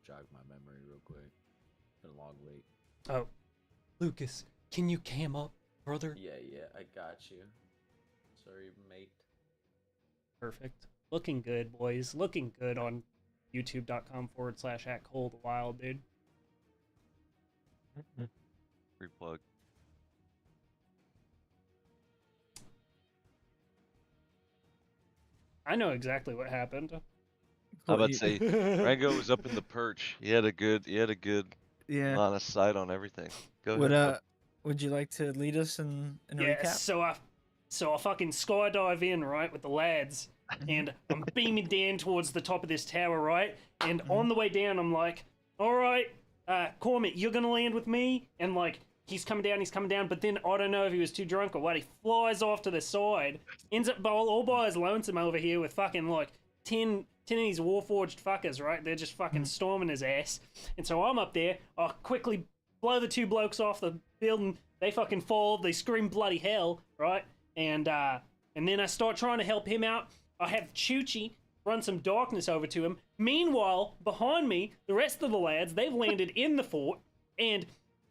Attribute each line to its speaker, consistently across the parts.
Speaker 1: jog my memory real quick. Been a long wait.
Speaker 2: Oh, Lucas, can you cam up, brother?
Speaker 1: Yeah, I got you. Sorry, mate.
Speaker 2: Perfect. Looking good, boys. Looking good on youtube.com/@coldwild, dude.
Speaker 3: Free plug.
Speaker 2: I know exactly what happened.
Speaker 3: I about to say, Rango was up in the perch. He had a good
Speaker 4: Yeah.
Speaker 3: line of sight on everything. Go
Speaker 4: Would
Speaker 3: ahead.
Speaker 4: would you like to lead us in a
Speaker 2: Yeah,
Speaker 4: recap?
Speaker 2: so I fucking skydive in, right, with the lads, and I'm beaming down towards the top of this tower, right? And on the way down, I'm like, all right, Cormac, you're gonna land with me, and like, he's coming down, but then I don't know if he was too drunk or what, he flies off to the side, ends up all by his lonesome over here with fucking like 10 of these warforged fuckers, right? They're just fucking storming his ass. And so I'm up there, I quickly blow the two blokes off the building, they fucking fall, they scream bloody hell, right? And then I start trying to help him out. I have Chuchi run some darkness over to him. Meanwhile, behind me, the rest of the lads, they've landed in the fort, and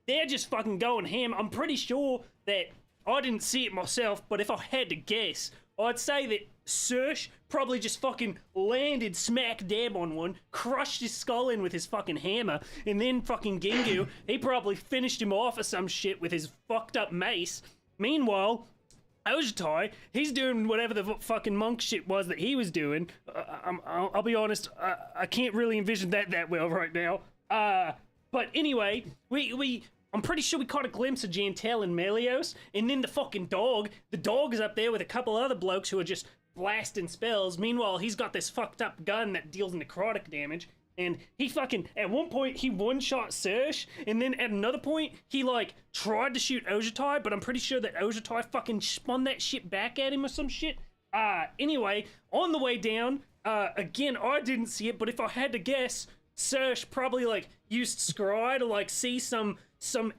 Speaker 2: they're just fucking going ham. I'm pretty sure that I didn't see it myself, but if I had to guess, I'd say that Sersh probably just fucking landed smack dab on one, crushed his skull in with his fucking hammer, and then fucking Gingu, he probably finished him off or some shit with his fucked up mace. Meanwhile, Ojitai, he's doing whatever the fucking monk shit was that he was doing. I'll be honest, I can't really envision that well right now. But anyway, I'm pretty sure we caught a glimpse of Jantel and Melios, and then the dog is up there with a couple other blokes who are just blasting spells. Meanwhile, he's got this fucked up gun that deals necrotic damage, and he fucking, at one point, he one-shot Sersh, and then at another point, he, like, tried to shoot Ojitai, but I'm pretty sure that Ojitai fucking spun that shit back at him or some shit. Anyway, on the way down, again, I didn't see it, but if I had to guess, Sersh probably, like, used Scry to, like, see some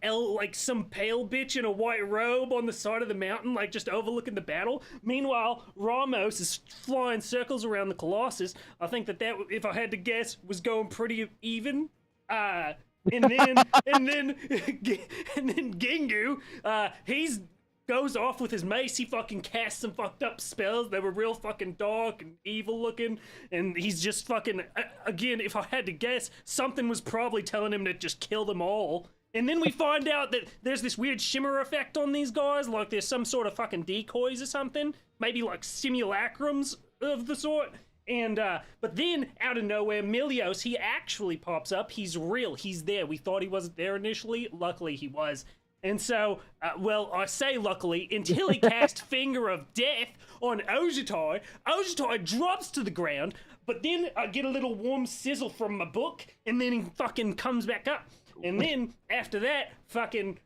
Speaker 2: pale bitch in a white robe on the side of the mountain, like, just overlooking the battle. Meanwhile, Ramos is flying circles around the Colossus. I think that if I had to guess, was going pretty even. And then Gingu, he's goes off with his mace. He fucking casts some fucked up spells that were real fucking dark and evil looking, and he's just fucking, again, if I had to guess, something was probably telling him to just kill them all. And then we find out that there's this weird shimmer effect on these guys, like there's some sort of fucking decoys or something, maybe like simulacrums of the sort. And, but then, out of nowhere, Milios, he actually pops up. He's real. He's there. We thought he wasn't there initially. Luckily, he was. And so, well, I say luckily, until he cast Finger of Death on Ojitai. Ojitai drops to the ground, but then I get a little warm sizzle from my book, and then he fucking comes back up. And then, after that, fucking,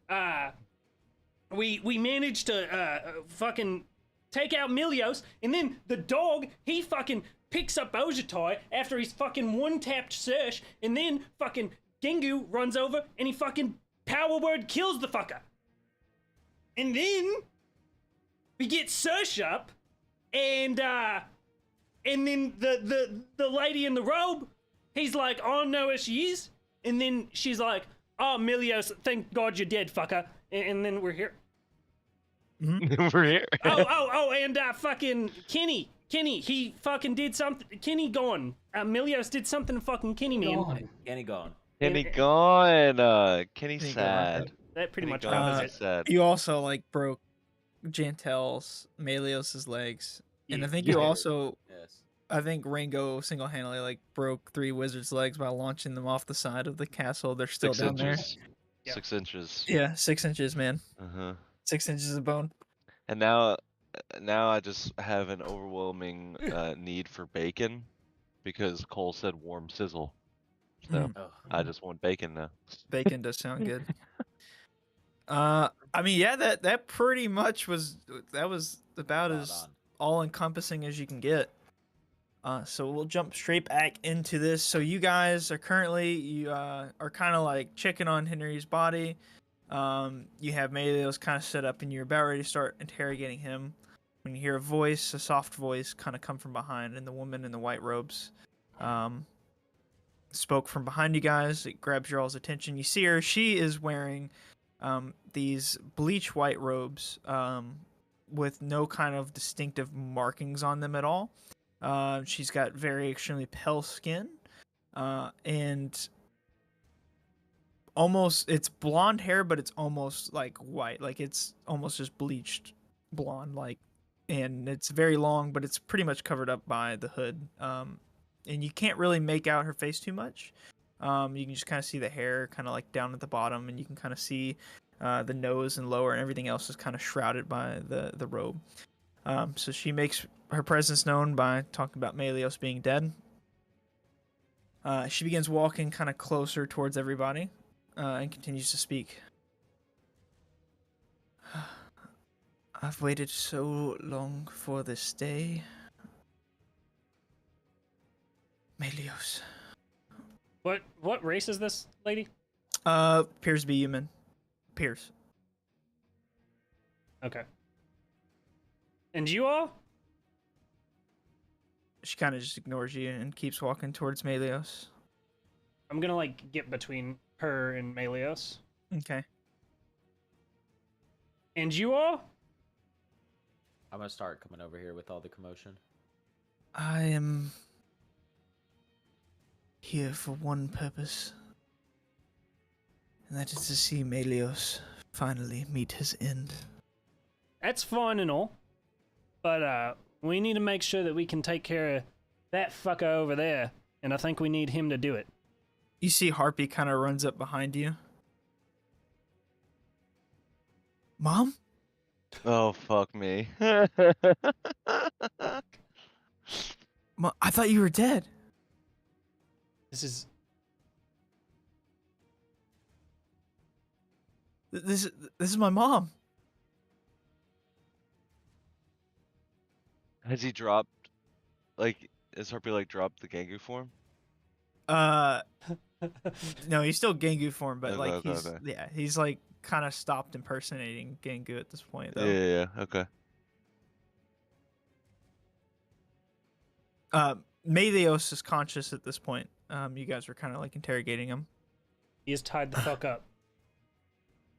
Speaker 2: we managed to, fucking take out Milios, and then the dog, he fucking picks up Ojitai after he's fucking one-tapped Sersh, and then fucking Gingu runs over, and he fucking power word kills the fucker. And then we get Sersh up, and then the lady in the robe, he's like, oh, no, where she is. And then she's like, oh, Milios, thank God you're dead, fucker. And then we're here.
Speaker 3: We're here.
Speaker 2: And fucking Kenny, he fucking did something. Kenny gone. Milios did something to fucking Kenny, man.
Speaker 1: Kenny gone.
Speaker 3: Kenny gone. Kenny's
Speaker 4: Kenny
Speaker 3: sad.
Speaker 4: gone.
Speaker 2: That pretty much
Speaker 3: Kenny
Speaker 2: covers
Speaker 3: gone.
Speaker 2: it.
Speaker 3: Sad.
Speaker 4: You also like broke Jantel's Melios's legs, and I think you
Speaker 1: Yeah.
Speaker 4: also,
Speaker 1: Yes.
Speaker 4: I think Rango single-handedly like broke 3 wizards' legs by launching them off the side of the castle. They're still
Speaker 3: 6
Speaker 4: down there.
Speaker 3: inches.
Speaker 2: Yeah.
Speaker 3: 6 inches.
Speaker 4: Yeah, 6 inches, man.
Speaker 3: 6
Speaker 4: inches of bone.
Speaker 3: And now I just have an overwhelming need for bacon because Cole said warm sizzle. So
Speaker 1: Oh.
Speaker 3: I just want bacon now.
Speaker 4: Bacon does sound good. I mean, yeah, that pretty much was about
Speaker 1: Spot
Speaker 4: as
Speaker 1: on.
Speaker 4: all-encompassing as you can get. So we'll jump straight back into this. So you guys are currently are kind of like checking on Henry's body. You have Melios kind of set up, and you're about ready to start interrogating him when you hear a soft voice, kind of come from behind, and the woman in the white robes spoke from behind you guys. It grabs your all's attention. You see her. She is wearing these bleach white robes with no kind of distinctive markings on them at all. She's got very extremely pale skin, and almost it's blonde hair, but it's almost like white, like it's almost just bleached blonde, like, and it's very long, but it's pretty much covered up by the hood. And you can't really make out her face too much. You can just kind of see the hair, kind of like down at the bottom, and you can kind of see the nose and lower, and everything else is kind of shrouded by the robe. So she makes her presence known by talking about Melios being dead. She begins walking kind of closer towards everybody and continues to speak. I've waited so long for this day. Melios.
Speaker 2: What race is this lady?
Speaker 4: Appears to be human. Appears.
Speaker 2: Okay. And you all?
Speaker 4: She kind of just ignores you and keeps walking towards Melios.
Speaker 2: I'm gonna like get between her and Melios.
Speaker 4: Okay.
Speaker 2: And you all?
Speaker 1: I'm gonna start coming over here with all the commotion.
Speaker 4: I am here for one purpose, and that is to see Melios finally meet his end.
Speaker 2: That's fine and all, but we need to make sure that we can take care of that fucker over there, and I think we need him to do it.
Speaker 4: You see Harpy kind of runs up behind you. Mom?
Speaker 3: Oh, fuck me.
Speaker 4: I thought you were dead.
Speaker 2: This
Speaker 4: is my mom.
Speaker 3: Has he dropped, like, has Harpy, like, dropped the Gangu form?
Speaker 4: No, he's still Gengu form, but
Speaker 3: Okay,
Speaker 4: like
Speaker 3: okay.
Speaker 4: yeah, he's like kind of stopped impersonating Gengu at this point though.
Speaker 3: Yeah, okay.
Speaker 4: Melios is conscious at this point. You guys were kind of like interrogating him.
Speaker 2: he is tied the fuck up.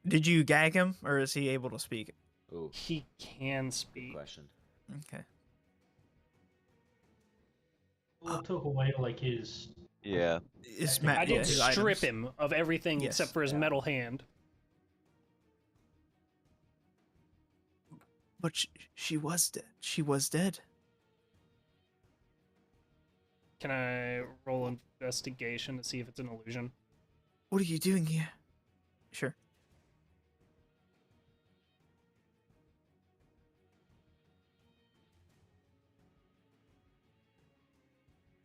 Speaker 4: Did you gag him, or is he able to speak?
Speaker 1: Ooh,
Speaker 2: He can
Speaker 1: good
Speaker 2: speak.
Speaker 1: question.
Speaker 4: Okay.
Speaker 5: Well, it took away like his.
Speaker 3: Yeah.
Speaker 2: I did
Speaker 4: his
Speaker 2: strip
Speaker 4: items.
Speaker 2: him of everything
Speaker 4: Yes.
Speaker 2: except for his
Speaker 1: Yeah.
Speaker 2: metal hand.
Speaker 4: But she was dead. She was dead.
Speaker 2: Can I roll investigation to see if it's an illusion?
Speaker 4: What are you doing here? Sure.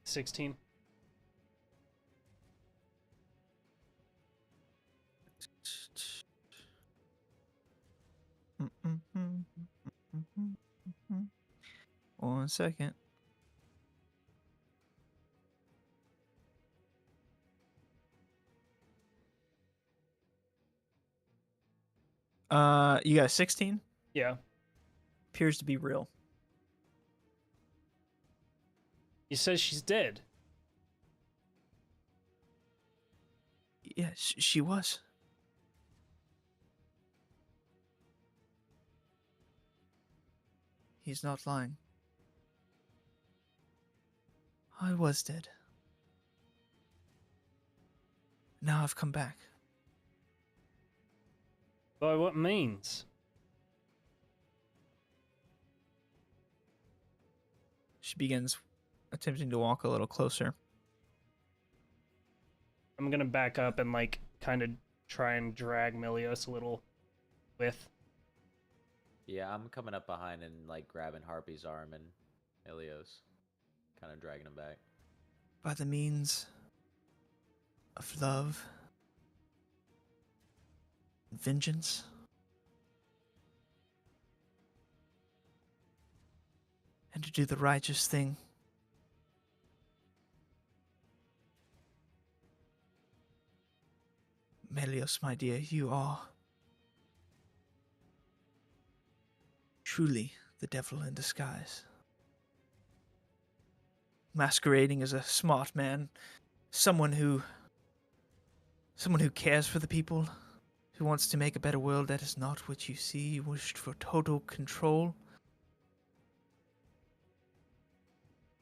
Speaker 2: $16.
Speaker 4: One second. You got a 16?
Speaker 2: Yeah.
Speaker 4: Appears to be real.
Speaker 2: He says she's dead.
Speaker 4: Yeah, she was. He's not lying. I was dead. Now I've come back.
Speaker 2: By what means?
Speaker 4: She begins attempting to walk a little closer.
Speaker 2: I'm gonna back up and like kind of try and drag Melios a little with.
Speaker 1: Yeah, I'm coming up behind and like grabbing Harpy's arm and Helios, kind of dragging him back.
Speaker 4: By the means of love, vengeance, and to do the righteous thing. Melios, my dear, you are truly the devil in disguise. Masquerading as a smart man, someone who cares for the people, who wants to make a better world. That is not what you see. You wished for total control.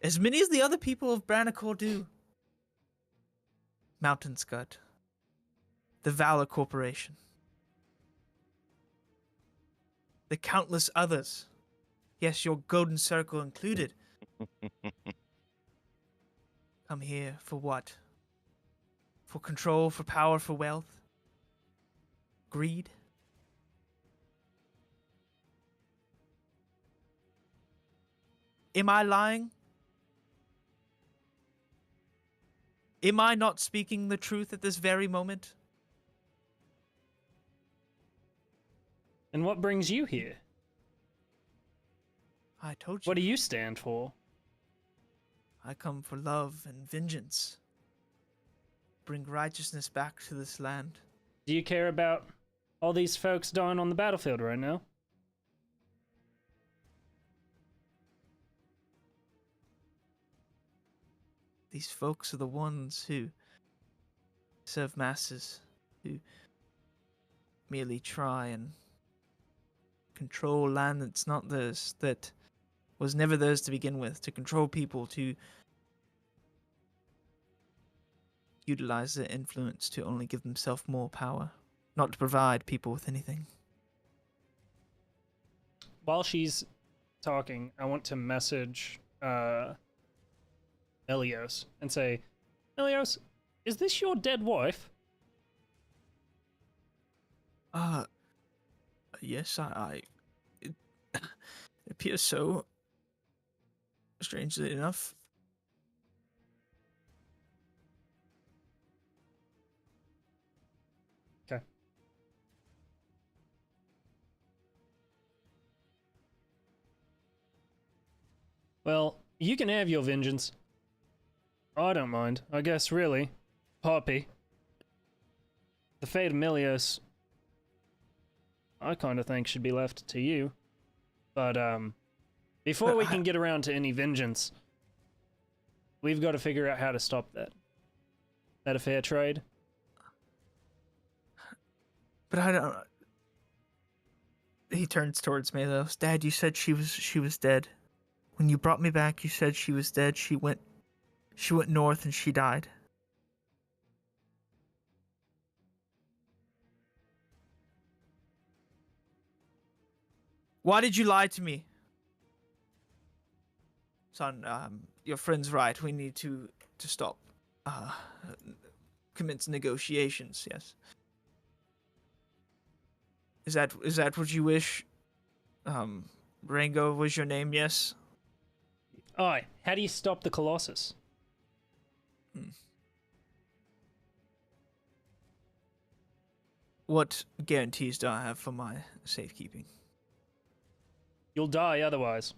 Speaker 4: As many as the other people of Brannicore do. Mountain Scud. The Valor Corporation. The countless others. Yes, your Golden Circle included. Come here for what? For control, for power, for wealth? Greed? Am I lying? Am I not speaking the truth at this very moment?
Speaker 2: And what brings you here?
Speaker 4: I told you.
Speaker 2: What do you stand for?
Speaker 4: I come for love and vengeance. Bring righteousness back to this land.
Speaker 2: Do you care about all these folks dying on the battlefield right now?
Speaker 4: These folks are the ones who serve masses, who merely try and control land that's not theirs, that was never theirs to begin with, to control people, to utilize their influence to only give themselves more power, not to provide people with anything.
Speaker 2: While she's talking, I want to message Elios and say, Elios, is this your dead wife?
Speaker 4: Yes, it appears so. Strangely enough.
Speaker 2: Okay. Well, you can have your vengeance. I don't mind, I guess, really. Poppy. The fate of Milios, I kind of think should be left to you. But, before we can get around to any vengeance, we've got to figure out how to stop that. That a fair trade?
Speaker 4: But I don't. He turns towards Melos. Dad, you said she was dead. When you brought me back, you said she was dead. She went north and she died. Why did you lie to me? Son, your friend's right. We need to stop. Commence negotiations, yes. Is that what you wish? Rango was your name, yes?
Speaker 2: Aye, how do you stop the Colossus?
Speaker 4: What guarantees do I have for my safekeeping?
Speaker 2: You'll die otherwise.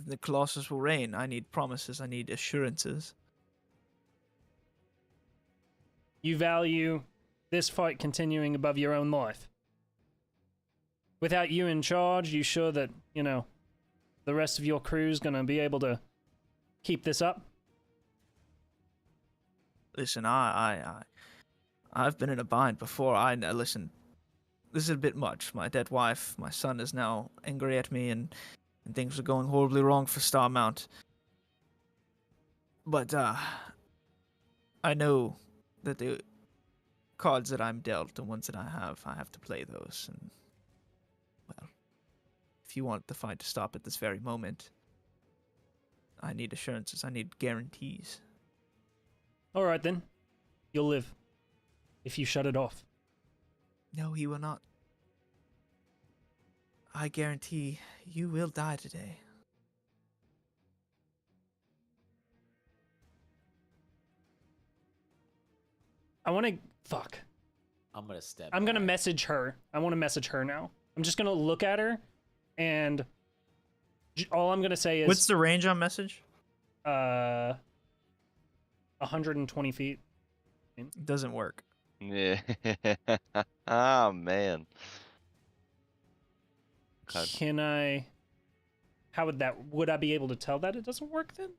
Speaker 4: The Colossus will reign. I need promises. I need assurances.
Speaker 2: You value this fight continuing above your own life. Without you in charge, you sure that, the rest of your crew's gonna be able to keep this up?
Speaker 4: Listen, I've been in a bind before. Listen, this is a bit much. My dead wife, my son is now angry at me, and things are going horribly wrong for Starmount. But, I know that the cards that I'm dealt, the ones that I have to play those, and, well, if you want the fight to stop at this very moment, I need assurances, I need guarantees.
Speaker 2: Alright then. You'll live. If you shut it off.
Speaker 4: No, he will not. I guarantee you will die today.
Speaker 2: I want to... Fuck.
Speaker 1: I'm gonna step.
Speaker 2: I'm gonna
Speaker 1: back.
Speaker 2: message her. I want to message her now. I'm just gonna look at her, and all I'm gonna say is...
Speaker 4: What's the range on message?
Speaker 2: 120 feet.
Speaker 4: It doesn't work.
Speaker 3: Yeah. Oh man. God.
Speaker 2: Can I... How would that... Would I be able to tell that it doesn't work then?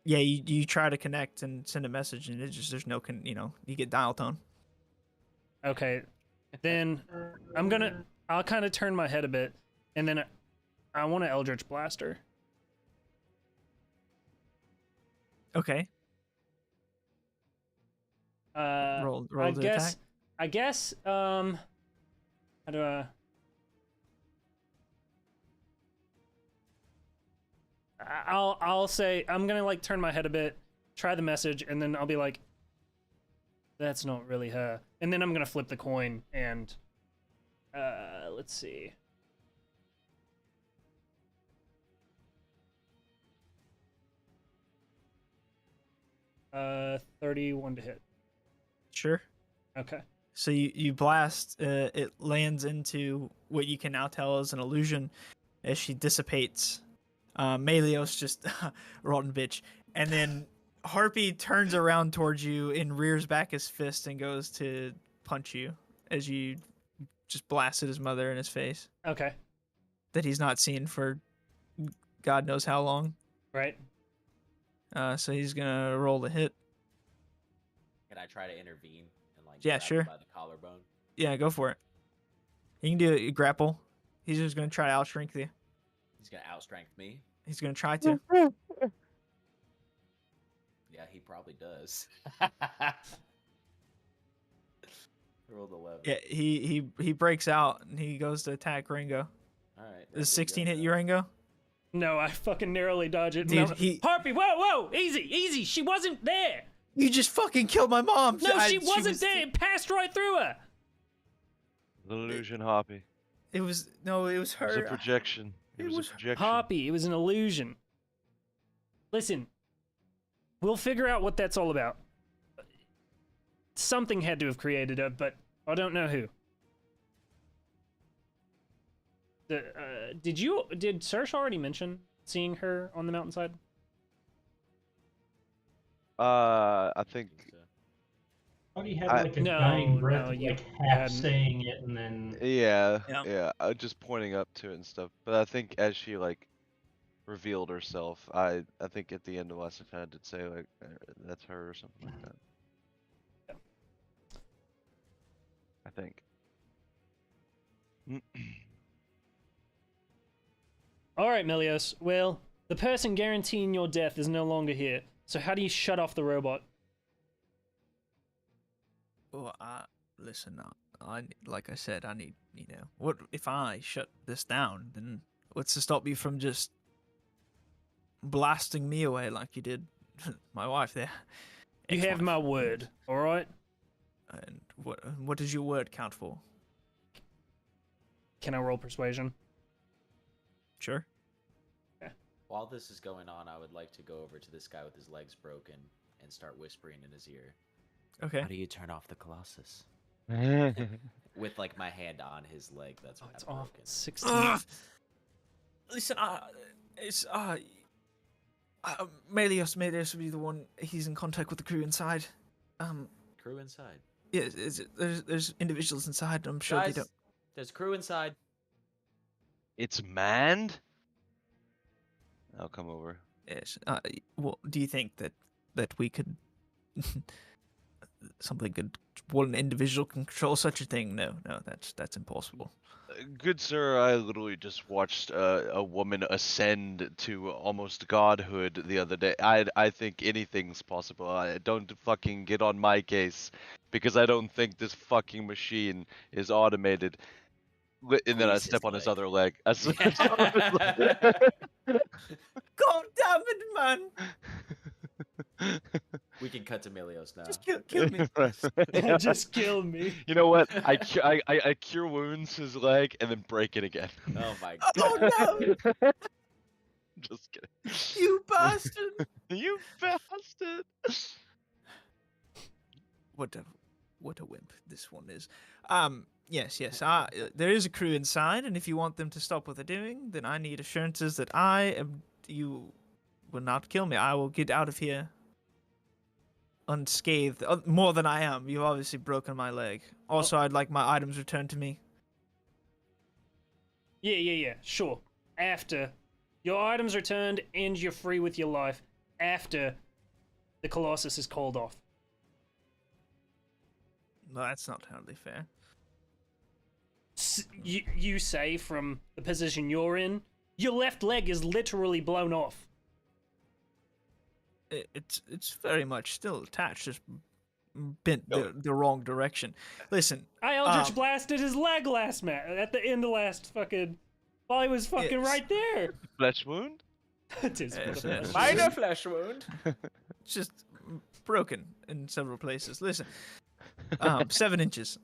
Speaker 4: Yeah, you try to connect and send a message, and there's no you get dial tone.
Speaker 2: Okay, then I'll kind of turn my head a bit, and then I want to Eldritch Blaster.
Speaker 4: Okay. Roll
Speaker 2: I
Speaker 4: the
Speaker 2: guess.
Speaker 4: attack.
Speaker 2: I guess. How do I? I'll say I'm gonna like turn my head a bit, try the message, and then I'll be like, "That's not really her." And then I'm gonna flip the coin and, let's see. 31 to hit.
Speaker 4: Sure.
Speaker 2: Okay.
Speaker 4: So you blast. It lands into what you can now tell is an illusion, as she dissipates. Melios just rotten bitch, and then Harpy turns around towards you and rears back his fist and goes to punch you as you just blasted his mother in his face
Speaker 2: Okay.
Speaker 4: that he's not seen for God knows how long.
Speaker 2: Right.
Speaker 4: So he's gonna roll the hit.
Speaker 1: Can I try to intervene and like
Speaker 4: Yeah,
Speaker 1: grab
Speaker 4: sure.
Speaker 1: him by the collarbone?
Speaker 4: Yeah, go for it. You can do a grapple. He's just gonna try to outstrength you.
Speaker 1: He's gonna outstrength me.
Speaker 4: He's gonna try to.
Speaker 1: Yeah, he probably does. Rolled 11.
Speaker 4: Yeah, he breaks out and he goes to attack Ringo.
Speaker 1: All right.
Speaker 4: Does
Speaker 1: Ringo,
Speaker 4: 16
Speaker 1: go.
Speaker 4: hit you, Ringo?
Speaker 2: No, I fucking narrowly dodge it.
Speaker 4: Dude,
Speaker 2: No.
Speaker 4: he-
Speaker 2: Harpy, whoa, easy. She wasn't there.
Speaker 4: You just fucking killed my mom.
Speaker 2: No, she wasn't there. It passed right through her.
Speaker 3: Illusion, Hoppy.
Speaker 4: It was
Speaker 3: It was
Speaker 4: her.
Speaker 3: a projection. It was a projection.
Speaker 2: Harpy, it was an illusion. Listen, we'll figure out what that's all about. Something had to have created her, but I don't know who. Did Serge already mention seeing her on the mountainside?
Speaker 3: I think
Speaker 1: So,
Speaker 5: How do you have
Speaker 3: I-
Speaker 5: like a
Speaker 2: No,
Speaker 5: dying breath
Speaker 2: no,
Speaker 5: of
Speaker 2: you
Speaker 5: like half
Speaker 2: hadn't.
Speaker 5: saying it and then
Speaker 3: yeah,
Speaker 4: Yeah.
Speaker 3: yeah. Just pointing up to it and stuff. But I think as she like revealed herself, I think at the end of last I did say like that's her or something like that. I think.
Speaker 2: All right, Melios. Well, the person guaranteeing your death is no longer here. So how do you shut off the robot?
Speaker 4: Well, listen. Like I said, I need. What if I shut this down? Then what's to stop you from just blasting me away like you did my wife there?
Speaker 2: You have
Speaker 4: Ex-wife.
Speaker 2: my word. All right.
Speaker 4: And what does your word count for?
Speaker 2: Can I roll persuasion?
Speaker 4: Sure.
Speaker 1: while this is going on, I would like to go over to this guy with his legs broken and start whispering in his ear.
Speaker 4: Okay.
Speaker 1: How do you turn off the Colossus? With like my hand on his leg. That's
Speaker 2: Oh, it's
Speaker 1: broken.
Speaker 2: off. 16.
Speaker 4: Ugh. Listen, it's Melios will be the one. He's in contact with the crew inside.
Speaker 1: Crew inside.
Speaker 4: Yeah, there's individuals inside. I'm sure
Speaker 1: Guys,
Speaker 4: they don't.
Speaker 1: there's crew inside.
Speaker 3: It's manned? I'll come over.
Speaker 4: Yes. Well, do you think that we could something could one individual can control such a thing? No, that's impossible.
Speaker 3: Good sir, I literally just watched a woman ascend to almost godhood the other day. I think anything's possible. I don't fucking get on my case because I don't think this fucking machine is automated. And then I
Speaker 1: Squeeze
Speaker 3: step
Speaker 1: his
Speaker 3: on his
Speaker 1: leg.
Speaker 3: other leg. I s-
Speaker 4: God damn it, man!
Speaker 1: We can cut to Melios now.
Speaker 4: Just kill me.
Speaker 2: Just kill me.
Speaker 3: You know what? I cure wounds his leg and then break it again.
Speaker 1: Oh my
Speaker 4: Oh
Speaker 1: god.
Speaker 4: no!
Speaker 3: Just kidding.
Speaker 4: You bastard!
Speaker 3: You bastard!
Speaker 4: What a wimp this one is. Yes. There is a crew inside, and if you want them to stop what they're doing, then I need assurances that you will not kill me. I will get out of here unscathed, more than I am. You've obviously broken my leg. Also, I'd like my items returned to me.
Speaker 2: Yeah, sure. After your items returned and you're free with your life. after the Colossus is called off.
Speaker 4: No, that's not totally fair.
Speaker 2: You say from the position you're in, your left leg is literally blown off.
Speaker 4: It's very much still attached, just bent the wrong direction. Listen,
Speaker 2: I Eldritch blasted his leg at the end of last fucking, while he was fucking right there.
Speaker 3: Flesh wound?
Speaker 2: It is
Speaker 4: Yes,
Speaker 2: fucking
Speaker 4: yes.
Speaker 2: right.
Speaker 1: Minor flesh wound.
Speaker 4: it's just broken in several places. Listen, 7 inches.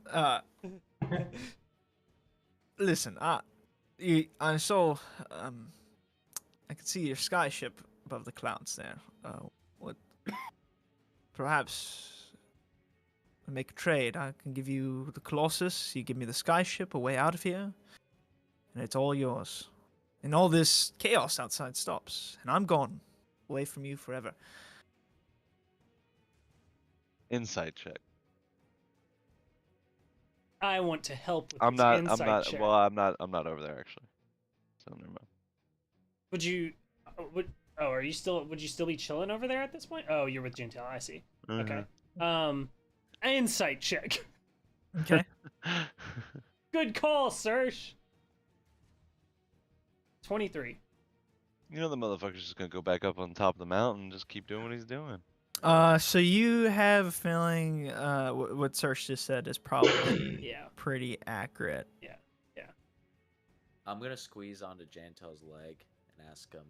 Speaker 4: Listen, I saw, I could see your sky ship above the clouds there. What? Perhaps we make a trade. I can give you the Colossus. You give me the sky ship, a way out of here, and it's all yours. And all this chaos outside stops, and I'm gone, away from you forever.
Speaker 3: Insight check.
Speaker 2: I want to help with
Speaker 3: I'm
Speaker 2: this
Speaker 3: not.
Speaker 2: insight check.
Speaker 3: Well, I'm not over there actually. So never mind.
Speaker 2: Would you? Are you still? Would you still be chilling over there at this point? Oh, you're with Gentile. I see. Okay. Insight check.
Speaker 4: Okay.
Speaker 2: Good call, Serge. 23.
Speaker 3: You know the motherfucker's just gonna go back up on top of the mountain and just keep doing what he's doing.
Speaker 4: So you have a feeling what Serge just said is probably
Speaker 2: Yeah.
Speaker 4: pretty accurate.
Speaker 1: I'm gonna squeeze onto Jantel's leg and ask him,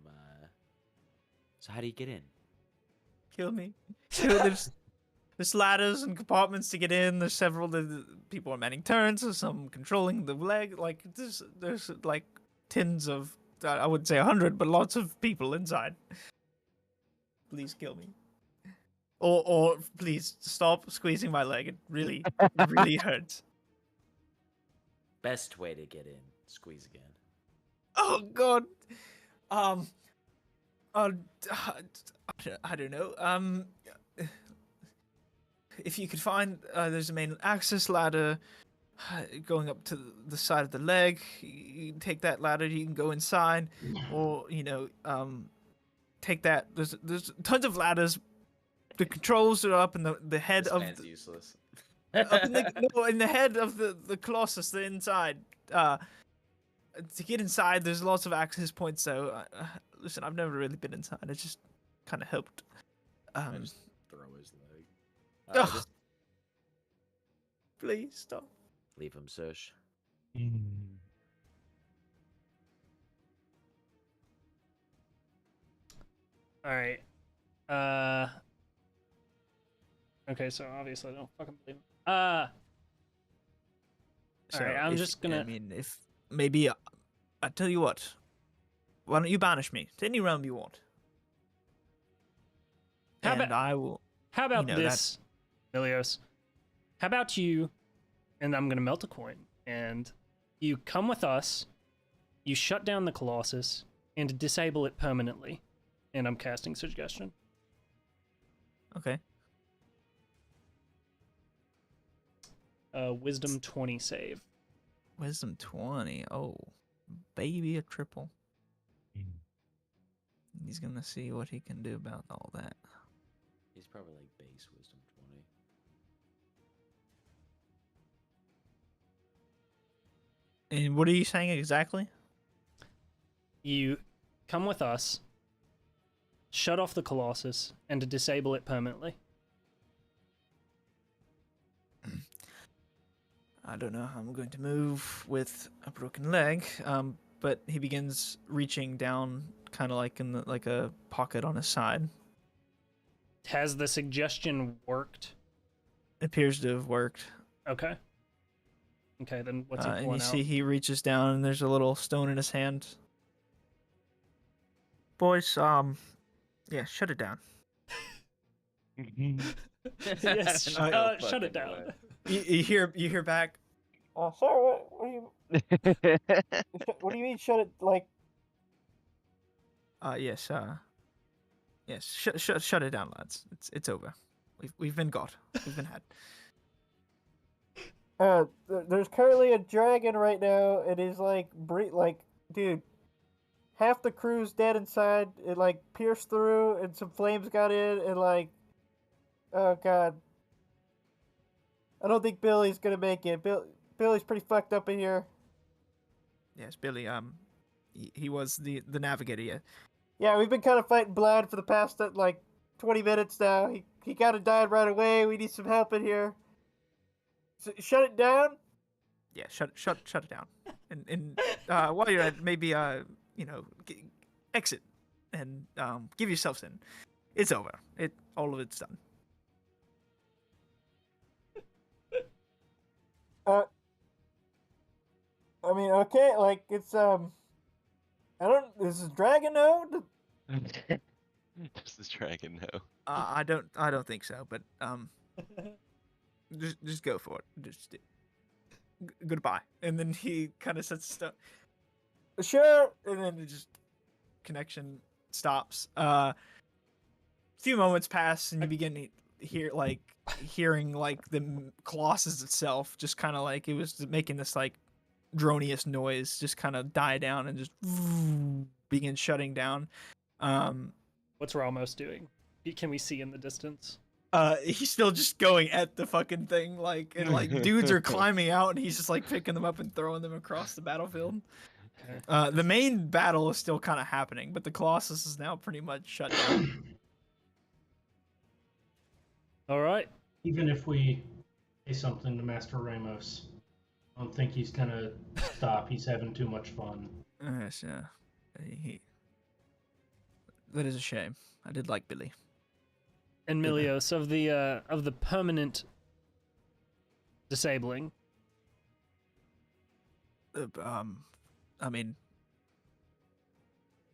Speaker 1: so how do you get in?
Speaker 4: Kill me. There's ladders and compartments to get in. There's several. The people are manning turns. There's some controlling the leg. Like there's like tens of, I wouldn't say 100, but lots of people inside. Please kill me. Or please stop squeezing my leg. It really hurts.
Speaker 1: Best way to get in, squeeze again.
Speaker 4: Oh God. I don't know. If you could find, there's a main access ladder going up to the side of the leg. You can take that ladder. You can go inside, or take that. There's tons of ladders. The controls are up in the head
Speaker 1: This
Speaker 4: of
Speaker 1: man's useless.
Speaker 4: up in the head of the Colossus, the inside. To get inside, there's lots of access points. So, listen, I've never really been inside. It just kind of helped.
Speaker 1: I just throw his leg.
Speaker 4: Ugh.
Speaker 1: Just
Speaker 4: Please stop.
Speaker 1: leave him, Sush.
Speaker 2: All right. Okay, so obviously I don't fucking believe him. All right, I'm just gonna.
Speaker 4: I mean, if maybe I tell you what. Why don't you banish me to any realm you want?
Speaker 2: How
Speaker 4: And
Speaker 2: about-
Speaker 4: I will.
Speaker 2: How about
Speaker 4: know,
Speaker 2: this, Milios? How about you? And I'm gonna melt a coin, and you come with us. You shut down the Colossus and disable it permanently. And I'm casting suggestion.
Speaker 4: Okay.
Speaker 2: Wisdom 20 save.
Speaker 4: Wisdom 20. Oh, baby, a triple. He's gonna see what he can do about all that.
Speaker 1: He's probably like base wisdom 20.
Speaker 4: And what are you saying exactly?
Speaker 2: You come with us, shut off the Colossus, and to disable it permanently.
Speaker 4: I don't know how I'm going to move with a broken leg. But he begins reaching down, kind of like in a pocket on his side.
Speaker 2: Has the suggestion worked?
Speaker 4: It appears to have worked.
Speaker 2: Okay. Okay, then what's he
Speaker 4: And
Speaker 2: pulling
Speaker 4: you
Speaker 2: out?
Speaker 4: see he reaches down, and there's a little stone in his hand. Boys, yeah, shut it down.
Speaker 2: Yes,
Speaker 1: No
Speaker 2: shut it
Speaker 1: fucking
Speaker 2: down.
Speaker 1: way.
Speaker 4: You hear back. Oh, sorry. What do you mean? Shut it like? Yes. Yes. Shut it down, lads. It's over. We've been got. We've been had. There's currently a dragon right now. It is like dude.
Speaker 6: half the crew's dead inside. It like pierced through, and some flames got in, and like, oh god, I don't think Billy's gonna make it. Billy's pretty fucked up in here.
Speaker 4: Yes, Billy. He was the navigator. Yeah.
Speaker 6: Yeah, we've been kind of fighting blind for the past like 20 minutes now. He kind of died right away. We need some help in here. So, shut it down.
Speaker 4: Yeah. Shut it down. And while you're at, maybe exit and give yourselves in. It's over. All of it's done.
Speaker 6: I mean, okay, like it's Does the dragon know?
Speaker 3: Does this dragon know?
Speaker 4: I don't think so, but just go for it. Just goodbye. And then he kind of sets stuff.
Speaker 6: Sure.
Speaker 4: And then it just connection stops. Few moments pass, and you begin to hearing like the Colossus itself, just kind of like it was making this like droniest noise, just kind of die down and just begin shutting down.
Speaker 2: What's Ramos doing? Can we see in the distance?
Speaker 4: He's still just going at the fucking thing, like, and like dudes are climbing out, and he's just like picking them up and throwing them across the battlefield.
Speaker 2: Okay.
Speaker 4: The main battle is still kind of happening, but the Colossus is now pretty much shut down.
Speaker 2: All right.
Speaker 5: Even if we say something to Master Ramos, I don't think he's gonna stop. He's having too much fun.
Speaker 4: Yes, yeah. That is a shame. I did like Billy.
Speaker 2: And Milios, of the permanent disabling.
Speaker 4: I mean,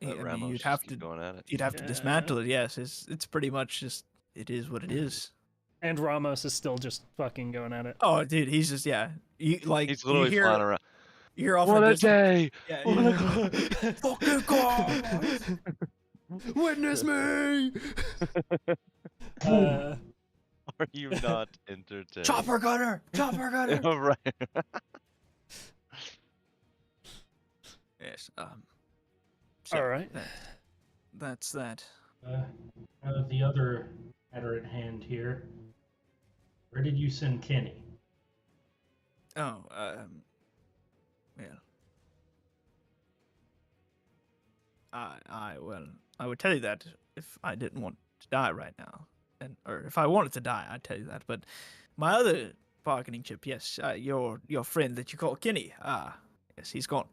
Speaker 3: Ramos
Speaker 4: you'd
Speaker 3: just
Speaker 4: have
Speaker 3: keep
Speaker 4: to
Speaker 3: going at it.
Speaker 4: you'd have to dismantle it. Yes, it's pretty much just it is what it is.
Speaker 2: And Ramos is still just fucking going at it.
Speaker 4: Oh, dude, he's just he's
Speaker 3: Literally flying around.
Speaker 4: You hear off
Speaker 3: What
Speaker 4: in the
Speaker 3: a
Speaker 4: distance-
Speaker 3: day!
Speaker 4: Yeah,
Speaker 3: Oh
Speaker 4: yeah.
Speaker 3: my god!
Speaker 4: Fucking God!
Speaker 1: Witness me!
Speaker 3: Are you not entertained?
Speaker 4: Chopper gunner! Chopper gunner!
Speaker 3: Oh, right.
Speaker 4: Yes.
Speaker 2: All right.
Speaker 4: That's that.
Speaker 5: The other matter at hand here. Where did you send Kenny?
Speaker 4: Oh, well. I would tell you that if I didn't want to die right now, or if I wanted to die, I'd tell you that. But my other bargaining chip, yes, your friend that you call Kenny, yes, he's gone.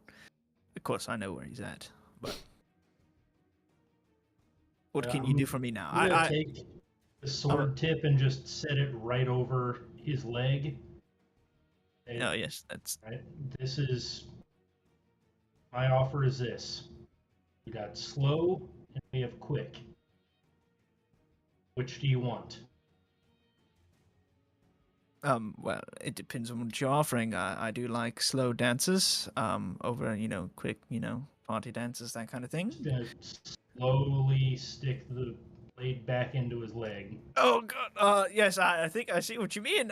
Speaker 4: Of course, I know where he's at, but what can you do for me now?
Speaker 5: I'm gonna take the sword tip and just set it right over his leg. Okay,
Speaker 4: Oh, yes, that's
Speaker 5: right. This is my offer. Is this? We got slow and we have quick. Which do you want?
Speaker 4: well, it depends on what you're offering. I do like slow dances, over quick, party dances, that kind of thing.
Speaker 5: Just gonna slowly stick the blade back into his leg.
Speaker 4: Oh God. Yes, I think I see what you mean.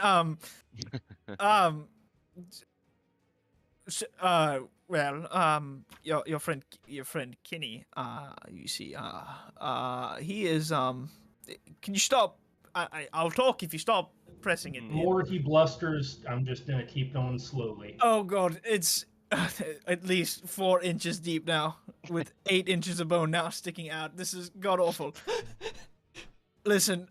Speaker 4: Your friend Kenny. You see. He is. Can you stop? I'll talk if you stop pressing it.
Speaker 5: The more he blusters, I'm just gonna keep going slowly.
Speaker 4: Oh God, it's at least 4 inches deep now, with 8 inches of bone now sticking out. This is god awful. Listen,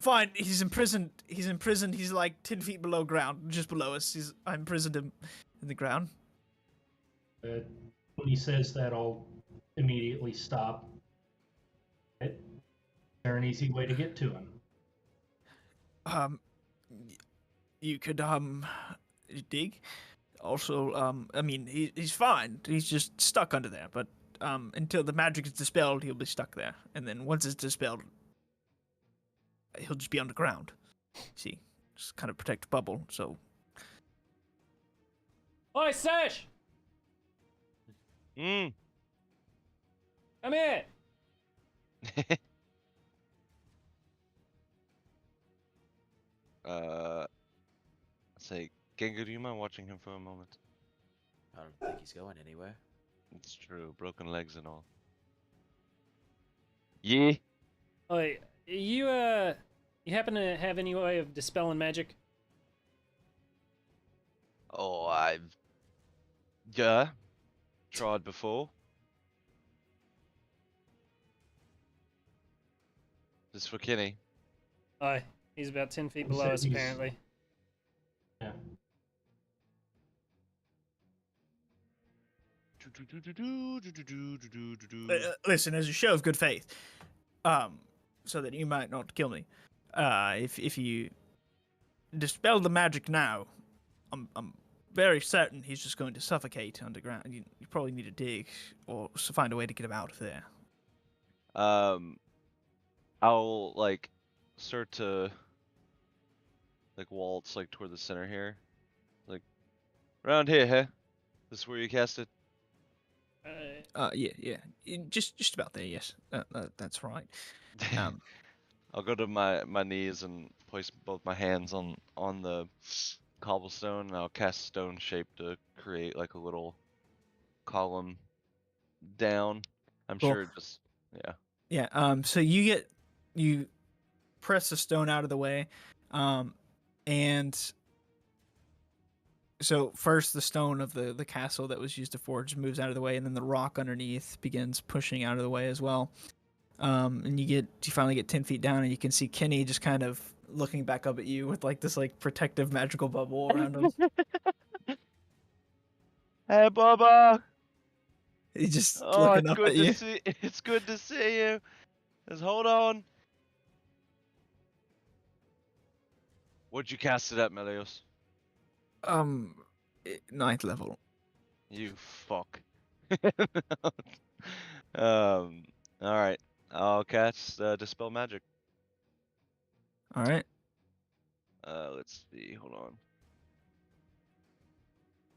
Speaker 4: fine. He's imprisoned. He's like 10 feet below ground, just below us. I imprisoned him in the ground.
Speaker 5: When he says that, I'll immediately stop. Is there an easy way to get to him?
Speaker 4: You could dig. Also, I mean, he's fine. He's just stuck under there. But until the magic is dispelled, he'll be stuck there. And then once it's dispelled, he'll just be underground. See, just kind of protect the bubble. So.
Speaker 2: Oi, Sesh!
Speaker 3: Mm.
Speaker 2: Come here!
Speaker 3: Say, Gengar, do you mind watching him for a moment?
Speaker 1: I don't think he's going anywhere.
Speaker 3: It's true. Broken legs and all. Yeah.
Speaker 2: Oh, you you happen to have any way of dispelling magic?
Speaker 3: Oh, yeah, tried before. Just for Kenny.
Speaker 2: Oh, he's about 10 feet
Speaker 5: He
Speaker 2: below
Speaker 5: said
Speaker 2: us,
Speaker 5: he's-
Speaker 2: apparently.
Speaker 5: Yeah.
Speaker 4: Listen, as a show of good faith, so that you might not kill me, if you dispel the magic now, I'm very certain he's just going to suffocate underground. You probably need to dig or find a way to get him out of there.
Speaker 3: I'll like start to like waltz like toward the center here, like around here, huh? This is where you cast it.
Speaker 4: Yeah, just about there. Yes, that's right.
Speaker 3: I'll go to my knees and place both my hands on the cobblestone, and I'll cast stone shape to create like a little column down. I'm
Speaker 4: Cool.
Speaker 3: sure it just yeah.
Speaker 4: Yeah. So you press the stone out of the way, and so first the stone of the castle that was used to forge moves out of the way, and then the rock underneath begins pushing out of the way as well. And you finally get 10 feet down, and you can see Kenny just kind of looking back up at you with like this like protective magical bubble around him.
Speaker 3: Hey, Bubba.
Speaker 4: He's just
Speaker 3: Oh,
Speaker 4: looking
Speaker 3: it's
Speaker 4: up
Speaker 3: good
Speaker 4: at
Speaker 3: to
Speaker 4: you.
Speaker 3: see. It's good to see you. Just hold on. What'd you cast it at, Melios?
Speaker 4: 9th level.
Speaker 3: You fuck. All right. I'll cast dispel magic.
Speaker 4: All right.
Speaker 3: Let's see. Hold on.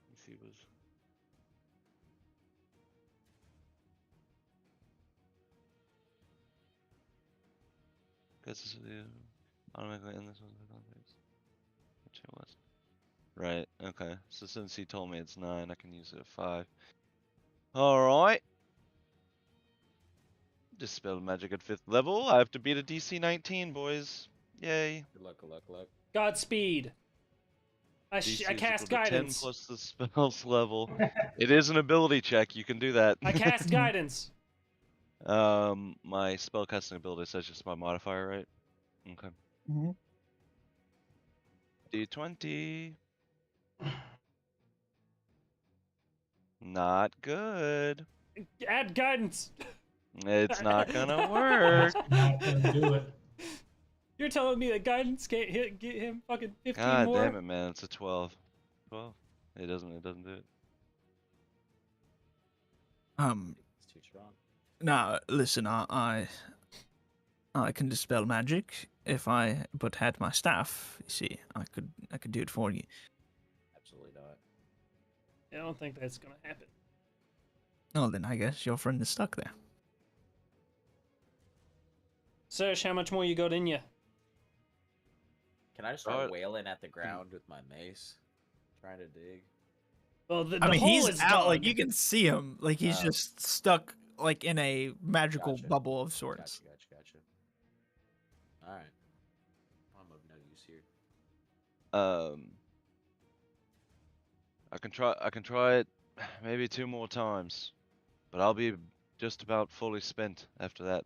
Speaker 3: Let's see. Was guess this is the automatically end this one. Which it was. Right. Okay. So since he told me it's 9, I can use it at 5. All right. Dispel magic at 5th level. I have to beat a DC 19, boys. Yay.
Speaker 1: Good luck, good luck, good luck.
Speaker 2: Godspeed. I
Speaker 3: DC is
Speaker 2: cast
Speaker 3: equal to 10
Speaker 2: guidance.
Speaker 3: plus the spell's level. It is an ability check. You can do that.
Speaker 2: I cast guidance.
Speaker 3: My spellcasting ability says just my modifier, right? Okay.
Speaker 4: Mm-hmm.
Speaker 3: D20. Not good.
Speaker 2: Add guidance.
Speaker 3: It's not gonna work.
Speaker 5: Not gonna do it.
Speaker 2: You're telling me that guidance can't get him fucking 15
Speaker 3: God
Speaker 2: more?
Speaker 3: damn it, man! It's a 12. 12. It doesn't do it.
Speaker 1: It's too strong.
Speaker 4: Now listen, I can dispel magic if I but had my staff. You see, I could do it for you.
Speaker 1: Absolutely not.
Speaker 2: I don't think that's gonna happen.
Speaker 4: Oh, then I guess your friend is stuck there.
Speaker 2: Serge, how much more you got in you?
Speaker 1: Can I just start wailing at the ground with my mace? Trying to dig?
Speaker 2: Well, the
Speaker 4: I mean,
Speaker 2: hole
Speaker 4: he's
Speaker 2: is
Speaker 4: out. Like
Speaker 2: dug.
Speaker 4: you can see him. Like he's just stuck, like in a magical
Speaker 1: Gotcha.
Speaker 4: bubble of sorts.
Speaker 1: Gotcha. Alright. I'm of no use here.
Speaker 3: I can try it maybe 2 more times, but I'll be just about fully spent after that.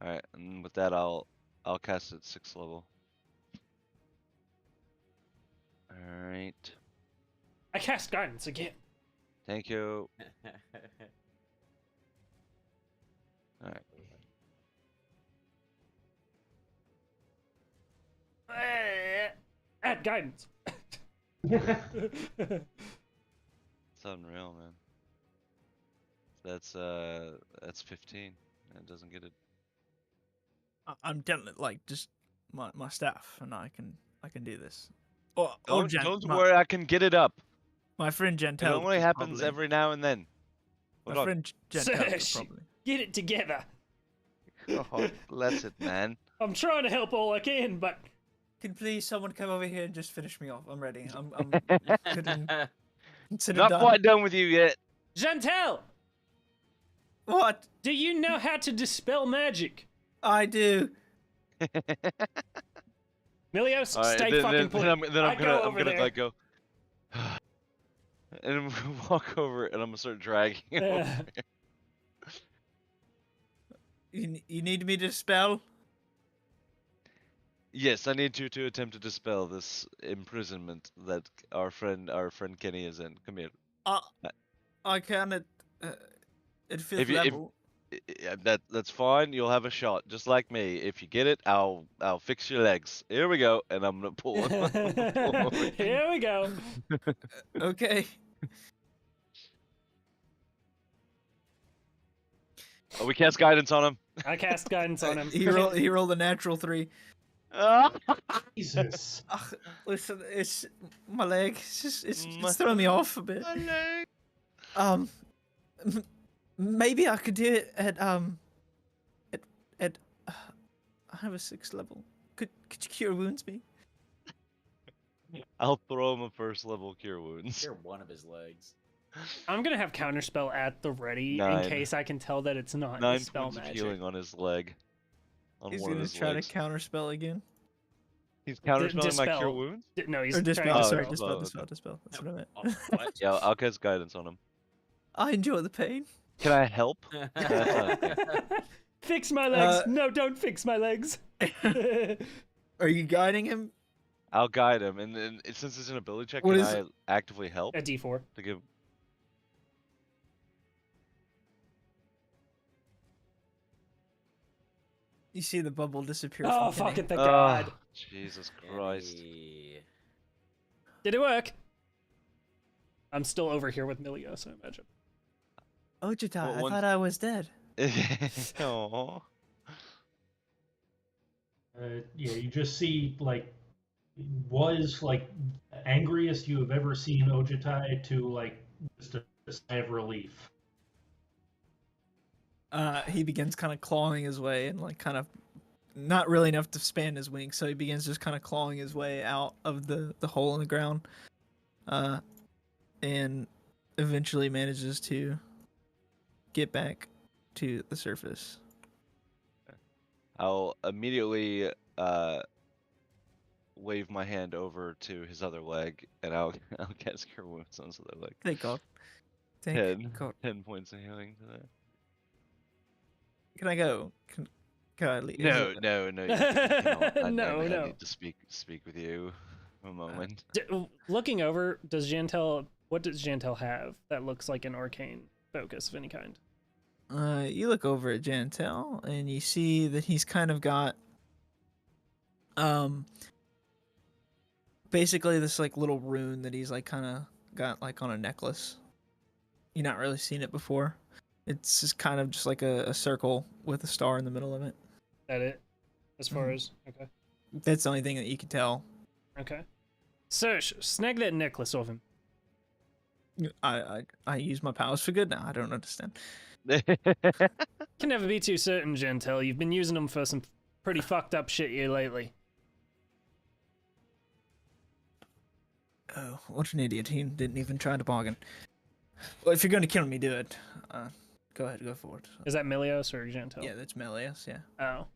Speaker 3: All right, and with that, I'll cast it 6th level. All right.
Speaker 2: I cast guidance again.
Speaker 3: Thank you. All right.
Speaker 2: Add guidance.
Speaker 3: It's unreal, man. That's 15. It doesn't get it.
Speaker 4: I'm telling it, like just my staff, and I can do this. Oh,
Speaker 3: Don't worry, I can get it up.
Speaker 4: My friend
Speaker 3: It
Speaker 4: Gentel.
Speaker 3: only
Speaker 4: could
Speaker 3: happens
Speaker 4: probably-
Speaker 3: every now and then.
Speaker 4: My
Speaker 3: Hold on.
Speaker 4: friend Gentel could
Speaker 2: Serge.
Speaker 4: probably.
Speaker 2: Get it together.
Speaker 3: Oh, bless it, man.
Speaker 2: I'm trying to help all I can, but
Speaker 4: Can please someone come over here and just finish me off? I'm ready. I'm considered
Speaker 3: Not
Speaker 4: done.
Speaker 3: quite done with you yet.
Speaker 2: Jantel,
Speaker 4: What?
Speaker 2: do you know how to dispel magic?
Speaker 4: I do.
Speaker 2: Milios,
Speaker 3: All right,
Speaker 2: stay fucking put.
Speaker 3: I'm
Speaker 2: I go
Speaker 3: I'm
Speaker 2: over
Speaker 3: gonna
Speaker 2: there.
Speaker 3: like go, and I'm gonna walk over and I'm gonna start dragging him. over.
Speaker 4: You need me to spell?
Speaker 3: Yes, I need you to attempt to dispel this imprisonment that our friend Kenny is in. Come here.
Speaker 4: I can't at fifth
Speaker 3: If you- if-
Speaker 4: level.
Speaker 3: Yeah, that's fine. You'll have a shot, just like me. If you get it, I'll fix your legs. Here we go, and I'm gonna pull.
Speaker 2: Here we go.
Speaker 4: Okay.
Speaker 3: Oh, we cast guidance on him.
Speaker 2: I cast guidance on him.
Speaker 4: He rolled a natural 3.
Speaker 5: Jesus.
Speaker 4: Ugh, listen, it's my leg. It's just
Speaker 3: My-
Speaker 4: it's throwing me off a bit.
Speaker 3: My leg.
Speaker 4: Maybe I could do it at I have a 6th level. Could you cure wounds me?
Speaker 3: I'll throw him a first level cure wounds.
Speaker 1: Cure one of his legs.
Speaker 2: I'm gonna have counterspell at the ready
Speaker 3: 9.
Speaker 2: in case I can tell that it's not
Speaker 3: 9
Speaker 2: dispel
Speaker 3: points of
Speaker 2: magic.
Speaker 3: healing on his leg. On
Speaker 4: He's
Speaker 3: one of
Speaker 4: gonna
Speaker 3: his
Speaker 4: try
Speaker 3: legs.
Speaker 4: to counterspell again.
Speaker 3: He's counterspelling my cure
Speaker 2: dispel.
Speaker 3: wounds.
Speaker 2: No, he's
Speaker 4: Or
Speaker 2: trying
Speaker 4: dispel.
Speaker 2: to
Speaker 4: Sorry,
Speaker 2: dispel.
Speaker 4: dispel. That's what I meant.
Speaker 1: Oh, what?
Speaker 3: Yeah, I'll cast guidance on him.
Speaker 4: I enjoy the pain.
Speaker 3: Can I help? That's not a thing.
Speaker 2: Fix my legs.
Speaker 4: Uh,
Speaker 2: No, don't fix my legs.
Speaker 4: Are you guiding him?
Speaker 3: I'll guide him, and then since it's an ability check,
Speaker 4: What
Speaker 3: can
Speaker 4: is
Speaker 3: I actively help
Speaker 2: A D4.
Speaker 3: to give?
Speaker 4: You see the bubble disappear.
Speaker 2: Oh,
Speaker 4: from
Speaker 2: fuck
Speaker 4: Kenny.
Speaker 2: it, thank God.
Speaker 3: Jesus Christ!
Speaker 1: Kenny.
Speaker 2: Did it work? I'm still over here with Milios, I imagine.
Speaker 4: Ojita,
Speaker 3: Well,
Speaker 4: I
Speaker 3: once-
Speaker 4: thought I was dead.
Speaker 3: Aw.
Speaker 5: Yeah, you just see like was like angriest you have ever seen Ojitai to like just a sigh of relief.
Speaker 4: He begins kind of clawing his way and like kind of not really enough to span his wings, so he begins just kind of clawing his way out of the hole in the ground, and eventually manages to get back to the surface.
Speaker 3: I'll immediately wave my hand over to his other leg, and I'll cast cure wounds on his other leg.
Speaker 4: Thank God. Thank
Speaker 3: 10.
Speaker 4: God.
Speaker 3: 10 points of healing to that.
Speaker 4: Can I go? Can I leave?
Speaker 3: No, no, no. You cannot. I
Speaker 2: No.
Speaker 3: need to speak with you for a moment.
Speaker 2: Looking over, what does Jantel have that looks like an arcane focus of any kind?
Speaker 4: You look over at Jantel and you see that he's kind of got basically this like little rune that he's like kind of got like on a necklace. You've not really seen it before. It's just kind of just like a circle with a star in the middle of it.
Speaker 2: That it? As far as okay.
Speaker 4: That's the only thing that you can tell.
Speaker 2: Okay. Search, snag that necklace off him.
Speaker 4: I use my powers for good now. I don't understand.
Speaker 2: Can never be too certain, Jantel. You've been using them for some pretty fucked up shit here lately.
Speaker 4: Oh, what an idiot. He didn't even try to bargain. Well, if you're going to kill me, do it. Go ahead, go for it.
Speaker 2: Is that Milios or Jantel?
Speaker 4: Yeah, that's Melius, yeah.
Speaker 2: Oh.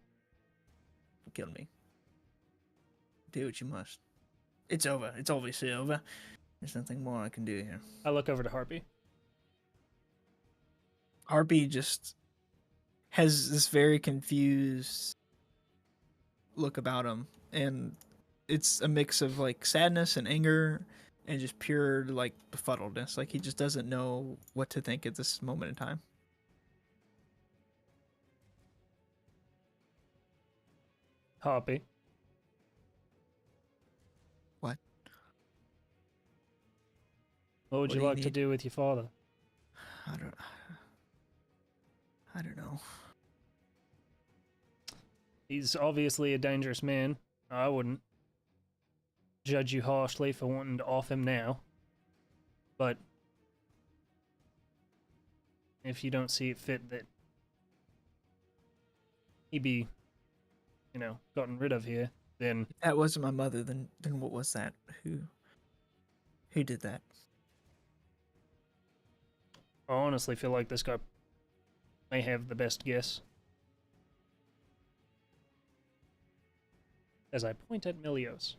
Speaker 4: Kill me. Do what you must. It's over. It's obviously over. There's nothing more I can do here.
Speaker 2: I look over to Harpy.
Speaker 4: Harpy just has this very confused look about him, and it's a mix of like sadness and anger and just pure like befuddledness. Like he just doesn't know what to think at this moment in time.
Speaker 2: Harpy.
Speaker 4: What?
Speaker 2: What would
Speaker 4: What
Speaker 2: you
Speaker 4: do you
Speaker 2: like to
Speaker 4: need?
Speaker 2: do with your father?
Speaker 4: I don't know.
Speaker 2: He's obviously a dangerous man. I wouldn't judge you harshly for wanting to off him now. But if you don't see it fit that he be, gotten rid of here, Then
Speaker 4: If that wasn't my mother, then what was that? Who did that?
Speaker 2: I honestly feel like this guy may have the best guess. As I point at Milios.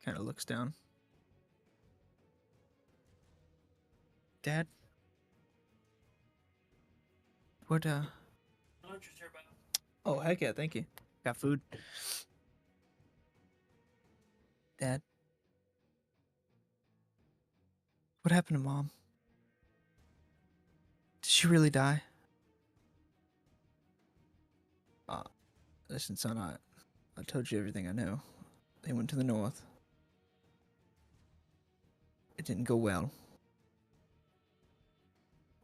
Speaker 4: Kind of looks down. Dad? What, Oh, heck yeah, thank you. Got food. Dad? What happened to Mom? Did she really die? Listen, son, I told you everything I know. They went to the north. It didn't go well.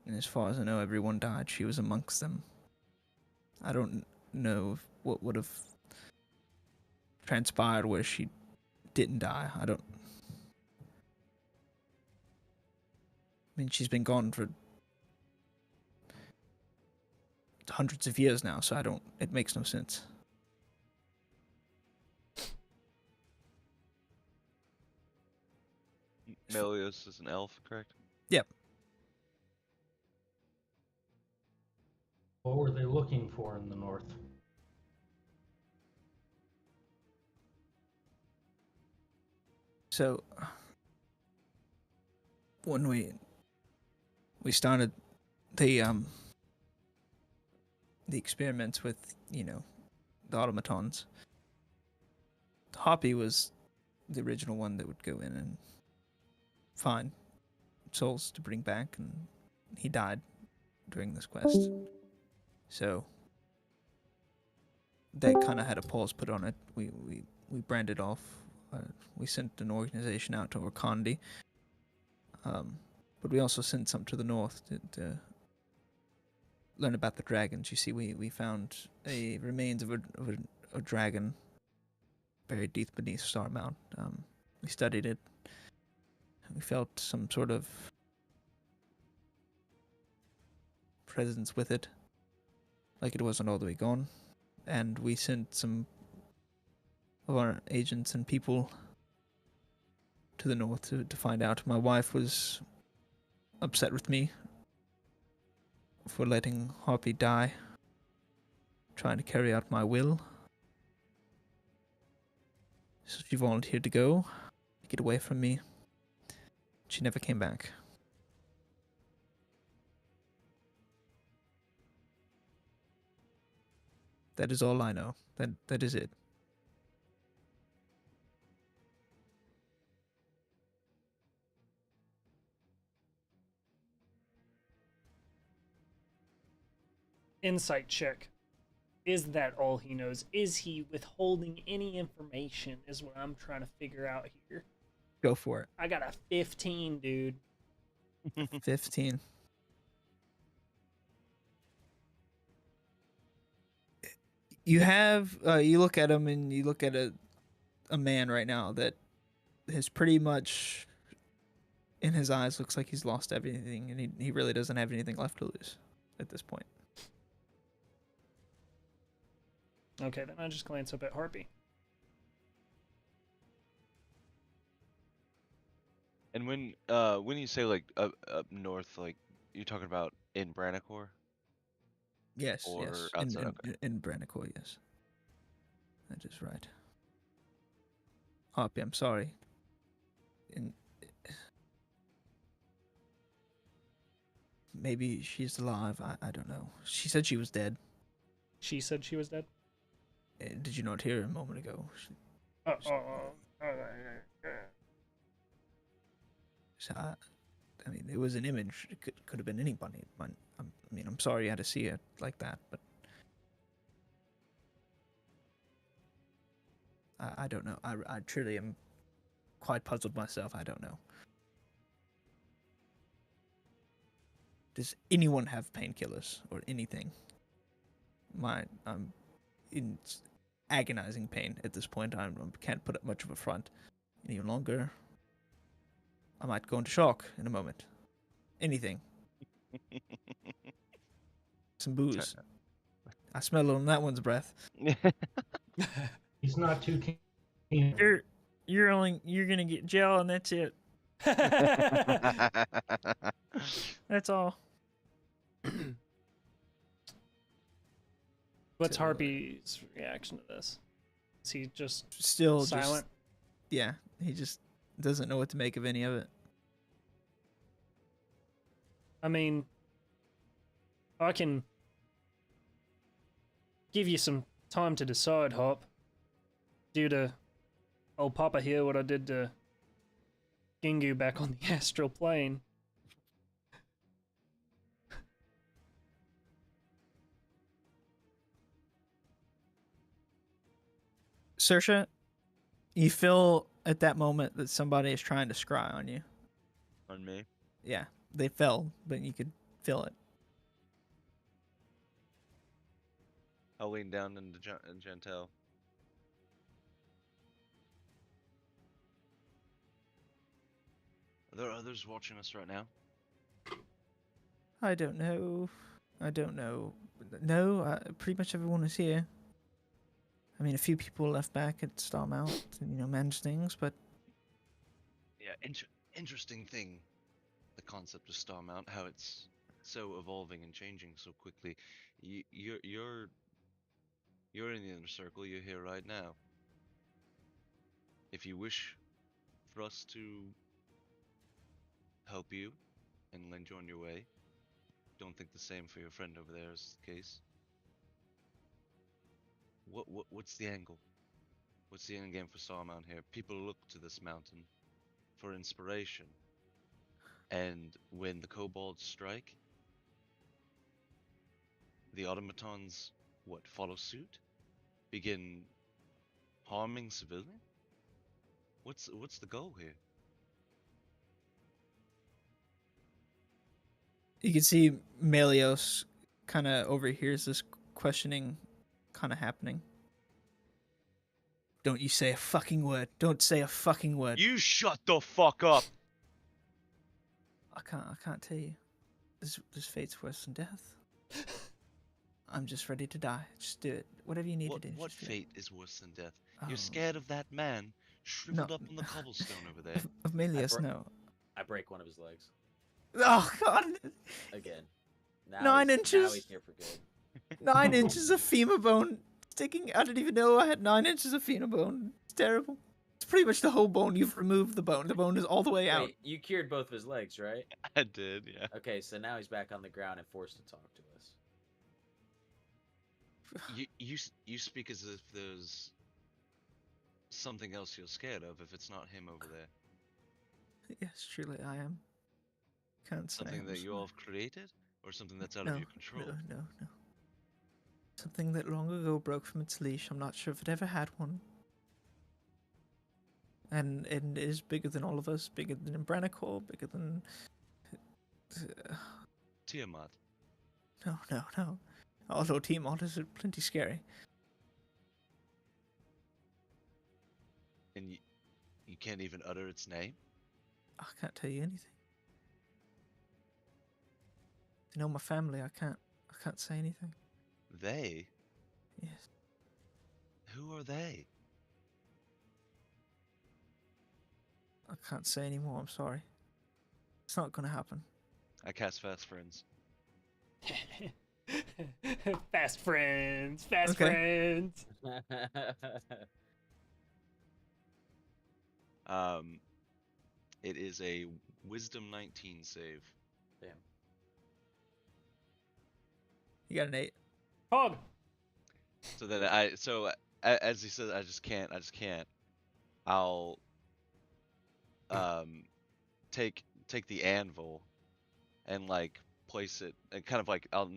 Speaker 4: And as far as I know, everyone died. She was amongst them. I don't know what would have transpired where she didn't die. I mean, she's been gone for hundreds of years now, so it makes no sense.
Speaker 3: Melios is an elf, correct?
Speaker 4: Yep.
Speaker 5: What were they looking for in the north?
Speaker 4: So when we started the experiments with, the automatons, Hoppy was the original one that would go in and find souls to bring back, and he died during this quest. So that kind of had a pause put on it. We branded off. We sent an organization out to Orkandi. But we also sent some to the north to learn about the dragons. You see, we found remains of a dragon buried deep beneath Star Mount. We studied it. We felt some sort of presence with it, like it wasn't all the way gone. And we sent some of our agents and people to the north to find out. My wife was upset with me for letting Harpy die, trying to carry out my will. So she volunteered to go, get away from me. She never came back. That is all I know. That is it.
Speaker 2: Insight check. Is that all he knows? Is he withholding any information? Is what I'm trying to figure out here.
Speaker 4: Go for it.
Speaker 2: I got a 15, dude.
Speaker 4: 15. You have you look at him and you look at a man right now that has pretty much in his eyes looks like he's lost everything, and he really doesn't have anything left to lose at this point.
Speaker 2: Okay, then I just glance up at Harpy.
Speaker 3: And when you say like up north, like you're talking about in Branacor?
Speaker 4: Yes,
Speaker 3: Or
Speaker 4: yes.
Speaker 3: outside, okay.
Speaker 4: In Branacor, yes. That is right. Harpy, I'm sorry. Maybe she's alive. I don't know. She said she was dead.
Speaker 2: She said she was dead?
Speaker 4: Did you not hear her a moment ago? So I mean, it was an image. It could have been anybody. I'm sorry you had to see it like that, but I don't know. I truly am quite puzzled myself. I don't know. Does anyone have painkillers or anything? I'm in agonizing pain at this point. I can't put up much of a front any longer. I might go into shock in a moment. Anything. Some booze. I smell it on that one's breath.
Speaker 5: He's not too keen.
Speaker 4: You're gonna get gel and that's it. That's all.
Speaker 2: What's
Speaker 4: So,
Speaker 2: Harpy's reaction to this? Is he just
Speaker 4: Still
Speaker 2: silent?
Speaker 4: yeah, he just doesn't know what to make of any of it.
Speaker 2: I mean, I can give you some time to decide, Hop. Due to old Papa here, what I did to Gingu back on the astral plane.
Speaker 4: Saoirse, you feel at that moment that somebody is trying to scry on you.
Speaker 3: On me.
Speaker 4: Yeah, they fell, but you could feel it.
Speaker 3: I'll lean down into Gentel. Are there others watching us right now?
Speaker 4: I don't know. No, pretty much everyone is here. I mean, a few people left back at Starmount to, manage things, but
Speaker 3: Yeah, interesting thing. The concept of Starmount, how it's so evolving and changing so quickly. You're in the inner circle. You're here right now. If you wish for us to help you and lend you on your way, don't think the same for your friend over there is the case. What's the angle? What's the end game for Starmount here? People look to this mountain for inspiration. And when the kobolds strike, the automatons, follow suit? Begin harming civilians? What's the goal here?
Speaker 4: you can see Melios kind of overhears this questioning kind of happening. Don't you say a fucking word. Don't say a fucking word.
Speaker 3: You shut the fuck up!
Speaker 4: I can't tell you. This fate's worse than death. I'm just ready to die. Just do it. Whatever you need to do.
Speaker 3: What
Speaker 4: just do it.
Speaker 3: fate is worse than death? You're
Speaker 4: Oh.
Speaker 3: scared of that man shriveled up on the cobblestone over there.
Speaker 4: Of Melios, no.
Speaker 1: I break one of his legs
Speaker 4: Oh god!
Speaker 1: again.
Speaker 4: 9
Speaker 1: Now
Speaker 4: inches.
Speaker 1: he's here for good.
Speaker 4: 9 inches of femur bone sticking. I didn't even know I had 9 inches of femur bone. It's terrible. It's pretty much the whole bone. You've removed the bone. The bone is all the way out.
Speaker 1: Wait, you cured both of his legs, right?
Speaker 3: I did, yeah.
Speaker 1: Okay, so now he's back on the ground and forced to talk to us.
Speaker 3: You speak as if there's something else you're scared of if it's not him over there.
Speaker 4: Yes, truly I am. Can't say.
Speaker 3: Something
Speaker 4: I'm
Speaker 3: that you
Speaker 4: sorry.
Speaker 3: all have created? Or something that's out
Speaker 4: No,
Speaker 3: of your control?
Speaker 4: No. Something that long ago broke from its leash. I'm not sure if it ever had one. And it is bigger than all of us. Bigger than Brannicore. Bigger than...
Speaker 3: Tiamat.
Speaker 4: No. Although Tiamat is plenty scary.
Speaker 3: And you can't even utter its name?
Speaker 4: I can't tell you anything. You know my family. I can't say anything.
Speaker 3: They?
Speaker 4: Yes.
Speaker 3: Who are they?
Speaker 4: I can't say anymore. I'm sorry. It's not gonna happen.
Speaker 3: I cast Fast Friends.
Speaker 2: Fast friends. Fast
Speaker 4: Okay.
Speaker 2: friends.
Speaker 3: It is a Wisdom 19 save.
Speaker 1: Damn.
Speaker 4: You got an 8.
Speaker 2: Hog.
Speaker 3: So that as he says, I just can't. I'll take the anvil and place it and I'll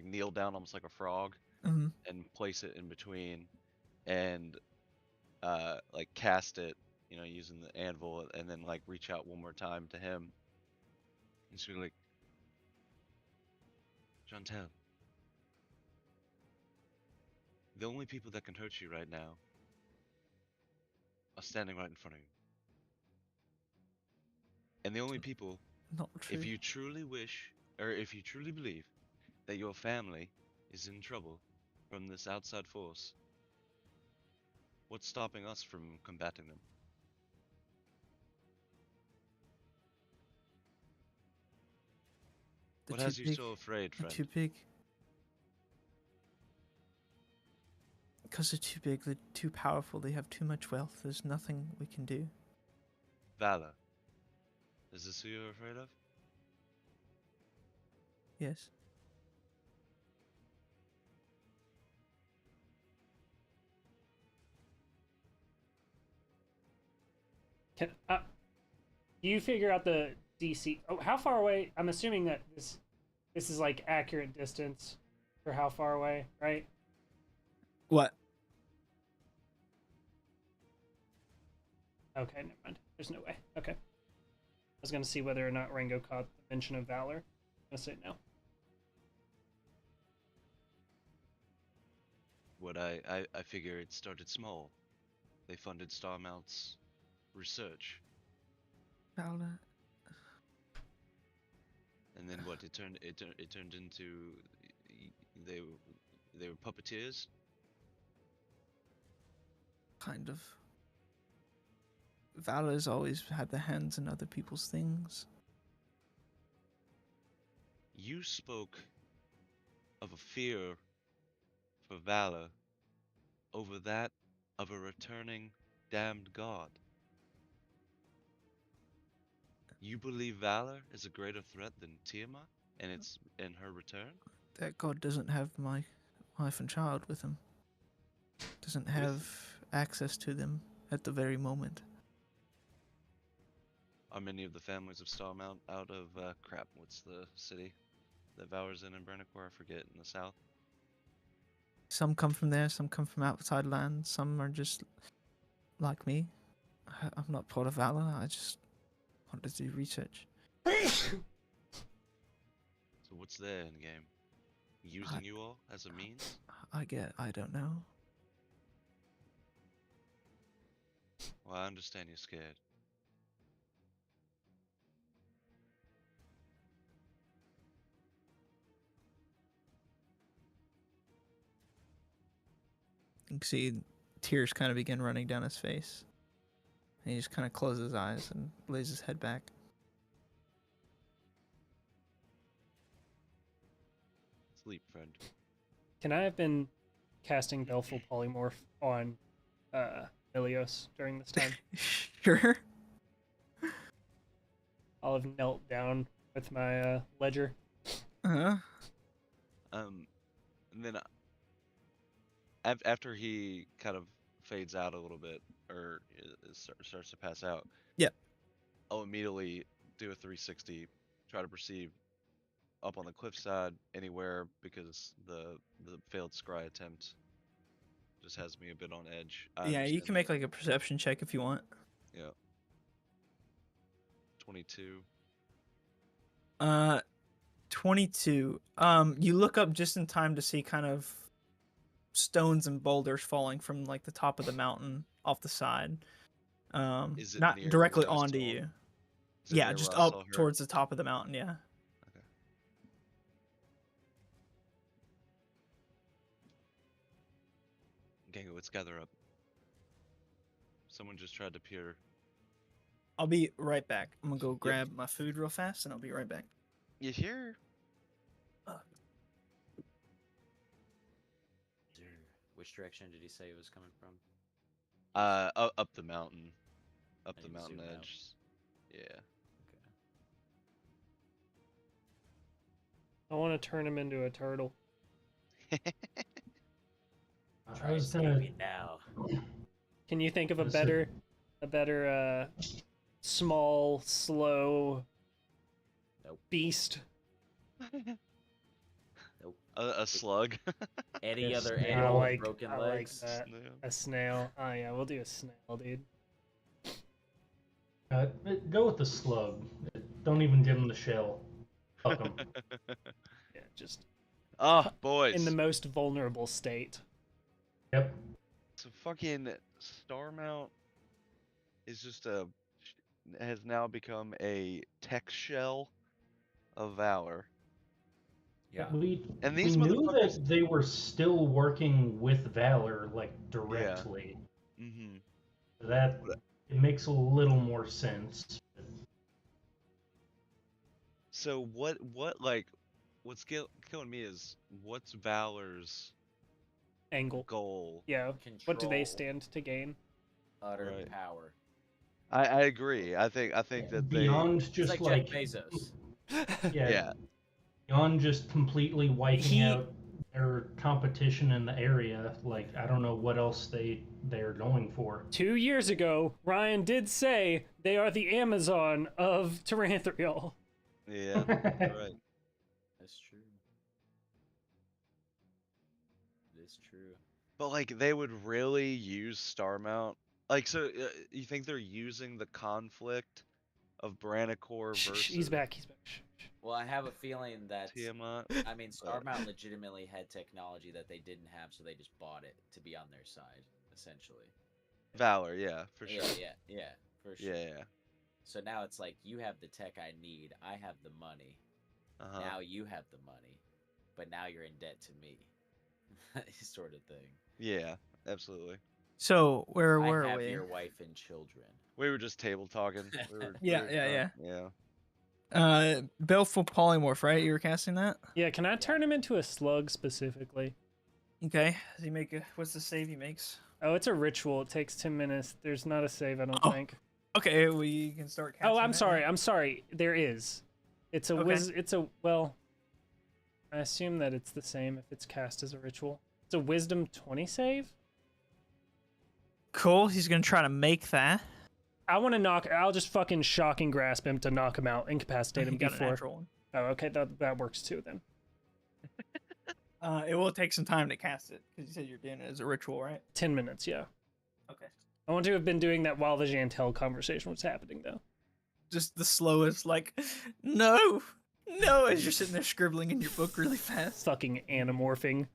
Speaker 3: kneel down almost like a frog
Speaker 4: Mm-hmm.
Speaker 3: and place it in between and cast it, using the anvil, and then reach out one more time to him and just be like, Jantel, the only people that can hurt you right now are standing right in front of you. And the only people,
Speaker 4: Not true.
Speaker 3: if you truly wish, or if you truly believe that your family is in trouble, from this outside force. What's stopping us from combating them?
Speaker 4: They're
Speaker 3: What
Speaker 4: too
Speaker 3: has you
Speaker 4: big.
Speaker 3: so afraid,
Speaker 4: They're
Speaker 3: friend?
Speaker 4: too big. Because they're too big, they're too powerful, they have too much wealth. There's nothing we can do.
Speaker 3: Valor. Is this who you're afraid of?
Speaker 4: Yes.
Speaker 2: You figure out the DC. Oh, how far away? I'm assuming that this is like accurate distance for how far away, right?
Speaker 4: What?
Speaker 2: Okay, never mind. There's no way. Okay. I was gonna see whether or not Rango caught the mention of valor. I'm gonna say no.
Speaker 3: What I figure it started small. They funded Starmount's research.
Speaker 4: Valor.
Speaker 3: And then what? It turned into they were puppeteers.
Speaker 4: Kind of. Valor's always had their hands in other people's things.
Speaker 3: You spoke of a fear for valor over that of a returning damned god. You believe valor is a greater threat than Tiamat and her return?
Speaker 4: That god doesn't have my wife and child with him. Doesn't have access to them at the very moment.
Speaker 3: Are many of the families of Starmount out of crap? What's the city that Valor's in Bernicore? I forget. In the south.
Speaker 4: Some come from there, some come from outside lands, some are just like me. I'm not part of Valor, I just wanted to do research.
Speaker 3: So what's there in the game? Using you all as a means?
Speaker 4: I don't know.
Speaker 3: Well, I understand you're scared.
Speaker 4: You can see tears kind of begin running down his face. And he just kind of closes his eyes and lays his head back.
Speaker 3: Sleep, friend.
Speaker 2: Can I have been casting Baleful Polymorph on Ilios during this time?
Speaker 4: Sure.
Speaker 2: I'll have knelt down with my ledger.
Speaker 4: Uh-huh.
Speaker 3: And then after he kind of fades out a little bit, or starts to pass out.
Speaker 4: Yep.
Speaker 3: I'll immediately do a 360, try to perceive up on the cliffside anywhere because the failed scry attempt just has me a bit on edge. I
Speaker 4: Yeah, you
Speaker 3: understand
Speaker 4: can
Speaker 3: that.
Speaker 4: make like a perception check if you want.
Speaker 3: Yeah. 22.
Speaker 4: 22. You look up just in time to see kind of stones and boulders falling from like the top of the mountain off the side.
Speaker 3: Is it
Speaker 4: Not
Speaker 3: near
Speaker 4: directly
Speaker 3: where I
Speaker 4: onto
Speaker 3: saw-
Speaker 4: you.
Speaker 3: Is it
Speaker 4: Yeah,
Speaker 3: near
Speaker 4: just
Speaker 3: where I saw
Speaker 4: up
Speaker 3: her?
Speaker 4: towards the top of the mountain, yeah.
Speaker 3: Okay. Gango, let's gather up. Someone just tried to peer.
Speaker 4: I'll be right back. I'm gonna go grab my food real fast and I'll be right back.
Speaker 3: You hear?
Speaker 1: Which direction did he say it was coming from?
Speaker 3: Up the mountain. Up
Speaker 1: And
Speaker 3: the
Speaker 1: you
Speaker 3: mountain
Speaker 1: zoom out.
Speaker 3: edge. Yeah.
Speaker 1: Okay.
Speaker 2: I want to turn him into a turtle.
Speaker 5: I was
Speaker 1: Escape
Speaker 5: gonna.
Speaker 1: me now.
Speaker 2: Can you think of a
Speaker 5: Listen.
Speaker 2: better small, slow
Speaker 1: Nope.
Speaker 2: beast?
Speaker 1: Nope.
Speaker 3: A slug.
Speaker 1: Any
Speaker 5: Yes,
Speaker 1: other
Speaker 5: I
Speaker 1: animal
Speaker 2: like-
Speaker 1: with broken
Speaker 2: I like
Speaker 1: legs?
Speaker 2: that.
Speaker 3: Snail.
Speaker 2: A snail. Oh yeah, we'll do a snail, dude.
Speaker 5: Go with the slug. Don't even give him the shell. Fuck him.
Speaker 2: Yeah, just
Speaker 3: Oh, boys.
Speaker 2: in the most vulnerable state.
Speaker 5: Yep.
Speaker 3: So fucking Starmount is just has now become a tech shell of valor.
Speaker 1: Yeah.
Speaker 3: And
Speaker 5: We
Speaker 3: these
Speaker 5: knew
Speaker 3: motherfuckers.
Speaker 5: that they were still working with Valor, like, directly.
Speaker 3: Mm-hmm.
Speaker 5: That it makes a little more sense.
Speaker 3: So what like what's killing me is what's Valor's
Speaker 2: Angle.
Speaker 3: goal?
Speaker 2: Yeah. What do they
Speaker 1: Control.
Speaker 2: stand to gain?
Speaker 1: Utter
Speaker 3: Right.
Speaker 1: power.
Speaker 3: I agree. I think that they
Speaker 5: Beyond
Speaker 1: It's
Speaker 5: just
Speaker 1: like Jeff Bezos.
Speaker 3: yeah.
Speaker 5: beyond just completely wiping
Speaker 2: He-
Speaker 5: out their competition in the area, like I don't know what else they're going for.
Speaker 2: 2 years ago, Ryan did say they are the Amazon of Terranthrial.
Speaker 3: Yeah. Right.
Speaker 1: That's true. It is true.
Speaker 3: But like they would really use Starmount. Like so you think they're using the conflict of Brannicore
Speaker 2: Shh,
Speaker 3: versus
Speaker 2: he's back. He's back. Shh, shh.
Speaker 1: Well, I have a feeling that
Speaker 3: Tiamat?
Speaker 1: I mean Starmount legitimately had technology that they didn't have, so they just bought it to be on their side, essentially.
Speaker 3: Valor, yeah, for sure.
Speaker 1: Yeah, for sure.
Speaker 3: Yeah.
Speaker 1: So now it's like you have the tech I need, I have the money.
Speaker 3: Uh-huh.
Speaker 1: Now you have the money, but now you're in debt to me, sort of thing.
Speaker 3: Yeah, absolutely.
Speaker 4: So where
Speaker 1: I
Speaker 4: were
Speaker 1: have
Speaker 4: we?
Speaker 1: your wife and children.
Speaker 3: We were just table talking.
Speaker 4: Yeah.
Speaker 3: Yeah.
Speaker 4: Baleful Polymorph, right? You were casting that?
Speaker 2: Yeah, can I turn him into a slug specifically?
Speaker 4: Okay. Does he make what's the save he makes?
Speaker 2: Oh, it's a ritual. It takes 10 minutes. There's not a save, I don't
Speaker 4: Oh,
Speaker 2: think.
Speaker 4: Okay, we can start casting
Speaker 2: Oh, I'm
Speaker 4: that
Speaker 2: sorry.
Speaker 4: now.
Speaker 2: I'm sorry. There is. It's a
Speaker 4: Okay.
Speaker 2: well, I assume that it's the same if it's cast as a ritual. It's a wisdom 20 save?
Speaker 4: Cool. He's gonna try to make that.
Speaker 2: I'll just fucking shocking grasp him to knock him out, incapacitate him
Speaker 4: He got a
Speaker 2: before.
Speaker 4: natural one.
Speaker 2: Oh, okay, that works too then.
Speaker 4: It will take some time to cast it because you said you're doing it as a ritual, right?
Speaker 2: 10 minutes, yeah.
Speaker 4: Okay.
Speaker 2: I want to have been doing that while the Jantel conversation was happening, though.
Speaker 4: Just the slowest, like, no, as you're sitting there scribbling in your book really fast.
Speaker 2: Fucking anamorphing.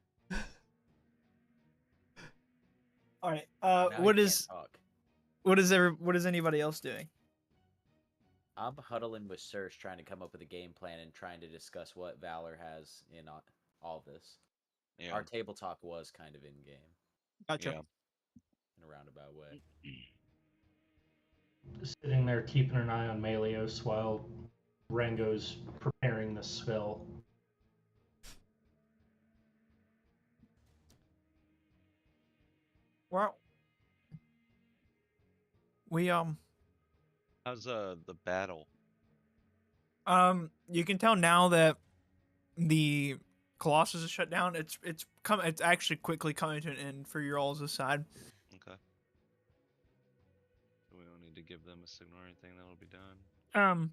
Speaker 4: All right.
Speaker 1: Now
Speaker 4: What
Speaker 1: he
Speaker 4: is
Speaker 1: can't talk.
Speaker 4: what is anybody else doing?
Speaker 1: I'm huddling with Serge, trying to come up with a game plan and trying to discuss what Valor has in all this.
Speaker 3: Yeah.
Speaker 1: Our table talk was kind of in game
Speaker 4: Gotcha.
Speaker 3: Yeah.
Speaker 1: in a roundabout way.
Speaker 5: Sitting there keeping an eye on Melios while Rango's preparing the spell.
Speaker 4: Well, we
Speaker 3: How's the battle?
Speaker 4: you can tell now that the Colossus is shut down. It's actually quickly coming to an end for your all's side.
Speaker 3: Okay. So we don't need to give them a signal or anything. That'll be done.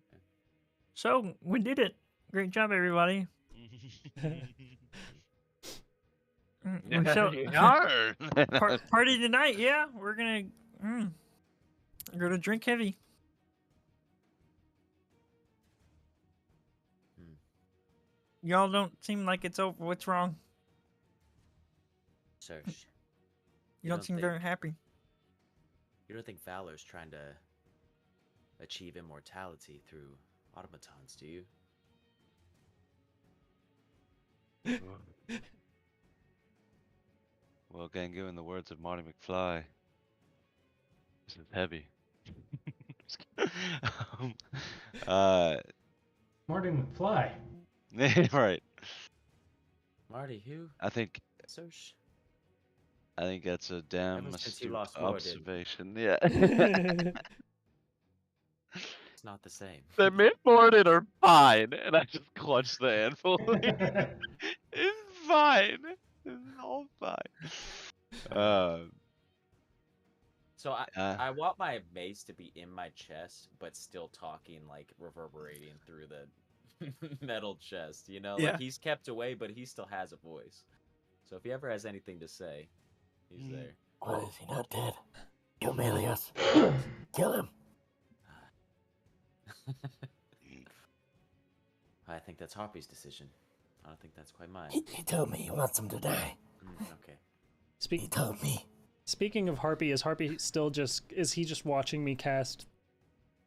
Speaker 4: So we did it. Great job, everybody. Party tonight, yeah. We're gonna drink heavy. Y'all don't seem like it's over. What's wrong?
Speaker 1: Serge,
Speaker 4: You don't seem very happy.
Speaker 1: you don't think Valor's trying to achieve immortality through automatons, do you?
Speaker 3: Well, Gangu, in the words of Marty McFly, this is heavy.
Speaker 5: Marty McFly.
Speaker 3: Right.
Speaker 1: Marty, who?
Speaker 3: I think
Speaker 1: Serge?
Speaker 3: that's a damn
Speaker 1: Ever since you
Speaker 3: astute
Speaker 1: lost Mordin.
Speaker 3: observation. Yeah.
Speaker 1: It's not the same.
Speaker 3: The mid-boarded are fine, and I just clutched the anvil. It's fine. It's all fine.
Speaker 1: So I want my mace to be in my chest, but still talking, like, reverberating through the metal chest, you know?
Speaker 4: Yeah.
Speaker 1: Like, he's kept away, but he still has a voice. So if he ever has anything to say, he's there.
Speaker 7: Why is he not dead? Kill Melios. Kill him.
Speaker 1: I think that's Harpy's decision. I don't think that's quite mine.
Speaker 7: He told me he wants him to die.
Speaker 1: Okay.
Speaker 7: He told me.
Speaker 2: Speaking of Harpy, is Harpy still is he just watching me cast?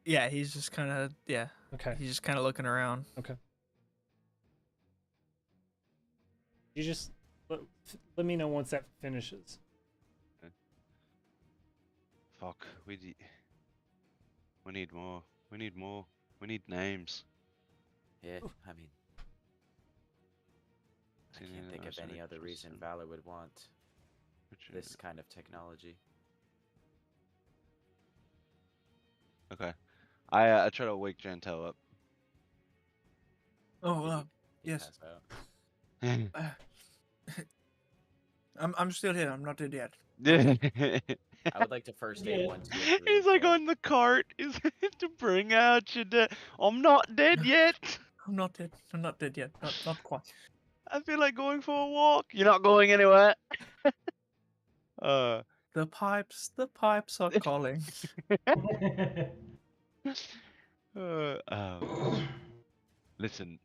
Speaker 4: Yeah, he's just kind of
Speaker 2: Okay.
Speaker 4: He's just kind of looking around.
Speaker 2: Okay. You just let me know once that finishes.
Speaker 3: Fuck, we need more. We need more. We need names.
Speaker 1: Yeah, I mean, I can't think of any other reason Valor would want this kind of technology.
Speaker 3: Okay. I try to wake Jantel up.
Speaker 4: Oh,
Speaker 1: He
Speaker 4: yes.
Speaker 1: passed out.
Speaker 4: I'm still here. I'm not dead yet.
Speaker 1: I would like to first aid 1, 2, and 3.
Speaker 3: He's like
Speaker 1: so-
Speaker 3: on the cart. Is to bring out your dead. I'm not dead yet.
Speaker 4: I'm not dead. I'm not dead yet. Not quite.
Speaker 3: I feel like going for a walk. You're not going anywhere.
Speaker 4: The pipes are calling.
Speaker 3: Listen,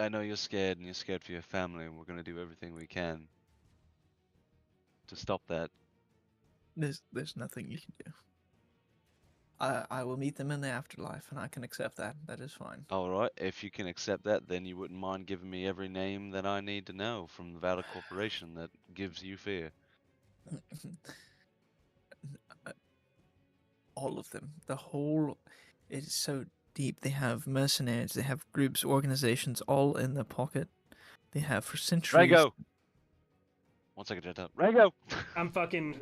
Speaker 3: I know you're scared and you're scared for your family, and we're gonna do everything we can to stop that.
Speaker 4: There's nothing you can do. I will meet them in the afterlife, and I can accept that. That is fine.
Speaker 3: Alright, if you can accept that, then you wouldn't mind giving me every name that I need to know from the Valor Corporation that gives you fear.
Speaker 4: All of them. The whole. It is so deep. They have mercenaries. They have groups, organizations, all in their pocket. They have for centuries.
Speaker 3: Rango! 1 second, Jantel. Rango!
Speaker 2: I'm fucking.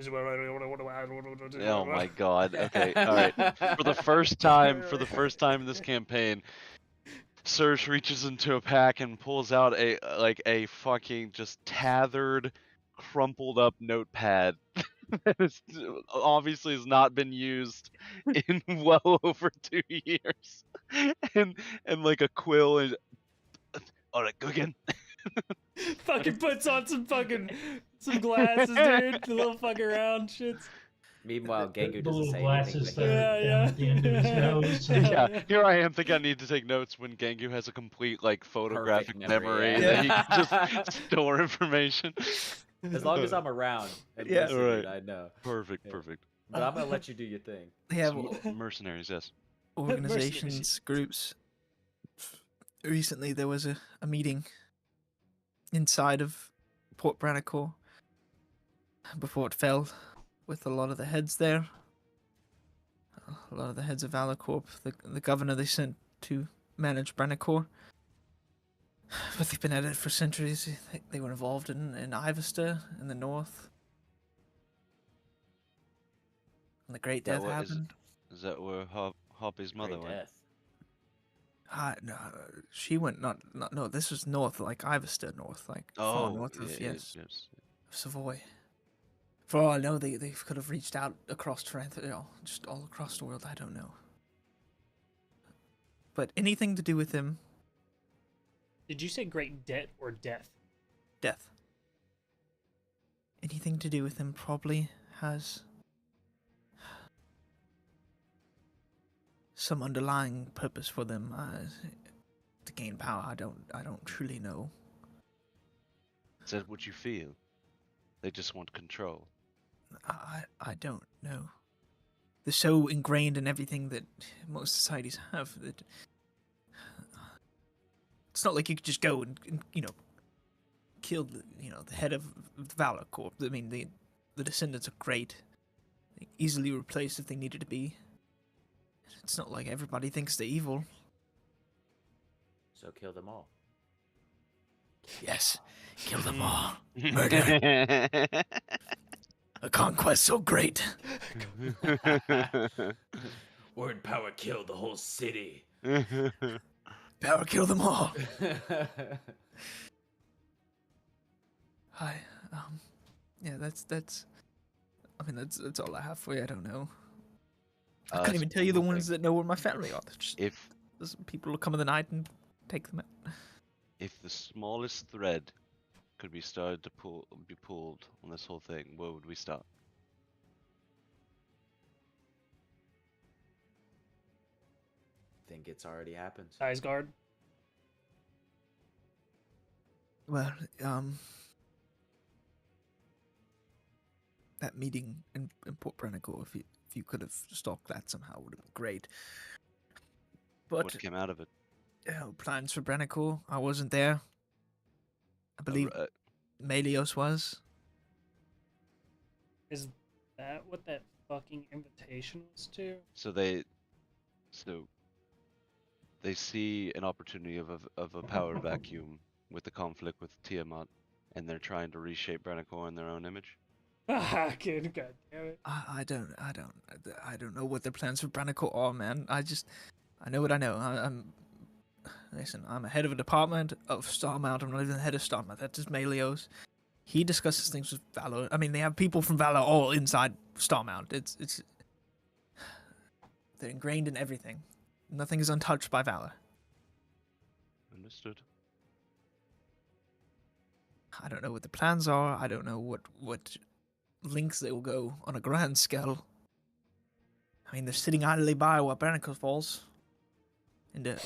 Speaker 3: Oh my god. Okay, alright. For the first time in this campaign, Serge reaches into a pack and pulls out a fucking just tethered, crumpled up notepad that obviously has not been used in well over 2 years. And like a quill and alright, go again.
Speaker 2: Fucking puts on some glasses, dude. The little fuck around shits.
Speaker 1: Meanwhile, Gengu
Speaker 5: the
Speaker 1: doesn't
Speaker 5: little
Speaker 1: say
Speaker 5: glasses
Speaker 1: anything.
Speaker 5: that
Speaker 2: Yeah,
Speaker 5: are down
Speaker 2: yeah.
Speaker 5: at the end of his nose.
Speaker 3: Yeah, here I am thinking I need to take notes when Gengu has a complete like photographic memory that he can just store information.
Speaker 1: As long as I'm around and
Speaker 4: Yeah.
Speaker 1: listening,
Speaker 3: Right.
Speaker 1: I know.
Speaker 3: Perfect,
Speaker 1: Yeah.
Speaker 3: perfect.
Speaker 1: But I'm gonna let you do your thing.
Speaker 4: They have
Speaker 3: Mercenaries, yes.
Speaker 4: organizations, groups. Recently, there was a meeting inside of Port Branicore before it fell, with a lot of the heads there. A lot of the heads of Valacorp, the governor they sent to manage Branicore. But they've been at it for centuries. They were involved in Ivester in the north. And the Great Death happened.
Speaker 3: Is that where Hoppy's mother
Speaker 1: Great
Speaker 3: went?
Speaker 1: death.
Speaker 4: No, she went no. This was north, like Ivester north, like far north of
Speaker 3: yes.
Speaker 4: Savoy. For all I know, they could have reached out across Terranthrial, just all across the world. I don't know. But anything to do with him,
Speaker 2: Did you say great debt or death?
Speaker 4: death. Anything to do with him probably has some underlying purpose for them to gain power. I don't truly know.
Speaker 3: Is that what you feel? They just want control.
Speaker 4: I don't know. They're so ingrained in everything that most societies have that it's not like you could just go and kill the head of the Valor Corp. I mean, the descendants are great, easily replaced if they needed to be. It's not like everybody thinks they're evil.
Speaker 1: So kill them all.
Speaker 7: Yes, kill them all. Murder. A conquest so great.
Speaker 1: Word power killed the whole city.
Speaker 7: Power kill them all.
Speaker 4: Hi, yeah, that's. I mean, that's all I have for you. I don't know. I couldn't even tell you the ones that know where my family are.
Speaker 3: If
Speaker 4: People will come in the night and take them out.
Speaker 3: if the smallest thread could be started to be pulled on this whole thing, where would we start?
Speaker 1: Think it's already happened.
Speaker 2: Guard.
Speaker 4: Well, that meeting in Port Branicore, if you could have stopped that somehow, would have been great. But
Speaker 3: What came out of it?
Speaker 4: plans for Branicore, I wasn't there. I believe Melios was.
Speaker 2: Is that what that fucking invitation was to?
Speaker 3: So they see an opportunity of a power vacuum with the conflict with Tiamat, and they're trying to reshape Branagor in their own image.
Speaker 2: Ah, good, god damn it.
Speaker 4: I don't know what their plans for Branagor are, man. I know what I know. Listen, I'm a head of a department of Starmount. I'm not even the head of Starmount. That's just Melios. He discusses things with Valor. I mean, they have people from Valor all inside Starmount. It's they're ingrained in everything. Nothing is untouched by Valor.
Speaker 3: Understood.
Speaker 4: I don't know what the plans are. I don't know what links they will go on a grand scale. I mean, they're sitting idly by while Branagor falls into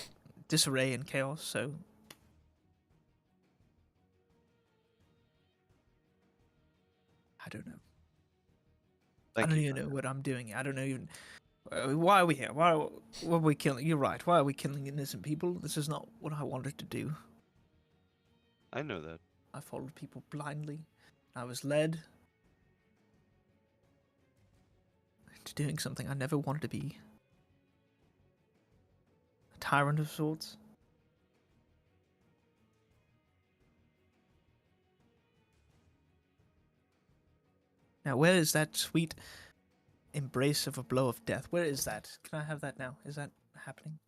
Speaker 4: disarray and chaos, so... I don't know. I don't even know what I'm doing. I don't know even... why are we here? Why are we killing... You're right. Why are we killing innocent people? This is not what I wanted to do.
Speaker 3: I know that.
Speaker 4: I followed people blindly. I was led into doing something I never wanted to be. A tyrant of sorts. Now, where is that sweet embrace of a blow of death? Where is that? Can I have that now? Is that happening?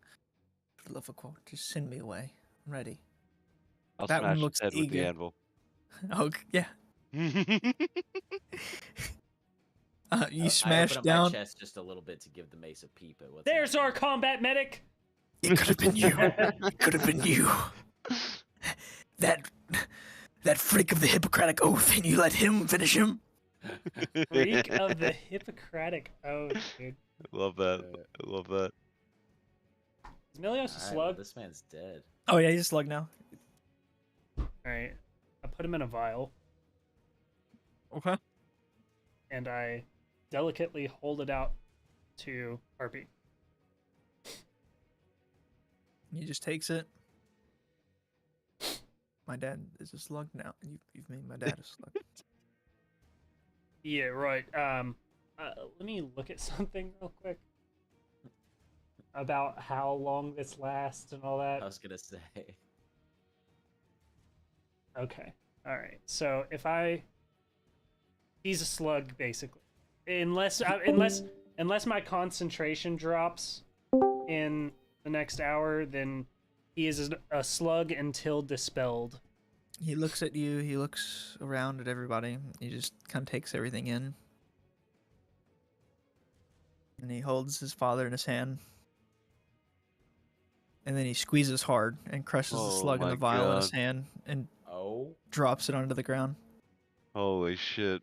Speaker 4: For the love of God, just send me away. I'm ready.
Speaker 3: I'll
Speaker 4: that
Speaker 3: smash
Speaker 4: one looks
Speaker 3: his head with the
Speaker 4: eager.
Speaker 3: anvil.
Speaker 4: Oh, yeah. You
Speaker 1: I
Speaker 4: smash
Speaker 1: open up
Speaker 4: down.
Speaker 1: my chest just a little bit to give the mace a peep at what's
Speaker 2: There's
Speaker 1: happening.
Speaker 2: our combat medic!
Speaker 4: It could have been you. It could have been you. That freak of the Hippocratic Oath, and you let him finish him?
Speaker 2: Freak of the Hippocratic Oath, dude.
Speaker 3: Love that. I love that.
Speaker 2: Is Melios a
Speaker 1: Alright,
Speaker 2: slug?
Speaker 1: well, this man's dead.
Speaker 4: Oh, yeah, he's a slug now.
Speaker 2: Alright. I put him in a vial,
Speaker 4: Okay.
Speaker 2: and I delicately hold it out to Harpy.
Speaker 4: He just takes it. My dad is a slug now. You've made my dad a slug.
Speaker 2: Yeah, right. Let me look at something real quick about how long this lasts and all that.
Speaker 1: I was gonna say.
Speaker 2: Okay. All right. So if he's a slug basically, unless my concentration drops in the next hour, then he is a slug until dispelled.
Speaker 4: He looks at you. He looks around at everybody. He just kind of takes everything in. And he holds his father in his hand. And then he squeezes hard and crushes the slug in the vial in his hand and drops it onto the ground.
Speaker 3: Holy shit.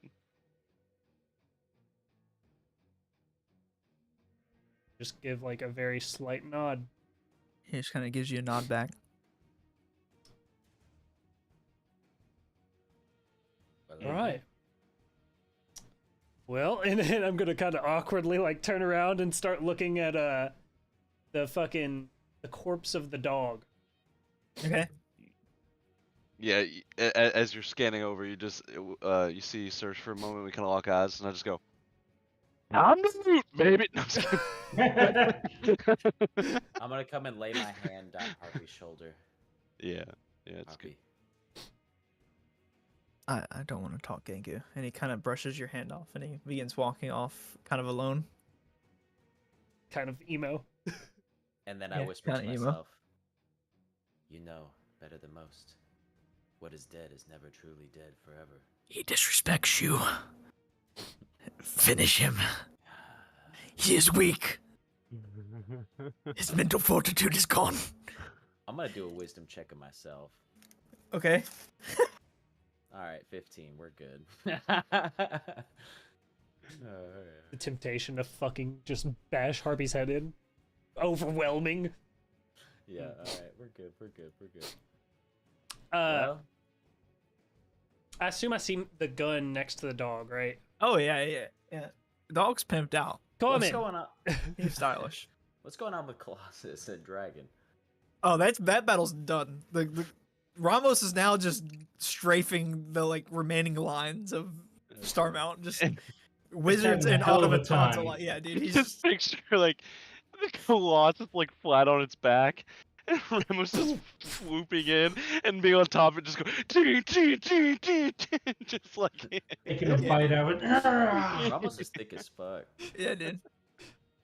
Speaker 2: Just give like a very slight nod.
Speaker 4: He just kind of gives you a nod back.
Speaker 2: All right. Well, and then I'm gonna kind of awkwardly like turn around and start looking at the corpse of the dog.
Speaker 4: Okay.
Speaker 3: Yeah, as you're scanning over, you just you see Search for a moment. We kind of lock eyes, and I just go, "I'm the loot, baby." No, I'm just kidding.
Speaker 1: I'm gonna come and lay my hand on Harvey's shoulder.
Speaker 3: Yeah, it's good.
Speaker 4: I don't want to talk, Gengu. And he kind of brushes your hand off, and he begins walking off, kind of alone.
Speaker 2: Kind of emo.
Speaker 1: And then I whisper to
Speaker 4: kinda emo.
Speaker 1: myself, "You know better than most. What is dead is never truly dead forever."
Speaker 7: He disrespects you. Finish him. He is weak. His mental fortitude is gone.
Speaker 1: I'm gonna do a wisdom check of myself.
Speaker 4: Okay.
Speaker 1: Alright, 15. We're good.
Speaker 2: The temptation to fucking just bash Harpy's head in. Overwhelming.
Speaker 1: Yeah, alright. We're good.
Speaker 2: Well, I assume I see the gun next to the dog, right?
Speaker 4: Oh, yeah. The dog's pimped out.
Speaker 2: Come
Speaker 1: what's
Speaker 2: in.
Speaker 1: going on?
Speaker 4: He's stylish.
Speaker 1: What's going on with Colossus and Dragon?
Speaker 4: Oh, that battle's done. The Ramos is now just strafing the like remaining lines of Star Mountain, just wizards
Speaker 5: having
Speaker 4: and
Speaker 5: a hell of a
Speaker 4: automatons a
Speaker 5: time.
Speaker 4: lot. Yeah, dude, he's
Speaker 3: Just picture like the Colossus like flat on its back, and Ramos just swooping in and being on top and just go just like
Speaker 5: Taking a bite out of it.
Speaker 1: Ramos is thick as fuck.
Speaker 4: yeah, dude.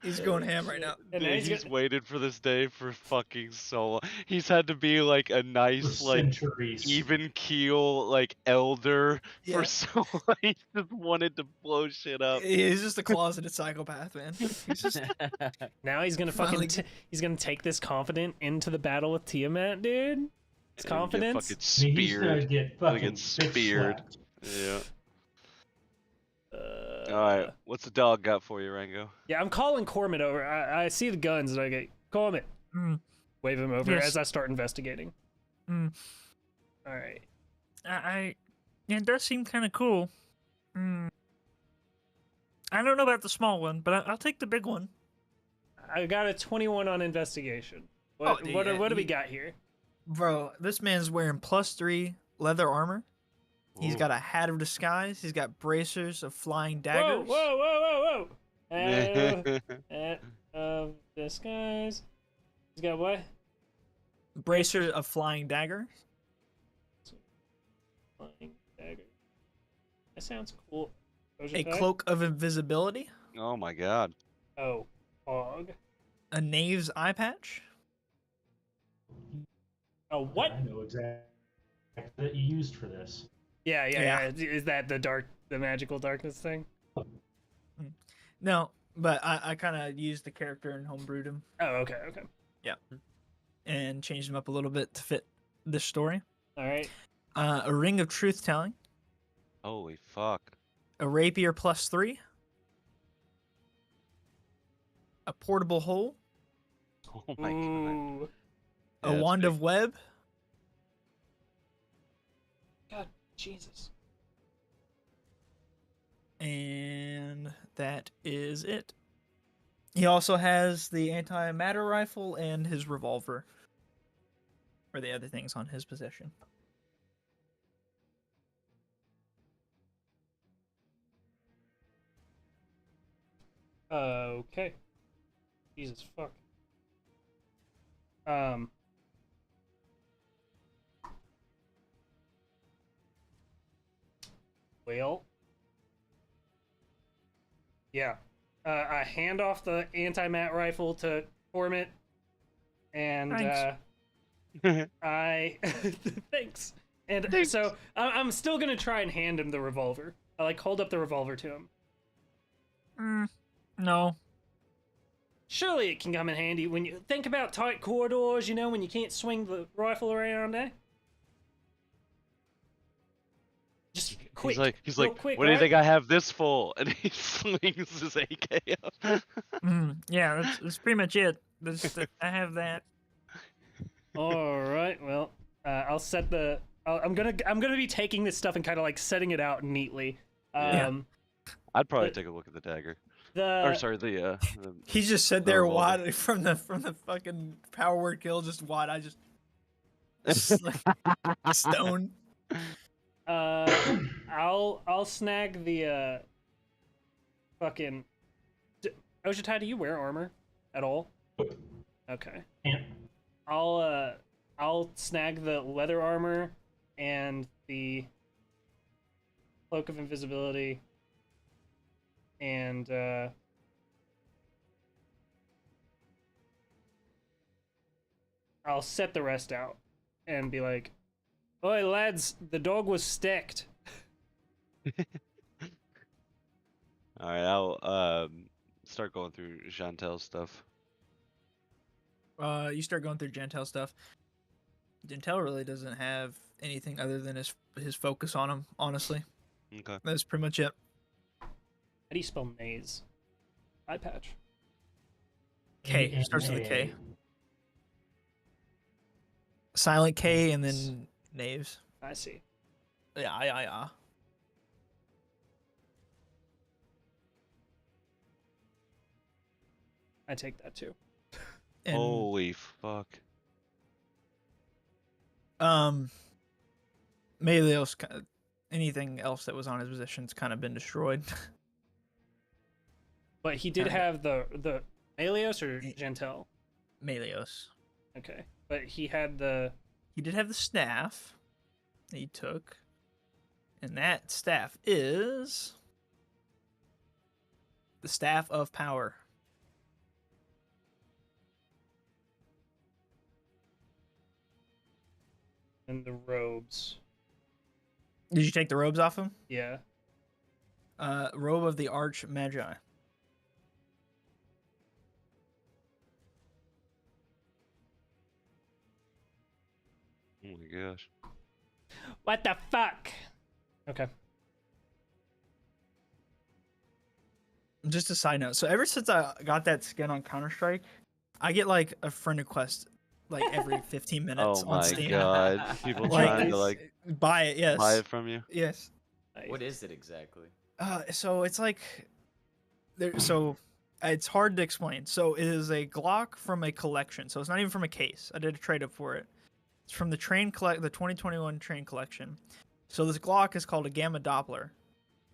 Speaker 4: He's going ham right now.
Speaker 2: And now
Speaker 3: Dude,
Speaker 2: he's
Speaker 3: he's
Speaker 2: got-
Speaker 3: waited for this day for fucking so long. He's had to be like a
Speaker 5: For
Speaker 3: nice like
Speaker 5: centuries.
Speaker 3: even keel like elder
Speaker 4: Yeah.
Speaker 3: for so long. He just wanted to blow shit up.
Speaker 4: He's just a closeted psychopath, man. He's just
Speaker 2: Now he's gonna
Speaker 4: Finally
Speaker 2: fucking he's gonna take this confident into the battle with Tiamat, dude. His
Speaker 3: And
Speaker 2: confidence.
Speaker 3: Get
Speaker 5: I mean, he's gonna
Speaker 3: fucking speared.
Speaker 5: get
Speaker 3: Gonna
Speaker 5: fucking
Speaker 3: get speared.
Speaker 5: bitch-slapped.
Speaker 3: Yeah. Alright, what's the dog got for you, Rango?
Speaker 2: Yeah, I'm calling Cormit over. I see the guns and I go, Cormit.
Speaker 4: Mm.
Speaker 2: Wave him over
Speaker 4: Yes.
Speaker 2: as I start investigating.
Speaker 4: Mm.
Speaker 2: All right.
Speaker 4: Yeah, it does seem kind of cool. I don't know about the small one, but I'll take the big one.
Speaker 2: I got a 21 on investigation. What,
Speaker 4: dude,
Speaker 2: what do we
Speaker 4: you-
Speaker 2: got here?
Speaker 4: Bro, this man's wearing +3 leather armor. He's
Speaker 3: Ooh.
Speaker 4: got a hat of disguise. He's got bracers of flying
Speaker 2: Whoa,
Speaker 4: daggers.
Speaker 2: whoa, whoa, whoa, whoa. Hat of disguise. He's got what?
Speaker 4: Bracers of flying daggers.
Speaker 2: Flying dagger. That sounds cool.
Speaker 4: A cloak of invisibility.
Speaker 3: Oh my god.
Speaker 2: Oh, hog.
Speaker 4: A knave's eye patch.
Speaker 2: Oh, what?
Speaker 5: I know exactly that you used for this.
Speaker 2: Yeah. Is that the magical darkness thing?
Speaker 4: No, but I kind of used the character and homebrewed him
Speaker 2: Oh, okay.
Speaker 4: and changed him up a little bit to fit this story.
Speaker 2: All right.
Speaker 4: A ring of truth telling.
Speaker 3: Holy fuck.
Speaker 4: A rapier +3. A portable hole.
Speaker 3: Oh my god.
Speaker 2: Ooh.
Speaker 4: A
Speaker 3: that's
Speaker 4: wand
Speaker 3: big.
Speaker 4: of web.
Speaker 2: God, Jesus.
Speaker 4: And that is it. He also has the anti-matter rifle and his revolver. Or the other things on his possession.
Speaker 2: Okay. Jesus fuck. Well. Yeah. I hand off the anti-mat rifle to Cormit, and I thanks. And so I'm still gonna try and hand him the revolver. I like hold up the revolver to him.
Speaker 4: No.
Speaker 2: Surely it can come in handy when you think about tight corridors, you know, when you can't swing the rifle around, eh? Just quick.
Speaker 3: He's
Speaker 2: real
Speaker 3: like,
Speaker 2: quick,
Speaker 3: what do you
Speaker 2: right?
Speaker 3: think I have this for? And he slings his AK up.
Speaker 4: Yeah, that's pretty much it. I have that.
Speaker 2: All right. Well, I'll set the. I'm gonna be taking this stuff and kind of like setting it out neatly.
Speaker 3: Yeah. I'd probably
Speaker 2: the-
Speaker 3: take a look at the dagger.
Speaker 2: The
Speaker 3: Or sorry, the
Speaker 4: He just sat there
Speaker 3: revolver.
Speaker 4: wide from the fucking power word kill, just wide. I just like stone.
Speaker 2: I'll snag the fucking. Ojitai, do you wear armor at all? Okay.
Speaker 5: Yeah.
Speaker 2: I'll snag the leather armor and the cloak of invisibility, and I'll set the rest out and be like, "Oi, lads, the dog was sticked."
Speaker 3: All right, I'll start going through Chantel's stuff.
Speaker 4: You start going through Gentel stuff. Gentel really doesn't have anything other than his focus on him. Honestly,
Speaker 3: Okay.
Speaker 4: that's pretty much it.
Speaker 2: How do you spell naze? Eye patch.
Speaker 4: K starts with a K. Silent K and then knaves.
Speaker 2: I see.
Speaker 4: Yeah.
Speaker 2: I take that too.
Speaker 4: And
Speaker 3: Holy fuck.
Speaker 4: Melios, anything else that was on his position's kind of been destroyed.
Speaker 2: But he did have the Melios or Gentel?
Speaker 4: Melios.
Speaker 2: Okay. But he had the...
Speaker 4: He did have the staff that he took. And that staff is... the Staff of Power.
Speaker 2: And the robes.
Speaker 4: Did you take the robes off him?
Speaker 2: Yeah.
Speaker 4: Robe of the Arch Magi.
Speaker 8: Oh my gosh.
Speaker 2: What the fuck? Okay.
Speaker 4: Just a side note. So ever since I got that skin on Counter-Strike, I get like a friend request like every 15 minutes
Speaker 8: Oh
Speaker 4: on
Speaker 8: my
Speaker 4: Steam.
Speaker 8: god. People
Speaker 4: Like,
Speaker 8: trying to like
Speaker 4: buy it, yes.
Speaker 8: buy it from you.
Speaker 4: Yes.
Speaker 1: What is it exactly?
Speaker 4: So it's like it's hard to explain. So it is a Glock from a collection. So it's not even from a case. I did a trade up for it. It's from the the 2021 train collection. So this Glock is called a Gamma Doppler.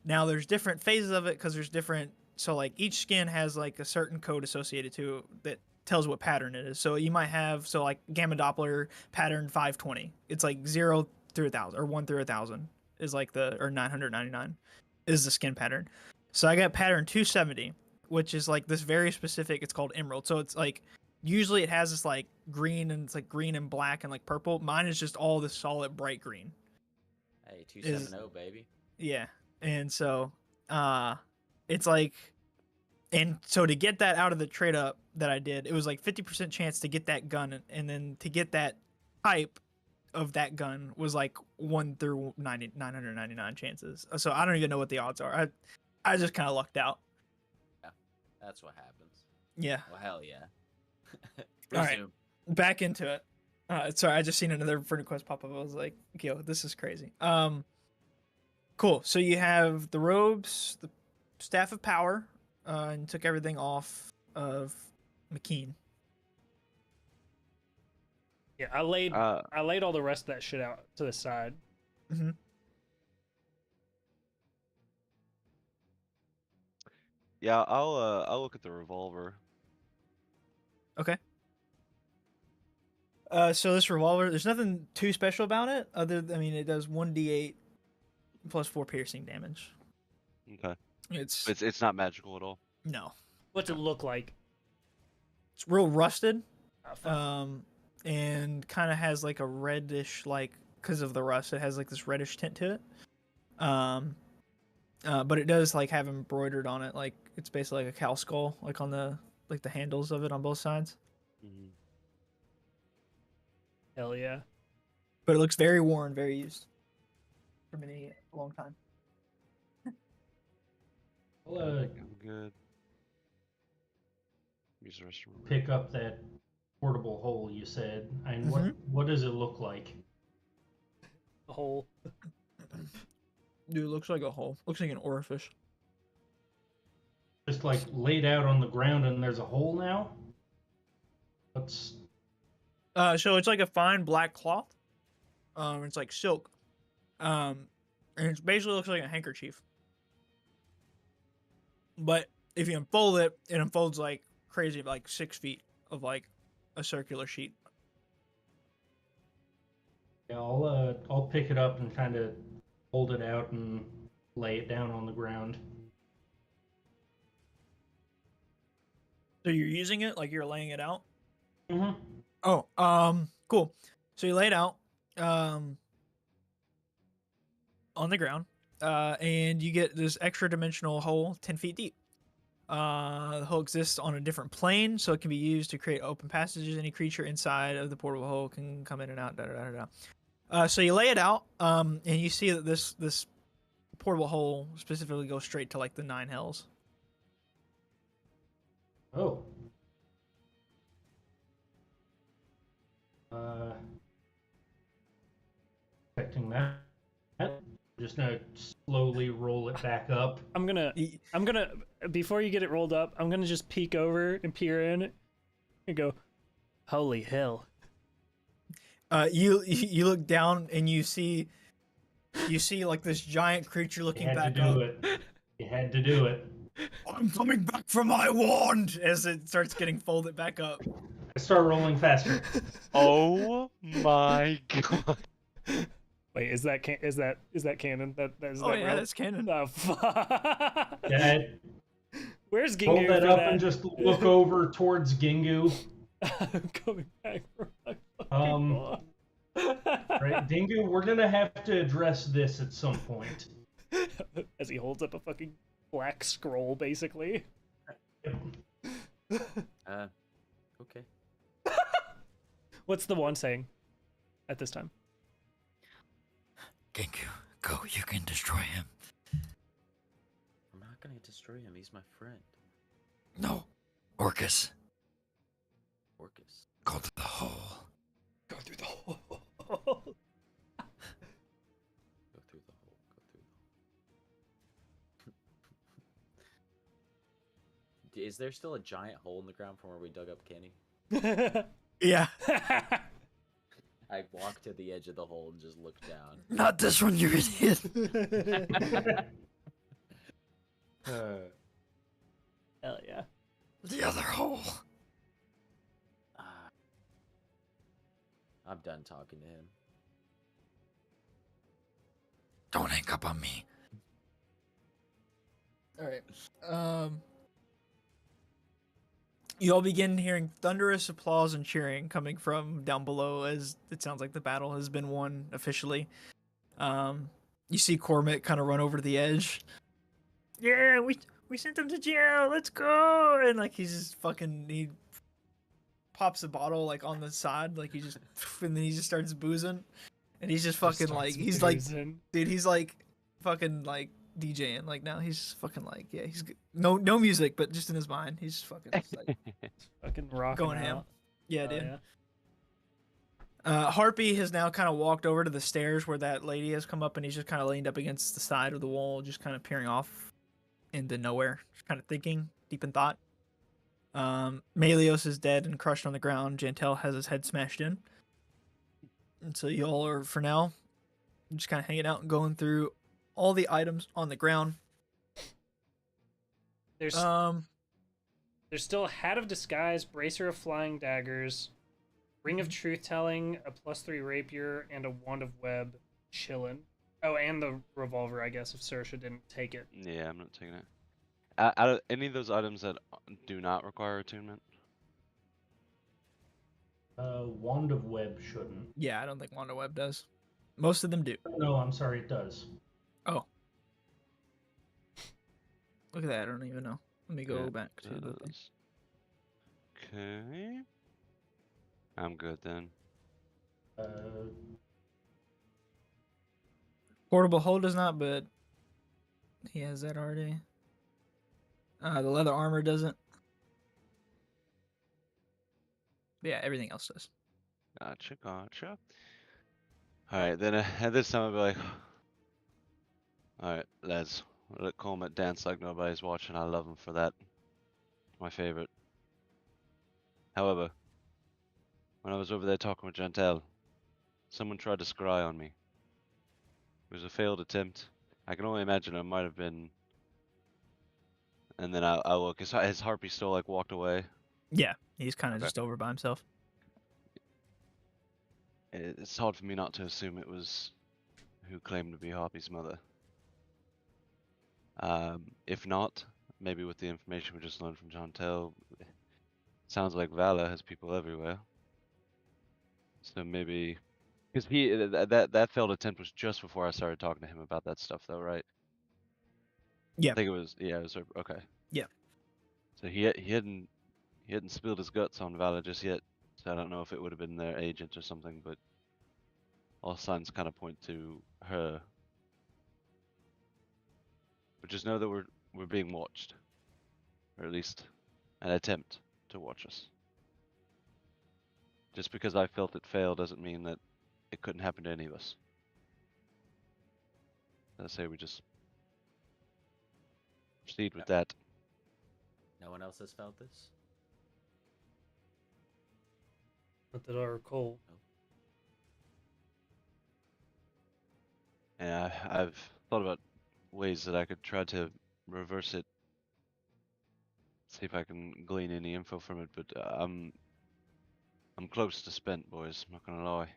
Speaker 4: Now there's different phases of it because there's different. So like each skin has like a certain code associated to it that tells what pattern it is. So you might have like Gamma Doppler pattern 520. It's like 0 through 1,000 or 1 through 1,000 is like or 999 is the skin pattern. So I got pattern 270, which is like this very specific. It's called Emerald. So it's like usually it has this like green and it's like green and black and like purple. Mine is just all this solid bright green.
Speaker 1: Hey, 270, baby.
Speaker 4: Yeah. And so it's like, and so to get that out of the trade up that I did, it was like 50% chance to get that gun, and then to get that type of that gun was like 1 through 999 chances. So I don't even know what the odds are. I just kind of lucked out.
Speaker 1: Yeah, that's what happens.
Speaker 4: Yeah.
Speaker 1: Well, hell yeah.
Speaker 4: All right, back into it. Sorry, I just seen another friend request pop up. I was like, yo, this is crazy. Cool. So you have the robes, the Staff of Power, and took everything off of McKean.
Speaker 2: Yeah, I laid all the rest of that shit out to the side.
Speaker 4: Mm-hmm.
Speaker 8: Yeah, I'll look at the revolver.
Speaker 4: Okay. So this revolver, there's nothing too special about it. I mean, it does 1d8 plus 4 piercing damage.
Speaker 8: Okay.
Speaker 4: It's
Speaker 8: not magical at all.
Speaker 4: No.
Speaker 2: What's it look like?
Speaker 4: It's real rusted.
Speaker 2: Oh,
Speaker 4: and kind of has like a reddish, like, because of the rust, it has like this reddish tint to it. But it does like have embroidered on it, like it's basically like a cow skull, like on the handles of it on both sides.
Speaker 8: Mm-hmm.
Speaker 2: Hell yeah.
Speaker 4: But it looks very worn, very used for a long time.
Speaker 8: I'm good. Use the restroom.
Speaker 5: Pick up that portable hole you said. And what does it look like?
Speaker 2: A hole.
Speaker 4: Dude, it looks like a hole. Looks like an orifice.
Speaker 5: Just like laid out on the ground and there's a hole now? What's...
Speaker 4: So it's like a fine black cloth. It's like silk. And it basically looks like a handkerchief. But if you unfold it, it unfolds like crazy, like 6 feet of like a circular sheet.
Speaker 5: Yeah, I'll pick it up and kind of hold it out and lay it down on the ground.
Speaker 4: So you're using it like you're laying it out?
Speaker 5: Mm-hmm.
Speaker 4: Oh, cool. So you lay it out on the ground, and you get this extra dimensional hole 10 feet deep. The hole exists on a different plane, so it can be used to create open passages. Any creature inside of the portable hole can come in and out. So you lay it out, and you see that this portable hole specifically goes straight to like the 9 hells.
Speaker 5: Oh. Expecting that. Just gonna slowly roll it back up.
Speaker 2: I'm gonna before you get it rolled up, I'm gonna just peek over and peer in and go, holy hell.
Speaker 4: You look down and you see like this giant creature
Speaker 5: You
Speaker 4: looking
Speaker 5: had to
Speaker 4: back
Speaker 5: do
Speaker 4: up.
Speaker 5: it. You had to do it.
Speaker 4: I'm coming back for my wand as it starts getting folded back up.
Speaker 5: I start rolling faster.
Speaker 3: Oh my god.
Speaker 2: Wait, is that canon? That is
Speaker 4: Oh
Speaker 2: that
Speaker 4: yeah,
Speaker 2: real?
Speaker 4: that's canon.
Speaker 2: Oh fuck.
Speaker 5: Yeah,
Speaker 2: Where's
Speaker 5: hold
Speaker 2: Gingu
Speaker 5: that
Speaker 2: for
Speaker 5: up
Speaker 2: that?
Speaker 5: and just look over towards Gingu.
Speaker 2: I'm coming back for my fucking
Speaker 5: Um,
Speaker 2: wand.
Speaker 5: Right, Gingu, we're gonna have to address this at some point.
Speaker 2: As he holds up a fucking black scroll, basically.
Speaker 1: Okay.
Speaker 2: What's the one saying at this time?
Speaker 7: Genku, go. You can destroy him.
Speaker 1: I'm not gonna destroy him. He's my friend.
Speaker 7: No. Orcus,
Speaker 1: Orcus.
Speaker 7: go to the hole.
Speaker 2: Go through the hole.
Speaker 1: Go through the hole. Go through the hole. Is there still a giant hole in the ground from where we dug up Kenny?
Speaker 4: Yeah.
Speaker 1: I walk to the edge of the hole and just look down.
Speaker 7: Not this one, you idiot.
Speaker 2: Hell yeah.
Speaker 7: The other hole.
Speaker 1: I'm done talking to him.
Speaker 7: Don't hang up on me.
Speaker 4: All right. You all begin hearing thunderous applause and cheering coming from down below as it sounds like the battle has been won officially. You see Cormit kind of run over to the edge. Yeah, we sent him to jail. Let's go. And like he's just fucking he pops a bottle like on the side, like he just and then he just starts boozing. And he's just fucking like he's
Speaker 2: boozing.
Speaker 4: like dude, he's like fucking like DJing like now he's just fucking like yeah he's no music but just in his mind he's just fucking just, like
Speaker 2: Fucking rocking
Speaker 4: going ham.
Speaker 2: out.
Speaker 4: Yeah,
Speaker 2: Oh,
Speaker 4: dude.
Speaker 2: yeah.
Speaker 4: Harpy has now kind of walked over to the stairs where that lady has come up and he's just kind of leaned up against the side of the wall, just kind of peering off into nowhere, just kind of thinking, deep in thought. Melios is dead and crushed on the ground. Jantel has his head smashed in. And so you all are, for now, just kind of hanging out and going through all the items on the ground.
Speaker 2: There's still a hat of disguise, bracer of flying daggers, ring of truth telling, a +3 rapier, and a wand of web chillin'. Oh, and the revolver, I guess, if Saoirse didn't take it.
Speaker 8: Yeah, I'm not taking it. Out of any of those items that do not require attunement?
Speaker 5: Wand of Web shouldn't.
Speaker 4: Yeah, I don't think Wanda Web does. Most of them do.
Speaker 5: No, I'm sorry, it does.
Speaker 4: Oh. Look at that, I don't even know. Let me go
Speaker 8: Yeah,
Speaker 4: back to the thing.
Speaker 8: does. Okay. I'm good then.
Speaker 4: Portable hold does not, but he has that already. The leather armor doesn't. But yeah, everything else does.
Speaker 8: Gotcha, gotcha. Alright, then at this time I'll be like, alright, lads, let Cormit dance like nobody's watching. I love him for that. My favorite. However, when I was over there talking with Jantel, someone tried to scry on me. It was a failed attempt. I can only imagine it might have been. And then I look, his harpy still like walked away.
Speaker 4: Yeah, he's kind of
Speaker 8: Okay.
Speaker 4: just over by himself.
Speaker 8: It's hard for me not to assume it was who claimed to be Harpy's mother. If not, maybe with the information we just learned from Jantel, sounds like Vala has people everywhere. So maybe, because that failed attempt was just before I started talking to him about that stuff, though, right?
Speaker 4: Yeah.
Speaker 8: I think it was. Yeah, it was okay.
Speaker 4: Yeah.
Speaker 8: So he hadn't spilled his guts on Vala just yet. So I don't know if it would have been their agent or something, but all signs kind of point to her. But just know that we're being watched, or at least an attempt to watch us. Just because I felt it fail doesn't mean that it couldn't happen to any of us. I say we just proceed with that.
Speaker 1: No one else has felt this?
Speaker 2: Not that I recall.
Speaker 8: Yeah, I've thought about ways that I could try to reverse it. See if I can glean any info from it, but I'm close to spent, boys. I'm not gonna lie.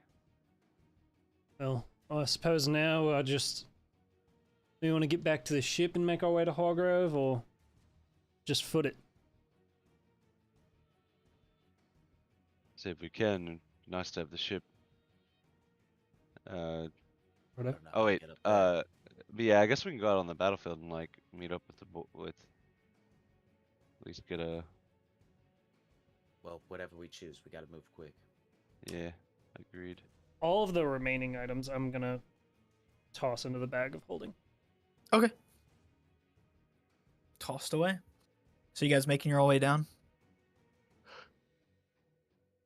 Speaker 2: Well, I suppose now we want to get back to the ship and make our way to Hargrove, or just foot it.
Speaker 8: See if we can. Nice to have the ship.
Speaker 2: Righto.
Speaker 1: I don't know how
Speaker 8: Oh
Speaker 1: to
Speaker 8: wait.
Speaker 1: get up there.
Speaker 8: But yeah, I guess we can go out on the battlefield and like meet up with with. At least get a.
Speaker 1: Well, whatever we choose, we gotta move quick.
Speaker 8: Yeah, agreed.
Speaker 2: All of the remaining items I'm gonna toss into the bag of holding.
Speaker 4: Okay. Tossed away. So you guys making your way down?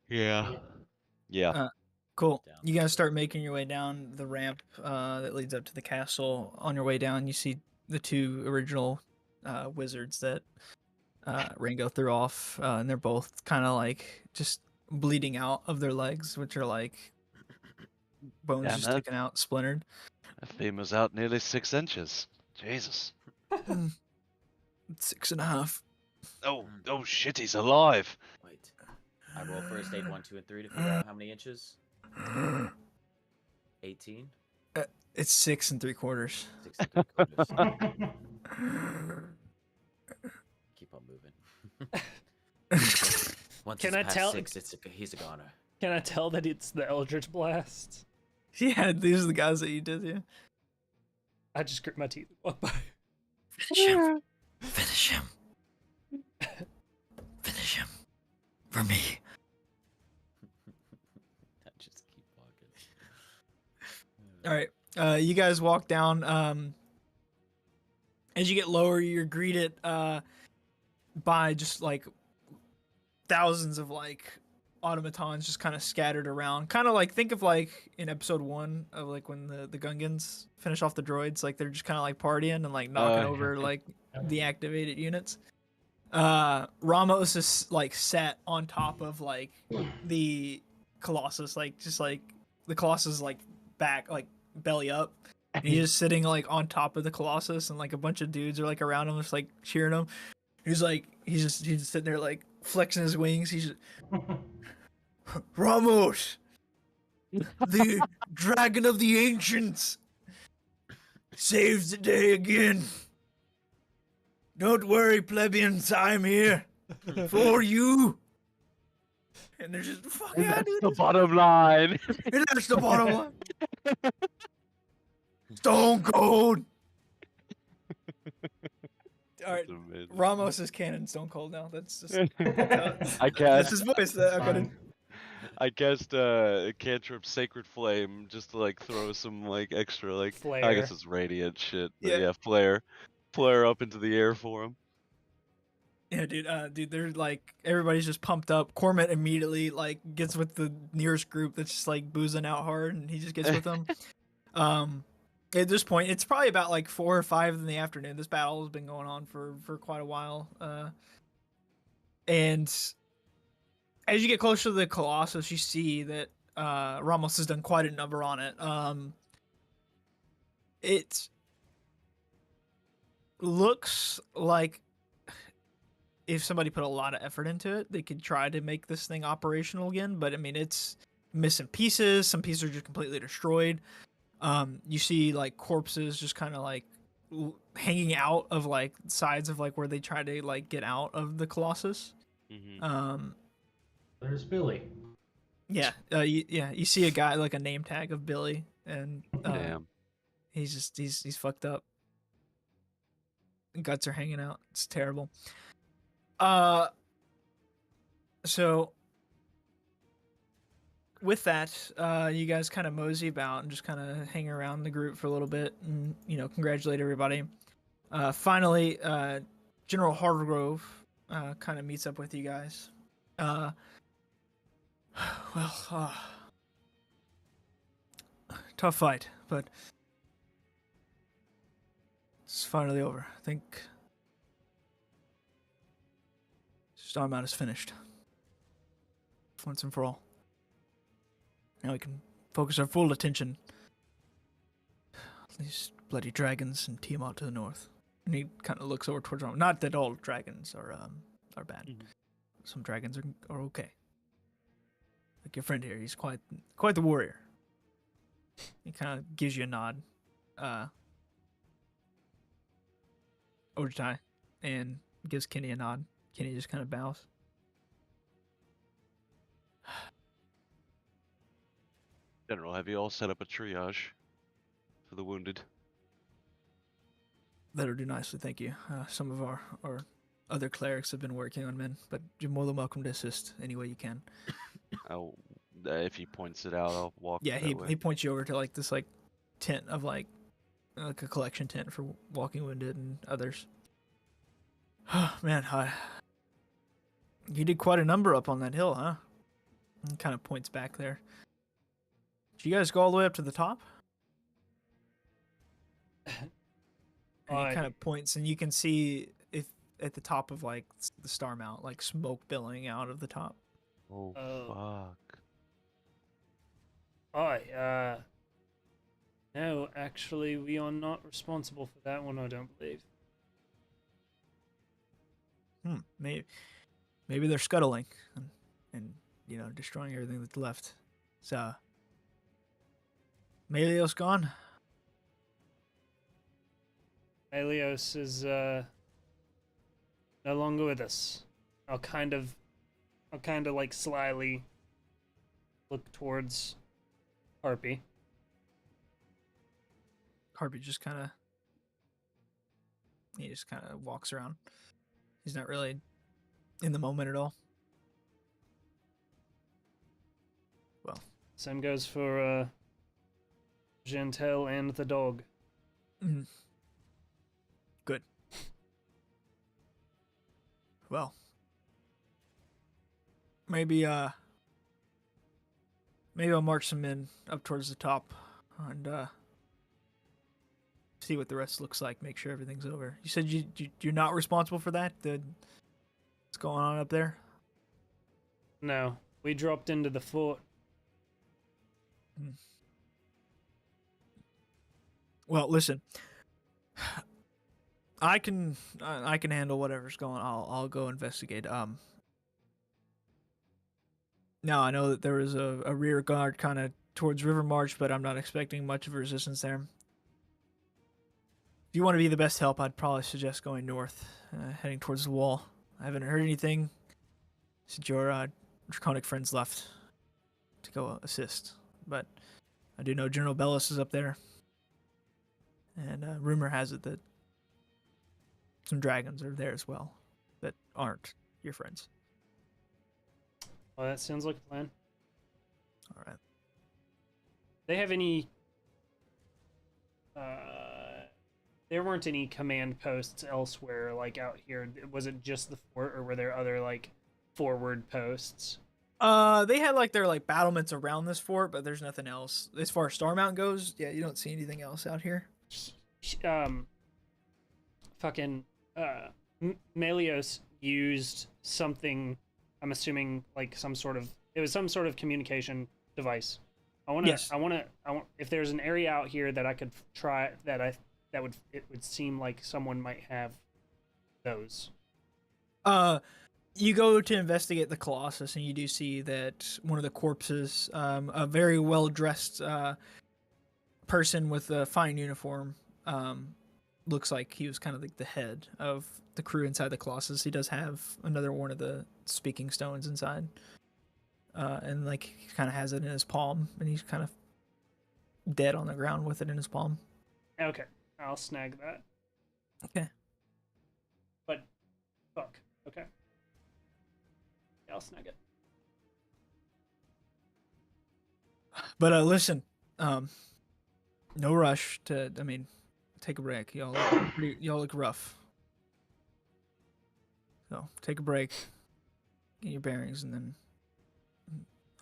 Speaker 8: Yeah. Yeah.
Speaker 4: Cool.
Speaker 1: Down
Speaker 4: You
Speaker 1: the
Speaker 4: guys start
Speaker 1: stairs.
Speaker 4: making your way down the ramp that leads up to the castle. On your way down, you see the two original wizards that Ringo threw off, and they're both kind of like just bleeding out of their legs, which are like bones
Speaker 8: Damn,
Speaker 4: just
Speaker 8: that-
Speaker 4: sticking out, splintered.
Speaker 8: That femur's out nearly 6 inches. Jesus.
Speaker 4: 6.5.
Speaker 8: Oh shit, he's alive.
Speaker 1: Wait. I roll first aid 1, 2, and 3 to figure out how many inches. 18.
Speaker 4: It's 6 3/4.
Speaker 1: 6 3/4. Keep on moving. Once
Speaker 2: Can
Speaker 1: it's
Speaker 2: I
Speaker 1: past
Speaker 2: tell-
Speaker 1: 6, he's a goner.
Speaker 2: Can I tell that it's the Eldritch Blast?
Speaker 4: Yeah, these are the guys that you did, yeah.
Speaker 2: I just grit my teeth and walk by.
Speaker 7: Finish him. Finish him. Finish him. For me.
Speaker 1: I just keep walking.
Speaker 4: All right. You guys walk down. As you get lower, you're greeted by just like thousands of like automatons just kind of scattered around. Kind of like, think of like in episode 1 of like when the Gungans finish off the droids, like they're just kind of like partying and like knocking over like the activated units. Ramos is like sat on top of like the Colossus, like just like the Colossus like back, like belly up. And he's just sitting like on top of the Colossus, and like a bunch of dudes are like around him, just like cheering him. He's just sitting there like flexing his wings. He's just, Ramos, the dragon of the ancients, saves the day again. Don't worry, plebeians, I'm here for you. And they're just, fuck
Speaker 8: And
Speaker 4: yeah,
Speaker 8: that's
Speaker 4: dude.
Speaker 8: the bottom line.
Speaker 4: And that's the bottom line. Stone cold. All right,
Speaker 8: That's amazing.
Speaker 4: Ramos is canon Stone Cold now. That's just
Speaker 8: I
Speaker 4: that's
Speaker 8: cast
Speaker 4: his voice. Okay.
Speaker 5: Fine.
Speaker 8: I cast cantrip Sacred Flame just to like throw some like extra like I
Speaker 2: Flare.
Speaker 8: guess it's radiant shit. But
Speaker 4: Yeah.
Speaker 8: yeah, flare up into the air for him.
Speaker 4: Yeah, dude, they're like everybody's just pumped up. Cormit immediately like gets with the nearest group that's just like boozing out hard, and he just gets with them. At this point, it's probably about like 4 or 5 in the afternoon. This battle has been going on for quite a while. And as you get closer to the Colossus, you see that Ramos has done quite a number on it. It looks like if somebody put a lot of effort into it, they could try to make this thing operational again. But I mean, it's missing pieces. Some pieces are just completely destroyed. You see like corpses just kind of like hanging out of like sides of like where they try to like get out of the Colossus.
Speaker 8: Mm-hmm.
Speaker 5: There's Billy.
Speaker 4: Yeah, you see a guy like a name tag of Billy, and
Speaker 8: Damn.
Speaker 4: he's fucked up. Guts are hanging out. It's terrible. So with that, you guys kind of mosey about and just kind of hang around the group for a little bit, and congratulate everybody. Finally, General Hargrove kind of meets up with you guys. Tough fight, but it's finally over. I think Starmount is finished. Once and for all. Now we can focus our full attention these bloody dragons in Tiamat to the north. And he kind of looks over towards Rome. Not that all dragons are bad. Some dragons are okay. Like your friend here, he's quite the warrior. He kind of gives you a nod, Ojitai, and gives Kenny a nod. Kenny just kind of bows.
Speaker 8: General, have you all set up a triage for the wounded?
Speaker 4: That'll do nicely, thank you. Some of our other clerics have been working on men, but you're more than welcome to assist any way you can.
Speaker 8: If he points it out, I'll walk.
Speaker 4: Yeah,
Speaker 8: that way.
Speaker 4: he points you over to like this like tent of like a collection tent for walking wounded and others. Man, you did quite a number up on that hill, huh? And kind of points back there. Did you guys go all the way up to the top? And he kind of points, and you can see if at the top of like the star mount, like smoke billowing out of the top.
Speaker 8: Oh fuck!
Speaker 2: No, actually, we are not responsible for that one. I don't believe.
Speaker 4: Maybe they're scuttling and destroying everything that's left. So, Melios gone.
Speaker 2: Melios is no longer with us. I'll kind of like slyly look towards Harpy.
Speaker 4: Harpy just kind of walks around. He's not really in the moment at all. Well,
Speaker 2: same goes for Gentel and the dog.
Speaker 4: Good. Well, maybe I'll march some men up towards the top and see what the rest looks like. Make sure everything's over. You said you're not responsible for that. What's going on up there?
Speaker 2: No, we dropped into the fort.
Speaker 4: Well, listen. I can handle whatever's going on. I'll go investigate. Now I know that there was a rear guard kind of towards River March, but I'm not expecting much of a resistance there. If you want to be the best help, I'd probably suggest going north, heading towards the wall. I haven't heard anything since your draconic friends left to go assist, but I do know General Bellis is up there, and rumor has it that some dragons are there as well that aren't your friends.
Speaker 2: Well, that sounds like a plan.
Speaker 4: All right.
Speaker 2: They have any... there weren't any command posts elsewhere, like out here. Was it just the fort, or were there other, like, forward posts?
Speaker 4: They had, like, their, like, battlements around this fort, but there's nothing else. As far as Star Mountain goes, yeah, you don't see anything else out here.
Speaker 2: Melios used something, I'm assuming, like, it was some sort of communication device. If there's an area out here that I could try, it would seem like someone might have those.
Speaker 4: You go to investigate the Colossus, and you do see that one of the corpses, a very well-dressed person with a fine uniform, looks like he was kind of like the head of the crew inside the Colossus. He does have another one of the speaking stones inside, and like he kind of has it in his palm, and he's kind of dead on the ground with it in his palm.
Speaker 2: Okay, I'll snag that.
Speaker 4: Okay.
Speaker 2: But, fuck. Okay. Yeah, I'll snag it.
Speaker 4: But listen, no rush to. I mean, take a break. Y'all look rough. So take a break, get your bearings, and then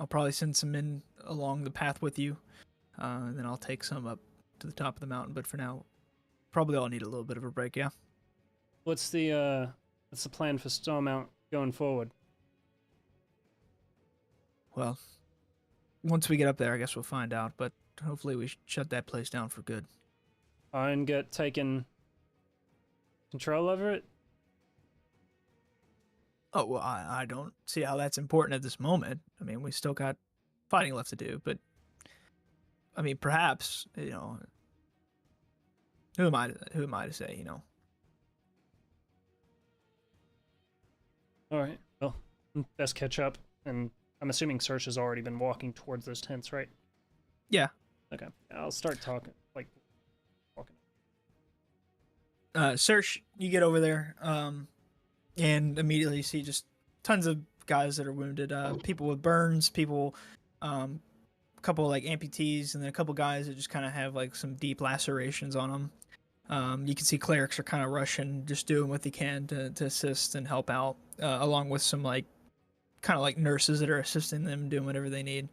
Speaker 4: I'll probably send some men along the path with you, and then I'll take some up to the top of the mountain. But for now, probably all need a little bit of a break. Yeah.
Speaker 2: What's the plan for Starmount going forward?
Speaker 4: Well, once we get up there, I guess we'll find out. But hopefully, we shut that place down for good.
Speaker 2: Iron get taken control over it?
Speaker 4: Oh, well, I don't see how that's important at this moment. I mean, we still got fighting left to do, but I mean, perhaps, you know, who am I to say, you know?
Speaker 2: All right. Well, best catch up, and I'm assuming Search has already been walking towards those tents, right?
Speaker 4: Yeah.
Speaker 2: Okay. I'll start talking, like walking.
Speaker 4: Search, you get over there, and immediately you see just tons of guys that are wounded, people with burns, people, a couple of, like amputees, and then a couple guys that just kind of have like some deep lacerations on them. You can see clerics are kind of rushing, just doing what they can to assist and help out, along with some like kind of like nurses that are assisting them, doing whatever they need.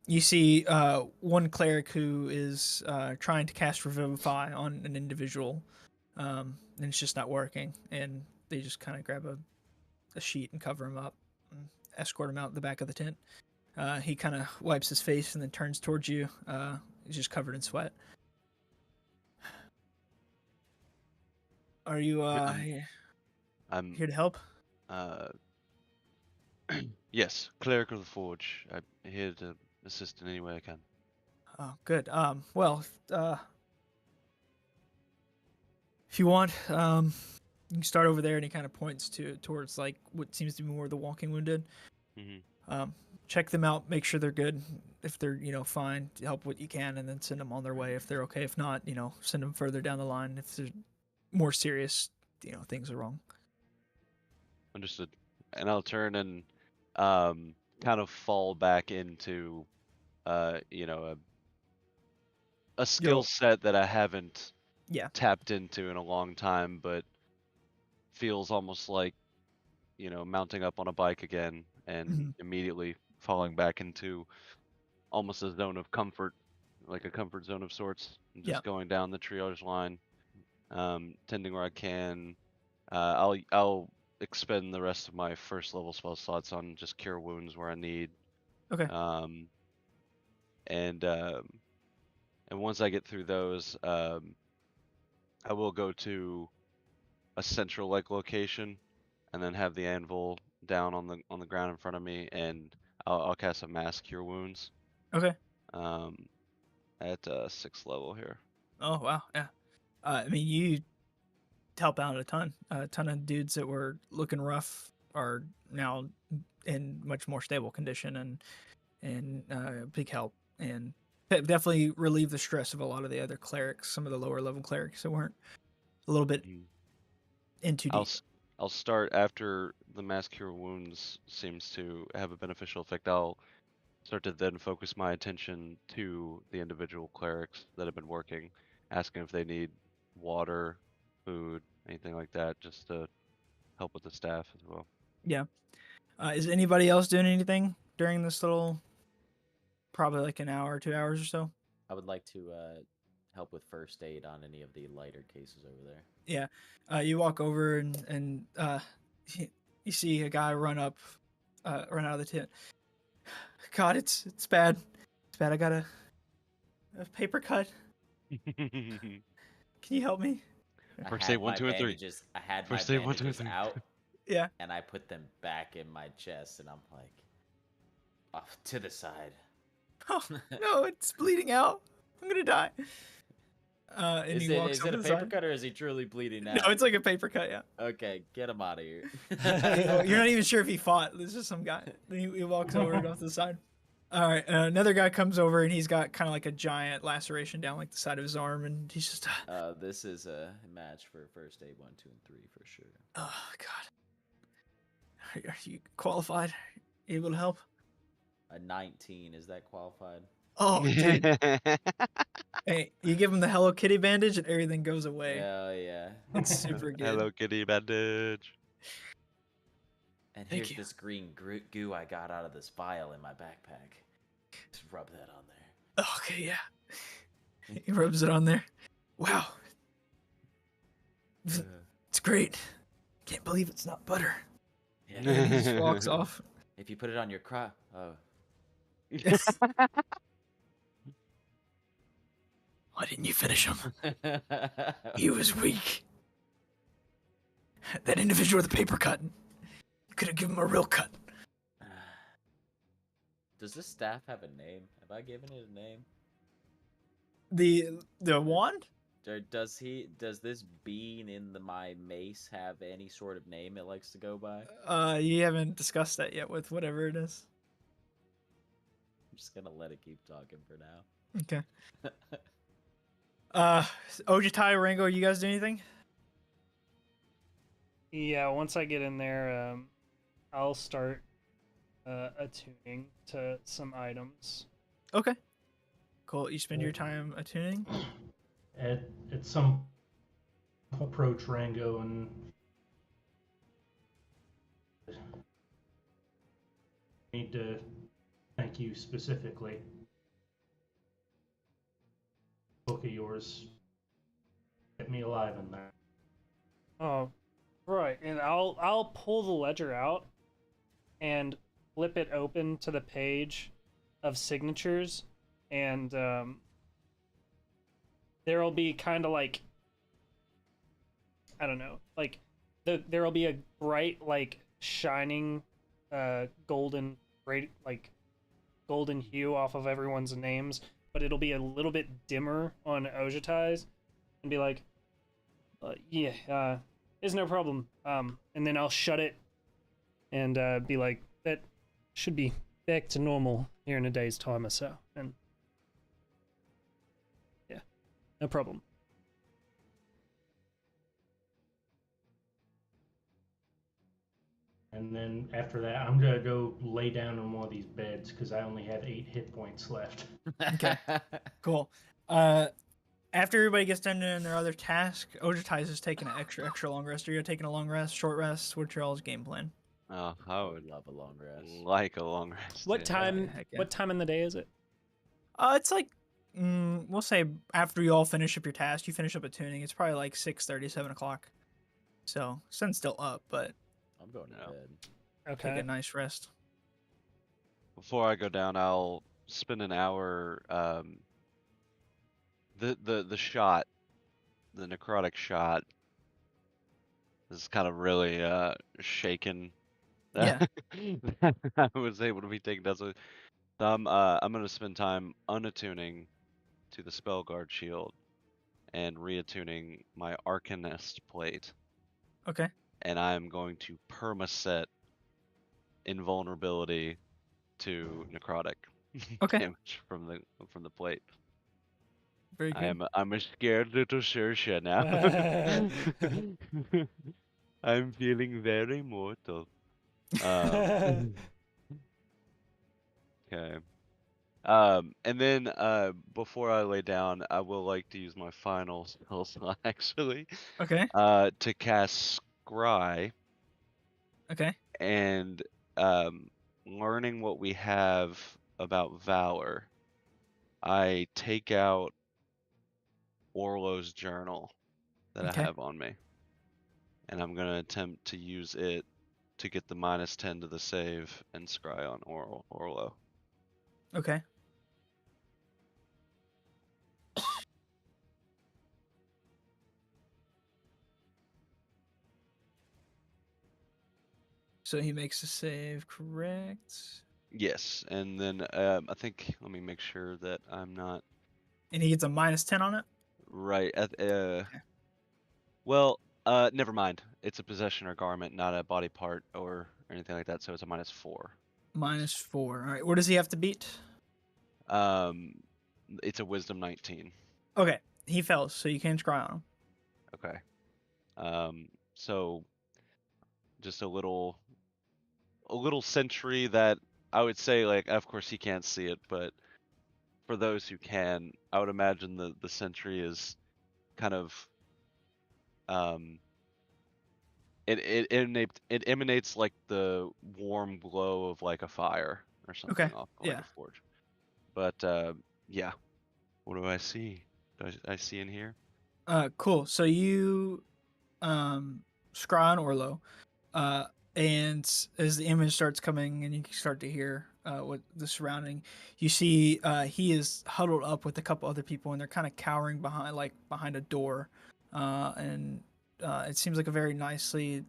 Speaker 4: You see one cleric who is trying to cast Revivify on an individual, and it's just not working. And they just kind of grab a sheet and cover him up, and escort him out the back of the tent. He kind of wipes his face and then turns towards you. He's just covered in sweat. Are you
Speaker 8: I'm
Speaker 4: here to help?
Speaker 8: yes, cleric of the forge. I'm here to assist in any way I can.
Speaker 4: Oh, good. Well, if you want, you can start over there, and he kind of points towards like what seems to be more the walking wounded.
Speaker 8: Mm-hmm.
Speaker 4: Check them out, make sure they're good. If they're, you know, fine, help what you can, and then send them on their way if they're okay. If not, you know, send them further down the line if there's more serious, you know, things are wrong.
Speaker 8: Understood. And I'll turn and kind of fall back into you know, a skill set that I haven't tapped into in a long time, but feels almost like, you know, mounting up on a bike again and immediately falling back into almost a zone of comfort, like a comfort zone of sorts, and just going down the triage line, tending where I can. I'll expend the rest of my first level spell slots on just cure wounds where I need.
Speaker 4: Okay.
Speaker 8: And once I get through those, I will go to a central like location, and then have the anvil down on the ground in front of me, and I'll cast a mass cure wounds.
Speaker 4: Okay.
Speaker 8: At 6th level here.
Speaker 4: Oh wow, yeah. I mean, you help out a ton. A ton of dudes that were looking rough are now in much more stable condition, and big help, and definitely relieve the stress of a lot of the other clerics. Some of the lower level clerics that weren't a little bit in too deep.
Speaker 8: I'll start after the mass cure wounds seems to have a beneficial effect. I'll start to then focus my attention to the individual clerics that have been working, asking if they need water, food, anything like that, just to help with the staff as well.
Speaker 4: Yeah. Is anybody else doing anything during this little, probably like an hour, 2 hours or so?
Speaker 1: I would like to help with first aid on any of the lighter cases over there.
Speaker 4: Yeah. You walk over and you see a guy run out of the tent. God, it's bad. It's bad. I got a paper cut. Can you help me?
Speaker 8: First aid 1, 2, and 3.
Speaker 1: I had
Speaker 8: First
Speaker 1: my
Speaker 8: aid 1, 2, and
Speaker 1: bandages
Speaker 8: 3.
Speaker 1: out.
Speaker 4: Yeah.
Speaker 1: And I put them back in my chest, and I'm like, off to the side.
Speaker 4: Oh no, it's bleeding out. I'm gonna die. And
Speaker 1: Is it a paper cut, or is he truly bleeding out?
Speaker 4: No, it's like a paper cut. Yeah.
Speaker 1: Okay, get him out of here.
Speaker 4: You're not even sure if he fought. This is some guy. Then he walks over and off to the side. All right, another guy comes over, and he's got kind of like a giant laceration down like the side of his arm, and he's just.
Speaker 1: This is a match for first aid 1, 2, and 3 for sure.
Speaker 4: Oh God. Are you qualified? Able to help?
Speaker 1: A 19, is that qualified?
Speaker 4: Oh, dude. Hey, you give him the Hello Kitty bandage, and everything goes away.
Speaker 1: Hell yeah.
Speaker 4: It's super good.
Speaker 8: Hello Kitty bandage.
Speaker 1: And here's this green goo I got out of this vial in my backpack. Just rub that on there.
Speaker 4: Okay, yeah. He rubs it on there. Wow. It's great. Can't believe it's not butter.
Speaker 1: Yeah.
Speaker 4: And he just walks off.
Speaker 1: If you put it on your crop, oh.
Speaker 7: Why didn't you finish him? He was weak. That individual with the paper cut. You could have given him a real cut.
Speaker 1: Does this staff have a name? Have I given it a name?
Speaker 4: The wand?
Speaker 1: Or does this being in my mace have any sort of name it likes to go by?
Speaker 4: You haven't discussed that yet with whatever it is.
Speaker 1: I'm just gonna let it keep talking for now.
Speaker 4: Okay. Ojitai, Rango, you guys do anything?
Speaker 2: Yeah, once I get in there, I'll start attuning to some items.
Speaker 4: Okay. Cool. You spend your time attuning?
Speaker 5: At some approach Rango and need to thank you specifically. Book of yours kept me alive in there.
Speaker 2: Oh, right. And I'll pull the ledger out and flip it open to the page of signatures, and there'll be kind of like, I don't know, like there'll be a bright, like, shining golden golden hue off of everyone's names, but it'll be a little bit dimmer on Ojitai's, and be like, yeah, there's no problem. And then I'll shut it and be like, that should be back to normal here in a day's time or so. And yeah, no problem.
Speaker 5: And then after that, I'm gonna go lay down on one of these beds because I only have 8 hit points left.
Speaker 4: Okay. Cool. After everybody gets done doing their other task, Ojitai's is taking an extra long rest. Are you taking a long rest, short rest? What's your all's game plan?
Speaker 8: Oh, I would
Speaker 1: love a long rest.
Speaker 8: like a long rest.
Speaker 2: What
Speaker 8: yeah.
Speaker 2: time?
Speaker 4: Heck yeah.
Speaker 2: What time in the day is it?
Speaker 4: It's like, we'll say after you all finish up your task, you finish up attuning. It's probably like 6:30, 7 o'clock. So sun's still up, but
Speaker 1: I'm going to bed.
Speaker 2: Okay.
Speaker 4: take a nice rest.
Speaker 8: Before I go down, I'll spend an hour. The shot, the necrotic shot, is kind of really shaken.
Speaker 4: Yeah.
Speaker 8: I was able to be taken down. So I'm gonna spend time unattuning to the spell guard shield and reattuning my Arcanist plate,
Speaker 4: Okay.
Speaker 8: and I'm going to permaset invulnerability to necrotic
Speaker 4: Okay.
Speaker 8: damage from the plate.
Speaker 4: Very good.
Speaker 8: I'm a scared little Saoirse now. I'm feeling very mortal. Okay. And then before I lay down, I will like to use my final spell slot actually.
Speaker 4: Okay.
Speaker 8: To cast Scry
Speaker 4: Okay.
Speaker 8: and learning what we have about Valor. I take out Orlo's journal that
Speaker 4: Okay.
Speaker 8: I have on me, and I'm gonna attempt to use it to get the -10 to the save and scry on Orlo.
Speaker 4: Okay. So he makes a save, correct?
Speaker 8: Yes, and then I think, let me make sure that I'm not
Speaker 4: And he gets a -10 on it?
Speaker 8: right at well, never mind. It's a possession or garment, not a body part or anything like that, so it's a -4.
Speaker 4: -4. All right. What does he have to beat?
Speaker 8: It's a wisdom 19.
Speaker 4: Okay. He fails, so you can scry on him.
Speaker 8: Okay. So just a little sentry that I would say, like, of course he can't see it, but for those who can, I would imagine the sentry is kind of it emanates like the warm glow of like a fire or something
Speaker 4: Okay.
Speaker 8: off like
Speaker 4: Yeah.
Speaker 8: a forge. But yeah. What do I see? Do I see in here?
Speaker 4: Cool. So you scry on Orlo. And as the image starts coming and you start to hear what the surrounding. You see, he is huddled up with a couple other people, and they're kind of cowering behind a door, and it seems like a very nicely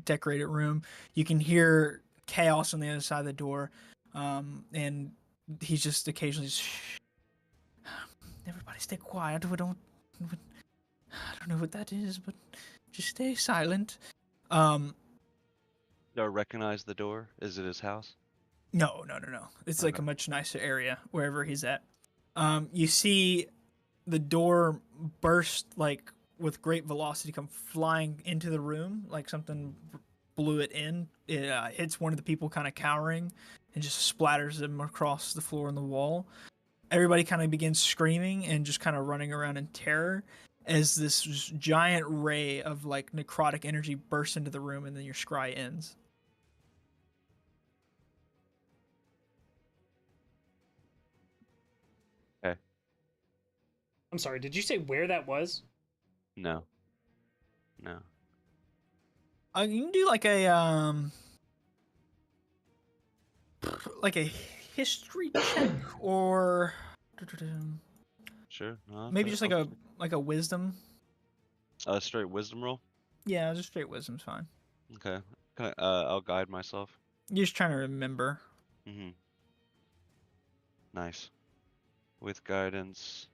Speaker 4: decorated room. You can hear chaos on the other side of the door, and he's just occasionally. Shh. Everybody, stay quiet. I don't know what that is, but just stay silent.
Speaker 8: Do I recognize the door? Is it his house?
Speaker 4: No. It's like a much nicer area wherever he's at. You see the door burst with great velocity, come flying into the room like something blew it in. It hits one of the people kind of cowering and just splatters them across the floor and the wall. Everybody kind of begins screaming and just kind of running around in terror as this giant ray of necrotic energy bursts into the room, and then your scry ends.
Speaker 8: Okay.
Speaker 2: I'm sorry, did you say where that was?
Speaker 8: No.
Speaker 4: You can do a history check or
Speaker 8: Sure. No,
Speaker 4: maybe just a wisdom.
Speaker 8: a straight wisdom roll.
Speaker 4: Yeah, just straight wisdom's fine.
Speaker 8: Okay. I'll guide myself.
Speaker 4: You're just trying to remember.
Speaker 8: Mm-hmm. Nice. With guidance.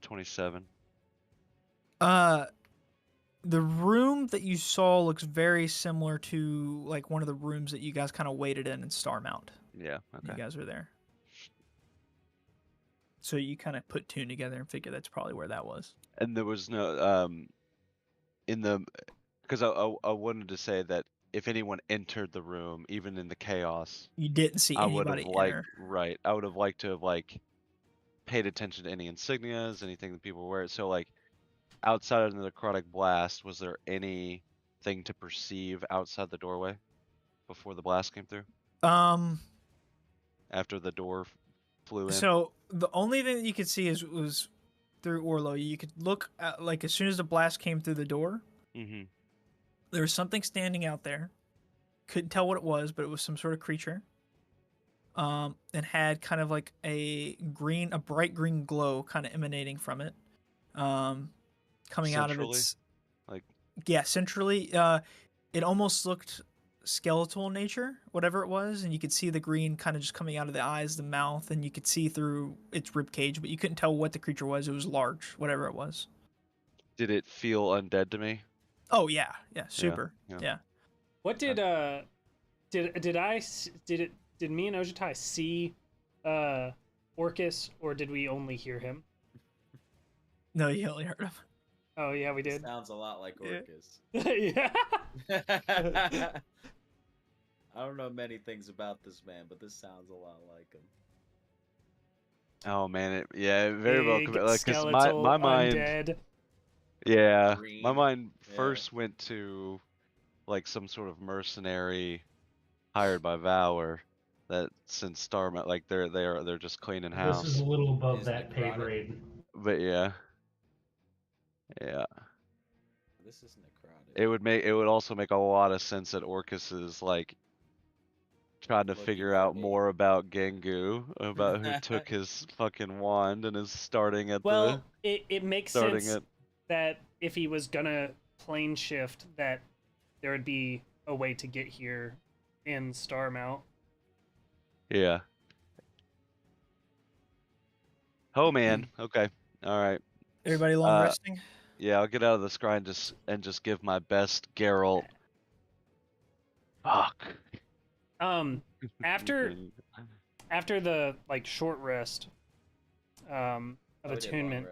Speaker 8: 27.
Speaker 4: The room that you saw looks very similar to one of the rooms that you guys kind of waited in Starmount.
Speaker 8: Yeah. Okay.
Speaker 4: You guys were there. So you kind of put two together and figure that's probably where that was.
Speaker 8: And there was no because I wanted to say that if anyone entered the room, even in the chaos,
Speaker 4: You didn't see
Speaker 8: I would
Speaker 4: anybody
Speaker 8: have liked
Speaker 4: enter.
Speaker 8: I would have liked to have paid attention to any insignias, anything that people wear. So outside of the necrotic blast, was there anything to perceive outside the doorway before the blast came through? After the door flew in.
Speaker 4: So the only thing that you could see was through Orlo. You could look at, as soon as the blast came through the door.
Speaker 8: Mm-hmm.
Speaker 4: There was something standing out there. Couldn't tell what it was, but it was some sort of creature. And had kind of a bright green glow kind of emanating from it. Coming out of its centrally. It almost looked skeletal in nature, whatever it was, and you could see the green kind of just coming out of the eyes, the mouth, and you could see through its rib cage, but you couldn't tell what the creature was. It was large, whatever it was.
Speaker 8: Did it feel undead to me?
Speaker 4: Oh yeah, super, yeah.
Speaker 2: What did did me and Ojitai see Orcus, or did we only hear him?
Speaker 4: No, you only heard him.
Speaker 2: Oh yeah, we did.
Speaker 1: Sounds a lot like Orcus.
Speaker 2: Yeah.
Speaker 1: I don't know many things about this man, but this sounds a lot like him.
Speaker 8: Oh man, very well. Because my mind,
Speaker 2: undead.
Speaker 8: yeah,
Speaker 1: Green.
Speaker 8: my mind first went to some sort of mercenary hired by Valor that's in Starmount. They're just cleaning house.
Speaker 5: This is a little above
Speaker 1: Is
Speaker 5: that pay
Speaker 1: necrotic.
Speaker 5: grade.
Speaker 8: But yeah.
Speaker 1: This is necrotic.
Speaker 8: It would also make a lot of sense that Orcus is trying to
Speaker 1: Looking
Speaker 8: figure
Speaker 1: for
Speaker 8: out
Speaker 1: me.
Speaker 8: more about Gengu, about who took his fucking wand and is starting at
Speaker 2: Well, it makes
Speaker 8: starting
Speaker 2: sense that if he was gonna plane shift, that there would be a way to get here in Starmount.
Speaker 8: Yeah. Oh man. Okay. All right.
Speaker 4: Everybody long resting.
Speaker 8: Yeah, I'll get out of the scry and just give my best Geralt. Fuck.
Speaker 2: After the short rest of attunement,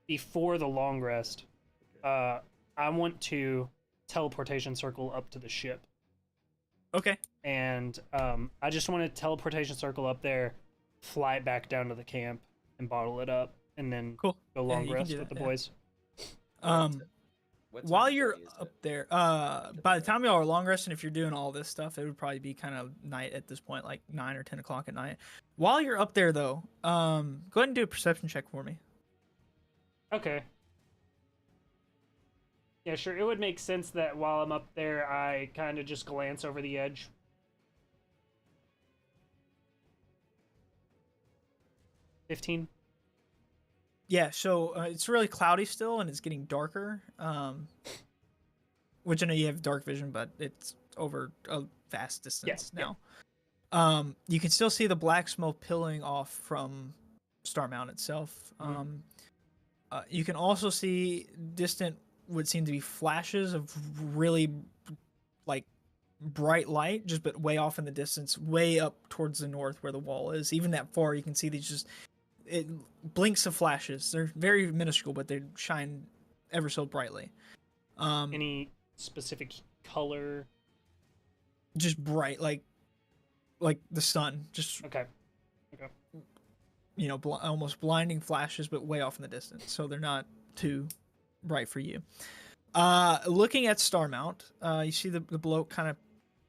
Speaker 2: before the long rest, I want to teleportation circle up to the ship.
Speaker 4: Okay.
Speaker 2: And I just want to teleportation circle up there, fly it back down to the camp, and bottle it up, and then
Speaker 4: Cool.
Speaker 2: go long
Speaker 4: you can
Speaker 2: rest
Speaker 4: do
Speaker 2: with
Speaker 4: that,
Speaker 2: the
Speaker 4: yeah.
Speaker 2: boys.
Speaker 4: While you're up there, by the time y'all are long resting, if you're doing all this stuff, it would probably be kind of night at this point, 9 or 10 o'clock at night. While you're up there, though, go ahead and do a perception check for me.
Speaker 2: Okay. Yeah, sure. It would make sense that while I'm up there, I kind of just glance over the edge. 15.
Speaker 4: Yeah, so it's really cloudy still, and it's getting darker. Which I know you have dark vision, but it's over a vast distance now. You can still see the black smoke piling off from Star Mount itself. You can also see distant, what seem to be flashes of really like bright light, just but way off in the distance, way up towards the north where the wall is. Even that far, you can see these just blinks of flashes. They're very minuscule, but they shine ever so brightly.
Speaker 2: Any specific color?
Speaker 4: Just bright, like the sun. Just
Speaker 2: okay.
Speaker 4: You know, almost blinding flashes, but way off in the distance. So they're not too bright for you. Looking at Star Mount, you see the bloat kind of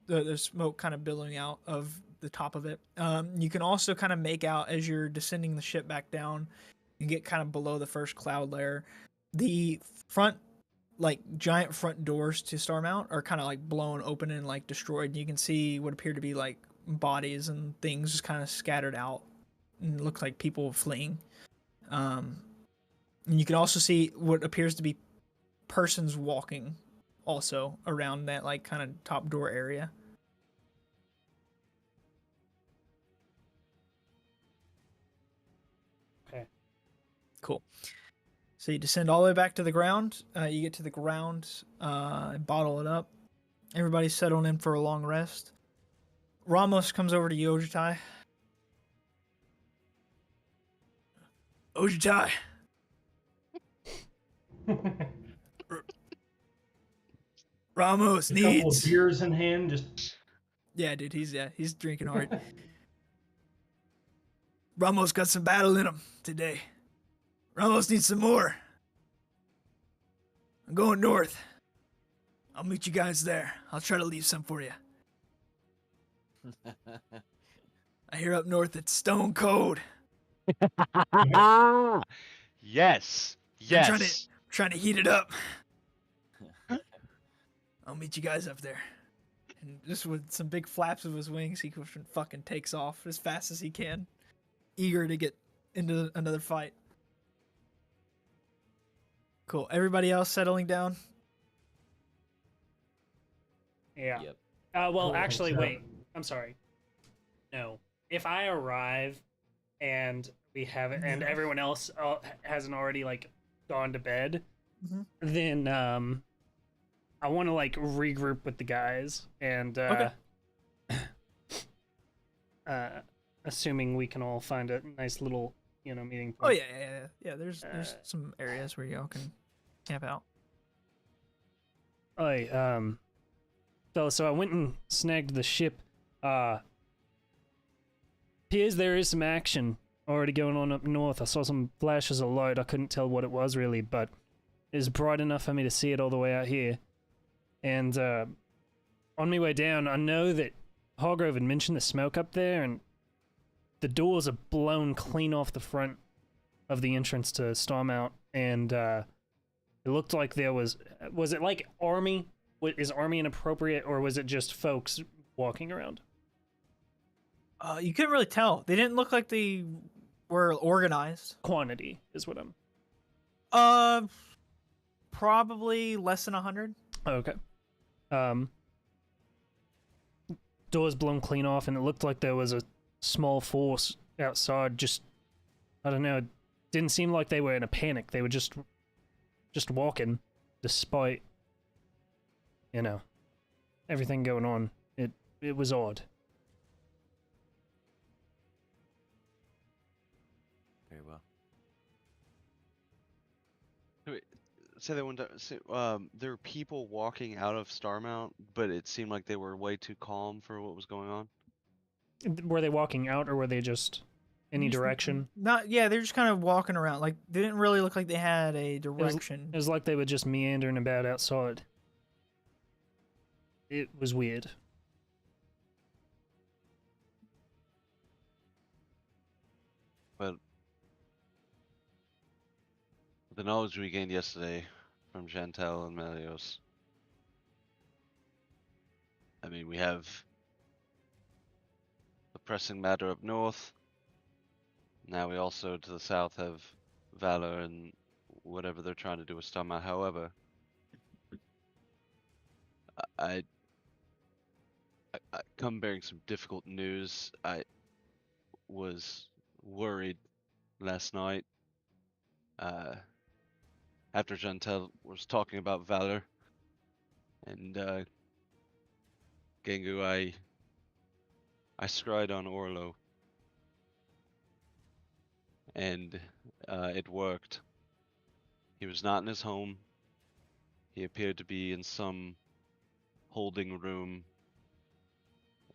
Speaker 4: the smoke kind of billowing out of the top of it. You can also kind of make out as you're descending the ship back down. You get kind of below the first cloud layer. The front, like giant front doors to Star Mount, are kind of like blown open and like destroyed. And you can see what appear to be like bodies and things just kind of scattered out. And it looks like people fleeing. And you can also see what appears to be persons walking also around that like kind of top door area.
Speaker 2: Okay.
Speaker 4: Cool. So you descend all the way back to the ground. You get to the ground and bottle it up. Everybody's settling in for a long rest. Ramos comes over to you, Ojitai. Ojitai. Ramos needs
Speaker 5: a couple of beers in hand. Just
Speaker 4: yeah, dude. He's drinking hard. Ramos got some battle in him today. Ramos needs some more. I'm going north. I'll meet you guys there. I'll try to leave some for you. I hear up north it's stone cold.
Speaker 3: Yes. Yes.
Speaker 4: I'm trying to heat it up. I'll meet you guys up there. And just with some big flaps of his wings, he fucking takes off as fast as he can, eager to get into another fight. Cool. Everybody else settling down?
Speaker 2: Yeah.
Speaker 1: Yep.
Speaker 2: Well,
Speaker 5: Cool.
Speaker 2: actually,
Speaker 5: So-
Speaker 2: wait. I'm sorry. No. If I arrive and we have it, and everyone else hasn't already like gone to bed, then I want to like regroup with the guys and assuming we can all find a nice little meeting point.
Speaker 4: Oh yeah. There's some areas where y'all can camp out.
Speaker 2: So I went and snagged the ship. Appears there is some action already going on up north. I saw some flashes of light. I couldn't tell what it was really, but it was bright enough for me to see it all the way out here. And on my way down, I know that Hargrove had mentioned the smoke up there, and the doors are blown clean off the front of the entrance to Starmount, and it looked like there was it like army? Is army inappropriate, or was it just folks walking around?
Speaker 4: You couldn't really tell. They didn't look like they were organized.
Speaker 2: Quantity is what I'm...
Speaker 4: Probably less than 100.
Speaker 2: Okay. Doors blown clean off, and it looked like there was a small force outside. Just, I don't know. It didn't seem like they were in a panic. They were just walking, despite, everything going on. It was odd.
Speaker 1: Very well.
Speaker 8: Say that one time. There were people walking out of Starmount, but it seemed like they were way too calm for what was going on.
Speaker 2: Were they walking out, or were they just any direction?
Speaker 4: They're just kind of walking around. Like, they didn't really look like they had a direction.
Speaker 2: It was like they were just meandering about outside. It was weird.
Speaker 8: But the knowledge we gained yesterday from Jantel and Melios, I mean, we have the pressing matter up north. Now we also to the south have Valor and whatever they're trying to do with Starmount. However, I come bearing some difficult news. I was worried last night after Jantel was talking about Valor and Gengu. I scryed on Orlo and it worked. He was not in his home. He appeared to be in some holding room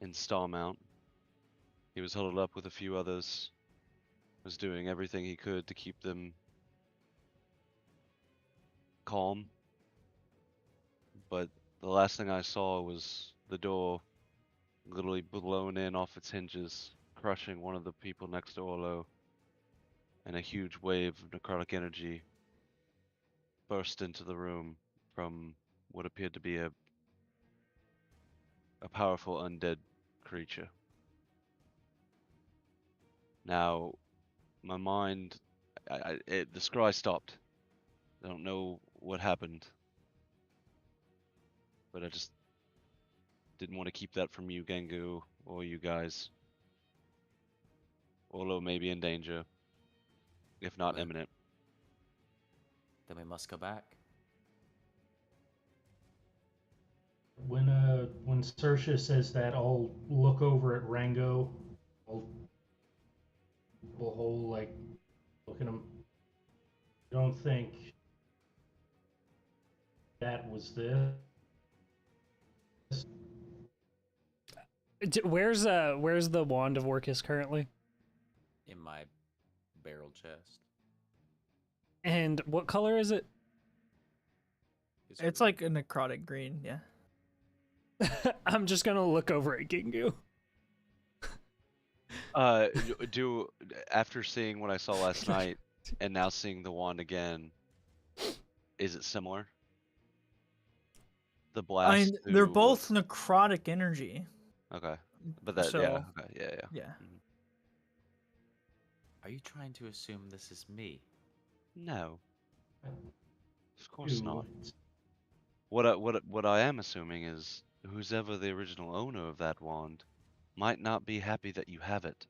Speaker 8: in Starmount. He was huddled up with a few others, was doing everything he could to keep them calm. But the last thing I saw was the door literally blown in off its hinges, crushing one of the people next to Orlo, and a huge wave of necrotic energy burst into the room from what appeared to be a powerful undead creature. Now, my mind, the scry stopped. I don't know what happened, but I just didn't want to keep that from you, Gengu, or you guys. Orlo may be in danger, if not
Speaker 1: Well,
Speaker 8: imminent.
Speaker 1: Then we must go back.
Speaker 5: When Sersha says that, I'll look over at Rango. We'll like look at him. I don't think that was this.
Speaker 2: Where's the wand of Orcus currently?
Speaker 1: In my barrel chest.
Speaker 2: And what color is it?
Speaker 4: It's like a necrotic green, yeah.
Speaker 2: I'm just gonna look over at Gingu.
Speaker 8: After seeing what I saw last night and now seeing the wand again, is it similar? The blast.
Speaker 4: I mean, they're
Speaker 8: to
Speaker 4: both necrotic energy.
Speaker 8: Okay, but that
Speaker 4: So-
Speaker 8: yeah, okay, yeah.
Speaker 4: Yeah.
Speaker 8: Mhm.
Speaker 1: Are you trying to assume this is me?
Speaker 8: No, of course
Speaker 5: Dude,
Speaker 8: not. What I am assuming is who's ever the original owner of that wand might not be happy that you have it.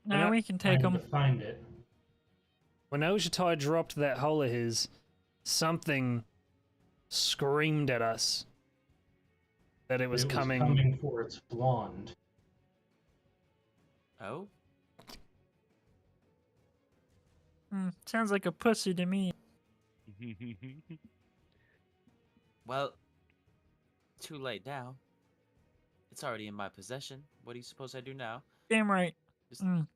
Speaker 4: Now we can take
Speaker 5: Trying
Speaker 4: them.
Speaker 5: to find it.
Speaker 2: When Ojitai dropped that hole of his, something screamed at us that it was
Speaker 5: coming for its wand.
Speaker 1: Oh?
Speaker 4: Sounds like a pussy to me.
Speaker 1: Well, too late now. It's already in my possession. What do you suppose I do now?
Speaker 4: Damn right.
Speaker 1: Just... I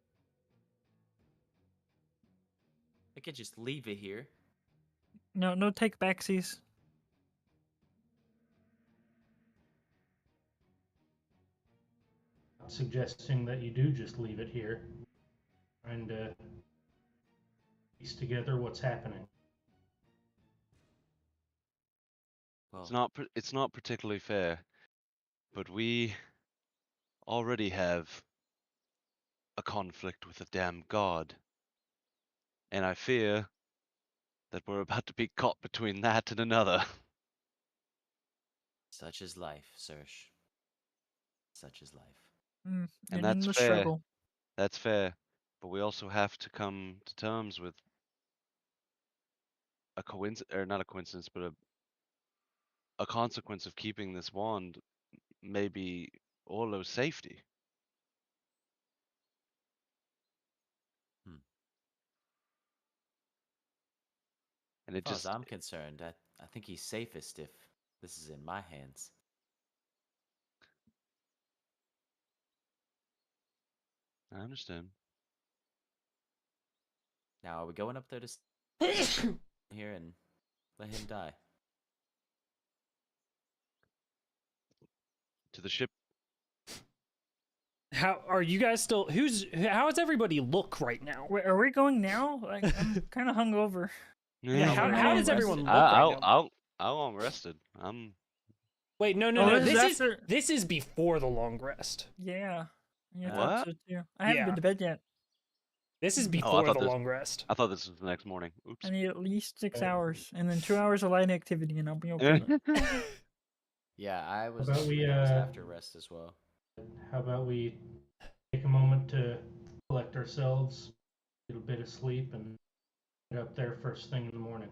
Speaker 1: could just leave it here.
Speaker 4: No take backsies.
Speaker 5: Not suggesting that you do just leave it here. Trying to piece together what's happening.
Speaker 1: Well,
Speaker 8: It's not particularly fair, but we already have a conflict with a damn god, and I fear that we're about to be caught between that and another.
Speaker 1: such is life, Serge. Such is life.
Speaker 4: And in
Speaker 8: that's
Speaker 4: the
Speaker 8: fair.
Speaker 4: struggle.
Speaker 8: That's fair, but we also have to come to terms with a coincidence, or not a coincidence, but a consequence of keeping this wand may be Orlo's safety. And it
Speaker 1: As far
Speaker 8: just,
Speaker 1: as I'm concerned, I think he's safest if this is in my hands.
Speaker 8: I understand.
Speaker 1: Now, are we going up there to here and let him die?
Speaker 8: To the ship.
Speaker 2: How are you guys still? How does everybody look right now?
Speaker 4: Wait, are we going now? Like, I'm kind of hungover.
Speaker 2: Yeah,
Speaker 1: we're
Speaker 2: how
Speaker 1: not
Speaker 2: does everyone
Speaker 1: rested.
Speaker 2: look right now?
Speaker 8: I'm long rested. I'm.
Speaker 2: Wait, no.
Speaker 4: Oh,
Speaker 2: This
Speaker 4: after...
Speaker 2: is before the long rest.
Speaker 4: Yeah. Yeah, I
Speaker 1: What?
Speaker 4: thought so too. I haven't
Speaker 2: Yeah.
Speaker 4: been to bed yet.
Speaker 2: This is
Speaker 3: Oh, I
Speaker 2: before
Speaker 3: thought
Speaker 2: the
Speaker 3: this-
Speaker 2: long rest.
Speaker 3: I thought this was the next morning. Oops.
Speaker 4: I need at least 6
Speaker 5: Okay.
Speaker 4: hours, and then 2 hours of light activity, and I'll be okay.
Speaker 1: Yeah, I was
Speaker 5: about we,
Speaker 1: assuming it was after rest as well.
Speaker 5: How about we take a moment to collect ourselves, get a bit of sleep, and get up there first thing in the morning?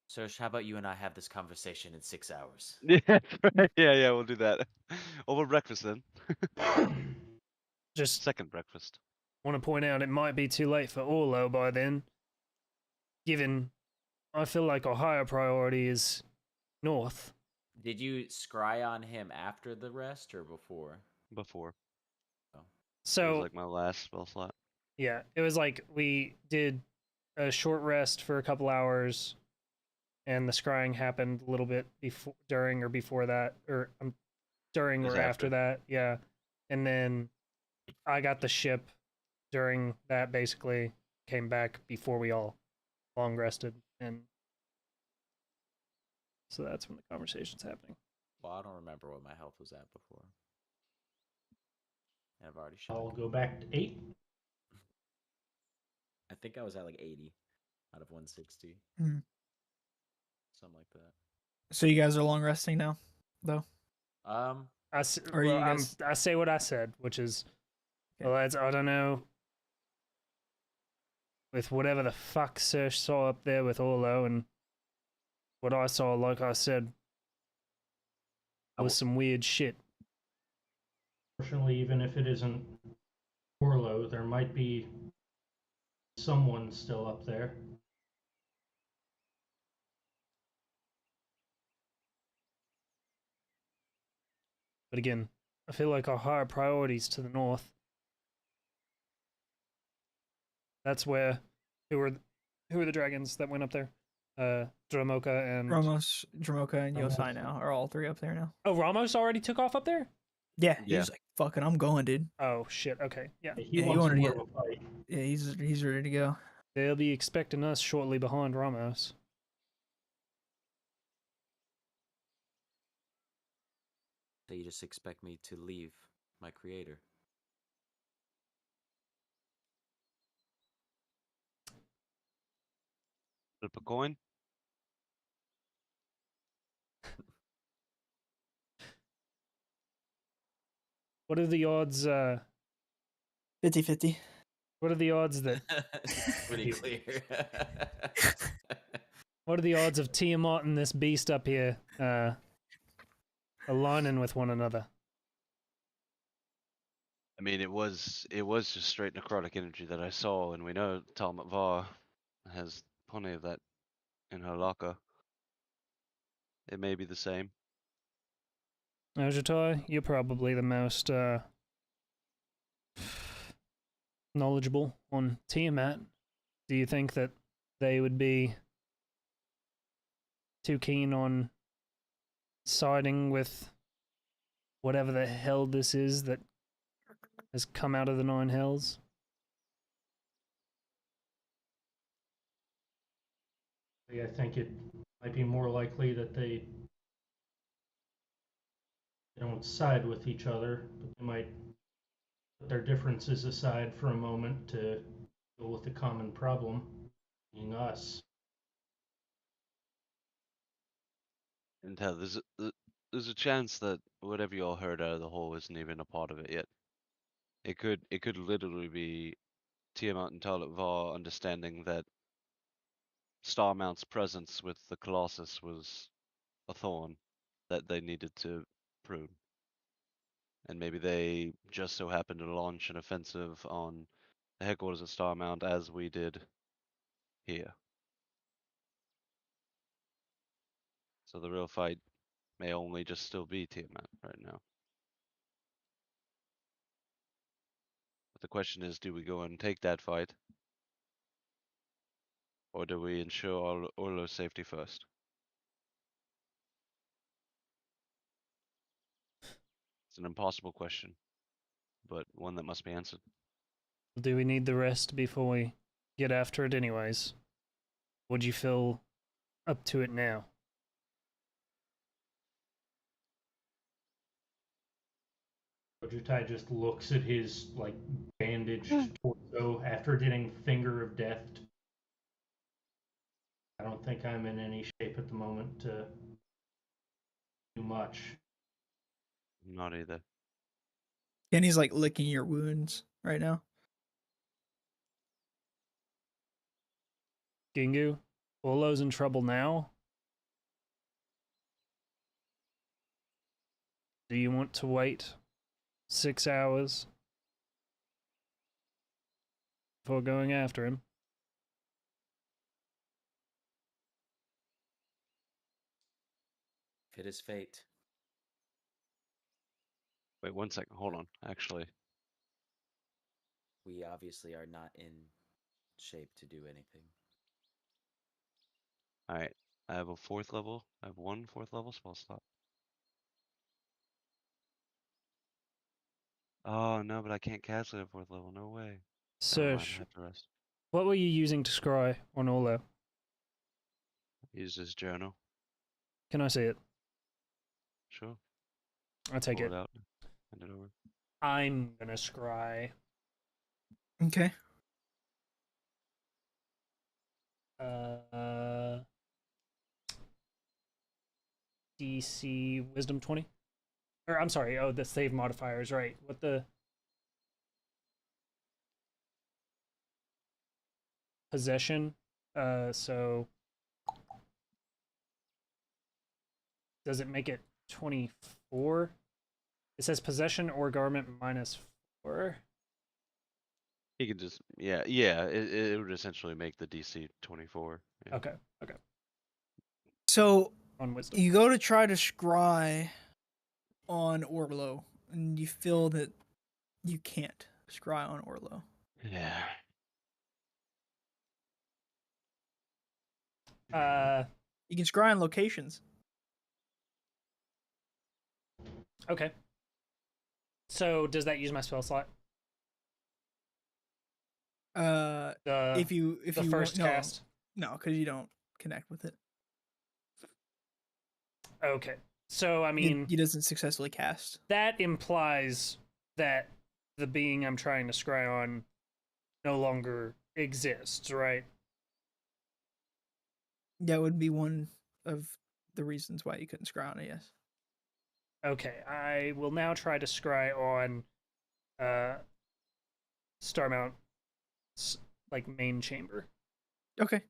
Speaker 1: Serge, how about you and I have this conversation in 6 hours?
Speaker 3: Yeah, right. Yeah, we'll do that. Over breakfast then.
Speaker 2: Just
Speaker 3: Second breakfast.
Speaker 2: want to point out it might be too late for Orlo by then, given I feel like our higher priority is north.
Speaker 1: Did you scry on him after the rest or before?
Speaker 3: Before. It was
Speaker 2: So
Speaker 3: like my last spell slot.
Speaker 2: yeah, it was like we did a short rest for a couple hours, and the scrying happened a little bit before, during, or before that, or during
Speaker 3: It was
Speaker 2: or after
Speaker 3: after.
Speaker 2: that. Yeah, and then I got the ship during that. Basically, came back before we all long rested, and so that's when the conversation's happening.
Speaker 1: Well, I don't remember what my health was at before. And I've already shot.
Speaker 5: I'll go back to 8.
Speaker 1: I think I was at like 80 out of 160.
Speaker 4: Mhm.
Speaker 1: Something like that.
Speaker 4: So you guys are long resting now, though.
Speaker 2: I s-
Speaker 4: Or
Speaker 2: well,
Speaker 4: you guys-
Speaker 2: I say what I said, which is,
Speaker 4: Okay.
Speaker 2: well, lads, I don't know. With whatever the fuck Serge saw up there with Orlo and what I saw, like I said, was some weird shit.
Speaker 5: Fortunately, even if it isn't Orlo, there might be someone still up there.
Speaker 2: But again, I feel like our higher priorities to the north. That's where who are the dragons that went up there? Dramoka and
Speaker 4: Ramos, Dramoka, and
Speaker 5: Ramos.
Speaker 4: Yosai now are all 3 up there now.
Speaker 2: Oh, Ramos already took off up there?
Speaker 4: Yeah,
Speaker 3: Yeah.
Speaker 4: he's like, "Fucking, I'm going, dude."
Speaker 2: Oh shit, okay. Yeah.
Speaker 5: He
Speaker 4: Yeah, he
Speaker 5: wants
Speaker 4: wanted to
Speaker 5: more
Speaker 4: get-
Speaker 5: of a fight.
Speaker 4: Yeah, he's ready to go.
Speaker 2: They'll be expecting us shortly behind Ramos.
Speaker 1: So you just expect me to leave my creator?
Speaker 8: Flip a coin.
Speaker 2: What are the odds
Speaker 4: 50-50.
Speaker 2: what are the odds that
Speaker 1: Pretty clear.
Speaker 2: what are the odds of Tiamat and this beast up here aligning with one another?
Speaker 3: I mean, it was just straight necrotic energy that I saw, and we know Talmud Var has plenty of that in her locker. It may be the same.
Speaker 2: Ojutai, you're probably the most knowledgeable on Tiamat. Do you think that they would be too keen on siding with whatever the hell this is that has come out of the Nine Hells?
Speaker 5: I think it might be more likely that they don't side with each other, but they might put their differences aside for a moment to deal with the common problem, being us.
Speaker 3: And hell, there's a chance that whatever you all heard out of the hole isn't even a part of it yet. It could literally be Tiamat and Talat Var understanding that Starmount's presence with the Colossus was a thorn that they needed to prune. And maybe they just so happened to launch an offensive on the headquarters of Starmount as we did here. So the real fight may only just still be Tiamat right now. But the question is, do we go and take that fight? Or do we ensure Orlo's safety first? It's an impossible question, but one that must be answered.
Speaker 2: Do we need the rest before we get after it anyways? Would you feel up to it now?
Speaker 5: Ojutai just looks at his like bandaged torso after getting Finger of Death. I don't think I'm in any shape at the moment to do much.
Speaker 8: Not either.
Speaker 4: Kenny's like licking your wounds right now.
Speaker 2: Gingu, Olo's in trouble now. Do you want to wait 6 hours before going after him?
Speaker 1: If it is fate.
Speaker 8: Wait 1 second. Hold on. Actually,
Speaker 1: We obviously are not in shape to do anything.
Speaker 8: all right. I have a 4th level. I have 1 4th level spell slot. Oh no, but I can't cast it at 4th level. No way. Never mind. I
Speaker 2: Serge,
Speaker 8: have to rest.
Speaker 2: what were you using to scry on Olo?
Speaker 8: Use this journal.
Speaker 2: Can I see it?
Speaker 8: Sure.
Speaker 2: I'll take
Speaker 8: Pull
Speaker 2: it.
Speaker 8: it out. Hand it over.
Speaker 2: I'm gonna scry.
Speaker 4: Okay.
Speaker 2: DC Wisdom 20? Or, I'm sorry, oh, the save modifier is right. What the... Possession. So... Does it make it 24? It says possession or garment -4.
Speaker 8: He could just yeah. It would essentially make the DC 24. Yeah.
Speaker 2: Okay, okay.
Speaker 4: So
Speaker 2: On wisdom.
Speaker 4: you go to try to scry on Orlo, and you feel that you can't scry on Orlo.
Speaker 8: Yeah.
Speaker 4: You can scry on locations.
Speaker 2: Okay. So does that use my spell slot?
Speaker 4: If you
Speaker 2: the
Speaker 4: want-
Speaker 2: first
Speaker 4: no,
Speaker 2: cast.
Speaker 4: no, because you don't connect with it.
Speaker 2: Okay. So I mean,
Speaker 4: He doesn't successfully cast.
Speaker 2: that implies that the being I'm trying to scry on no longer exists, right?
Speaker 4: That would be one of the reasons why you couldn't scry on it. Yes.
Speaker 2: Okay. I will now try to scry on Starmount's like main chamber.
Speaker 4: Okay.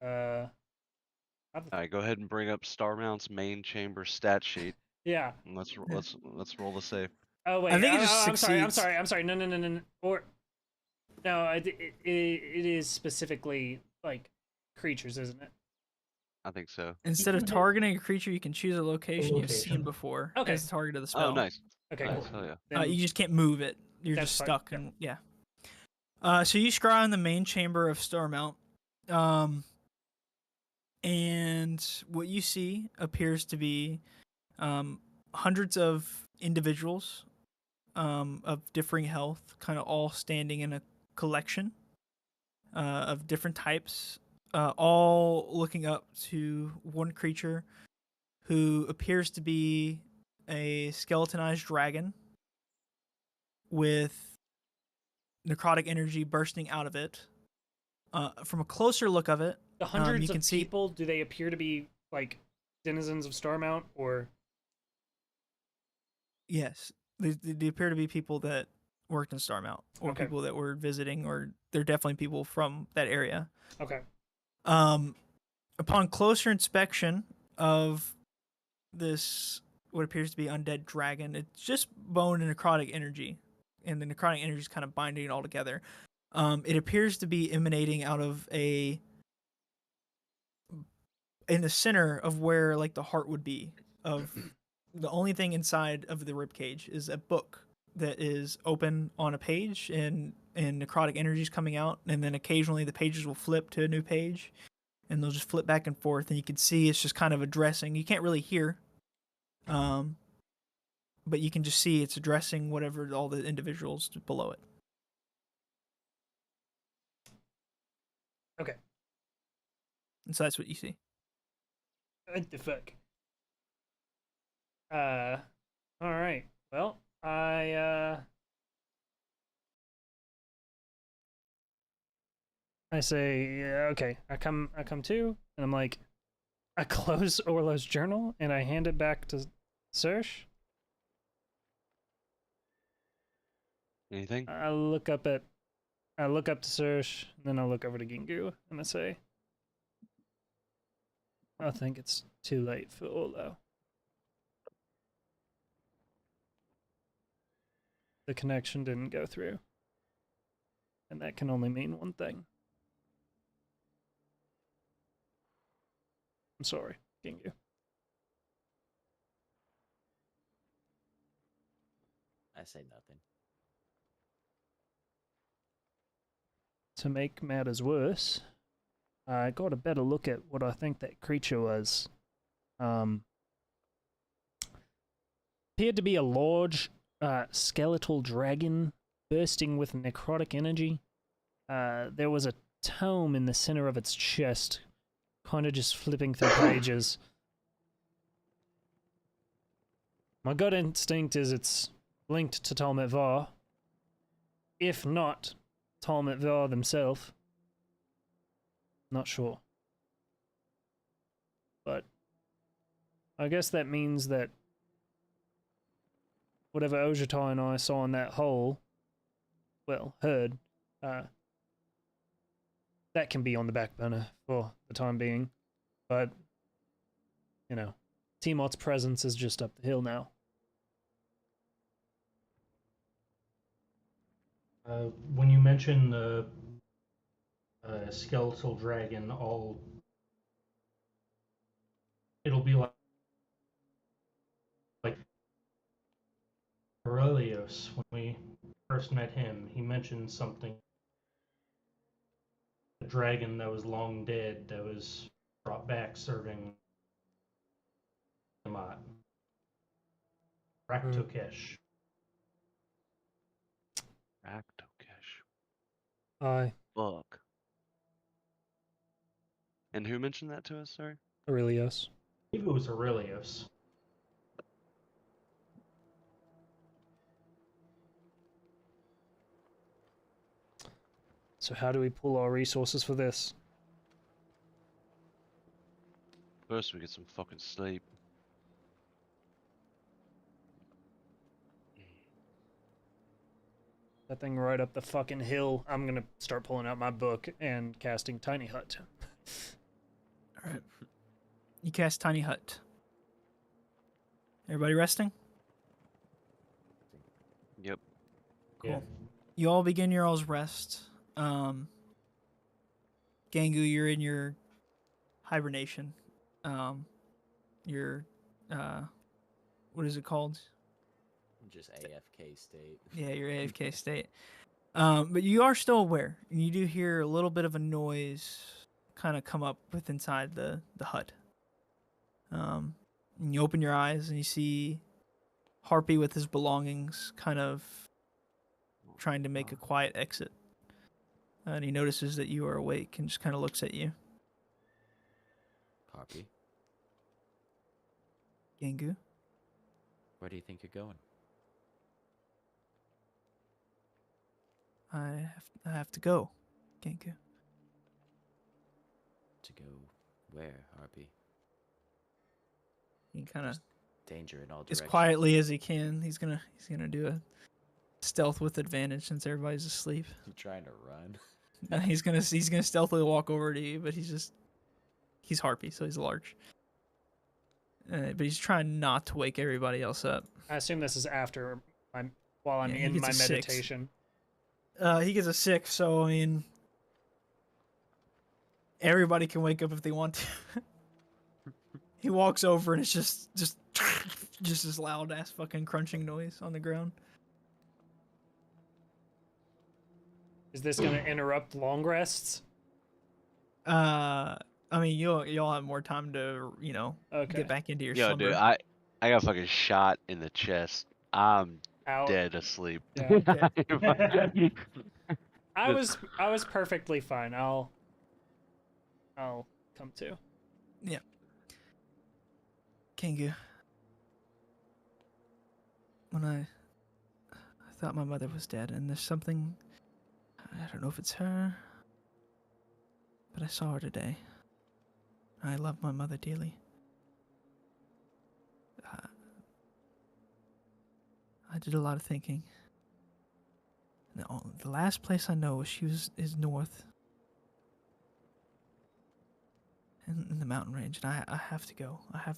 Speaker 2: Uh
Speaker 8: All right, go ahead and bring up Starmount's main chamber stat sheet.
Speaker 2: yeah.
Speaker 8: And let's roll the save.
Speaker 2: Oh wait.
Speaker 4: I think it just
Speaker 2: I'm sorry.
Speaker 4: succeeds.
Speaker 2: I'm sorry. No. Or no, it is specifically like creatures, isn't it?
Speaker 8: I think so.
Speaker 4: Instead of targeting a creature, you can choose a location you've seen
Speaker 5: location.
Speaker 4: before
Speaker 2: Okay.
Speaker 4: as the target of the spell.
Speaker 8: Oh, nice.
Speaker 2: Okay,
Speaker 8: Nice.
Speaker 2: cool.
Speaker 8: Hell yeah.
Speaker 2: Then,
Speaker 4: You just can't move it. You're
Speaker 2: That's
Speaker 4: just
Speaker 2: fine,
Speaker 4: stuck,
Speaker 2: yeah.
Speaker 4: and yeah. So you scry on the main chamber of Starmount, and what you see appears to be hundreds of individuals of differing health, kind of all standing in a collection of different types, all looking up to one creature who appears to be a skeletonized dragon with necrotic energy bursting out of it. From a closer look of it,
Speaker 2: the hundreds
Speaker 4: you can
Speaker 2: of
Speaker 4: see
Speaker 2: people, do they appear to be like denizens of Starmount, or
Speaker 4: yes, they appear to be people that worked in Starmount, or
Speaker 2: Okay.
Speaker 4: people that were visiting, or they're definitely people from that area.
Speaker 2: okay?
Speaker 4: Upon closer inspection of this, what appears to be undead dragon, it's just bone and necrotic energy, and the necrotic energy is kind of binding it all together. It appears to be emanating out of in the center of where like the heart would be. Of the only thing inside of the ribcage is a book that is open on a page, and necrotic energy is coming out, and then occasionally the pages will flip to a new page, and they'll just flip back and forth, and you can see it's just kind of addressing. You can't really hear, but you can just see it's addressing whatever all the individuals below it.
Speaker 2: Okay.
Speaker 4: And so that's what you see.
Speaker 2: What the fuck? All right. Well, I say, yeah, okay. I come to, and I'm like, I close Orlo's journal and I hand it back to Serge.
Speaker 8: Anything?
Speaker 2: I look up to Serge, and then I look over to Gingu, and I say, I think it's too late for Orlo. The connection didn't go through. And that can only mean one thing. I'm sorry, Gingu.
Speaker 1: I say nothing.
Speaker 2: To make matters worse, I got a better look at what I think that creature was. Appeared to be a large skeletal dragon bursting with necrotic energy. There was a tome in the center of its chest, kind of just flipping through pages. My gut instinct is it's linked to Talmud Var. If not, Talmud Var themselves. Not sure. But I guess that means that whatever Ojitai and I saw in that hole, well, heard, that can be on the back burner for the time being. But, you know, Timot's presence is just up the hill now.
Speaker 5: When you mention the skeletal dragon, it'll be like Aurelius. When we first met him, he mentioned something. A dragon that was long dead that was brought back serving Tiamat. Raktokesh.
Speaker 8: Raktokesh.
Speaker 2: Aye.
Speaker 8: Fuck. And who mentioned that to us, sorry?
Speaker 2: Aurelius.
Speaker 5: I believe it was Aurelius.
Speaker 2: So how do we pull our resources for this?
Speaker 8: First we get some fucking sleep.
Speaker 2: That thing right up the fucking hill. I'm gonna start pulling out my book and casting Tiny Hut.
Speaker 4: All right. You cast Tiny Hut. Everybody resting?
Speaker 8: Yep.
Speaker 4: Cool.
Speaker 5: Yeah.
Speaker 4: You all begin your all's rest. Gangu, you're in your hibernation. Your what is it called?
Speaker 1: Just AFK state.
Speaker 4: Yeah, your AFK state. But you are still aware, and you do hear a little bit of a noise kind of come up with inside the hut. And you open your eyes and you see Harpy with his belongings kind of trying to make a quiet exit. And he notices that you are awake and just kind of looks at you.
Speaker 1: Copy.
Speaker 4: Gangu.
Speaker 1: Where do you think you're going?
Speaker 4: I have to go, Gangu.
Speaker 1: To go where, Harpy?
Speaker 4: He kind of
Speaker 1: Danger in all
Speaker 4: as
Speaker 1: directions.
Speaker 4: quietly as he can. He's gonna do a stealth with advantage since everybody's asleep.
Speaker 1: You trying to run?
Speaker 4: He's gonna stealthily walk over to you, but he's Harpy, so he's large. But he's trying not to wake everybody else up.
Speaker 2: I assume this is after while I'm
Speaker 4: Yeah, he
Speaker 2: in
Speaker 4: gets
Speaker 2: my
Speaker 4: a 6.
Speaker 2: meditation.
Speaker 4: He gets a 6, so I mean, everybody can wake up if they want to. He walks over and it's just this loud ass fucking crunching noise on the ground.
Speaker 2: Is this gonna interrupt long rests?
Speaker 4: I mean, you'll have more time to
Speaker 2: Okay.
Speaker 4: get back into your
Speaker 8: Yo,
Speaker 4: slumber.
Speaker 8: dude, I got fucking shot in the chest. I'm
Speaker 2: Out.
Speaker 8: dead asleep.
Speaker 2: Yeah.
Speaker 4: Okay.
Speaker 2: I was perfectly fine. I'll come to.
Speaker 4: Yeah. Kingu. When I thought my mother was dead, and there's something, I don't know if it's her, but I saw her today. I love my mother dearly. I did a lot of thinking. The last place I know is north. In the mountain range, and I have to go. I'm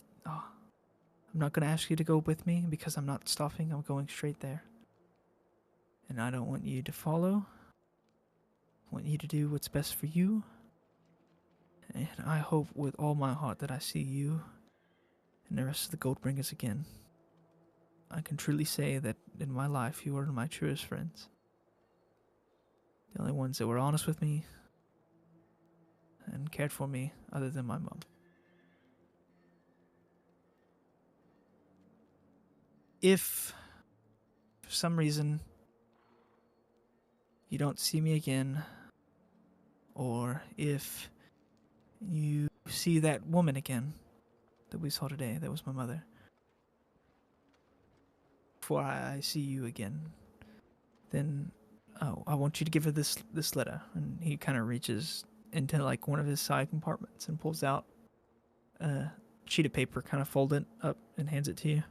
Speaker 4: not going to ask you to go with me because I'm not stopping. I'm going straight there. And I don't want you to follow. I want you to do what's best for you. And I hope with all my heart that I see you and the rest of the Goldbringers again. I can truly say that in my life you are my truest friends. The only ones that were honest with me and cared for me other than my mom. If for some reason you don't see me again, or if you see that woman again that we saw today, that was my mother, before I see you again, then I want you to give her this letter. And he kind of reaches into like one of his side compartments and pulls out a sheet of paper, kind of folded up, and hands it to you.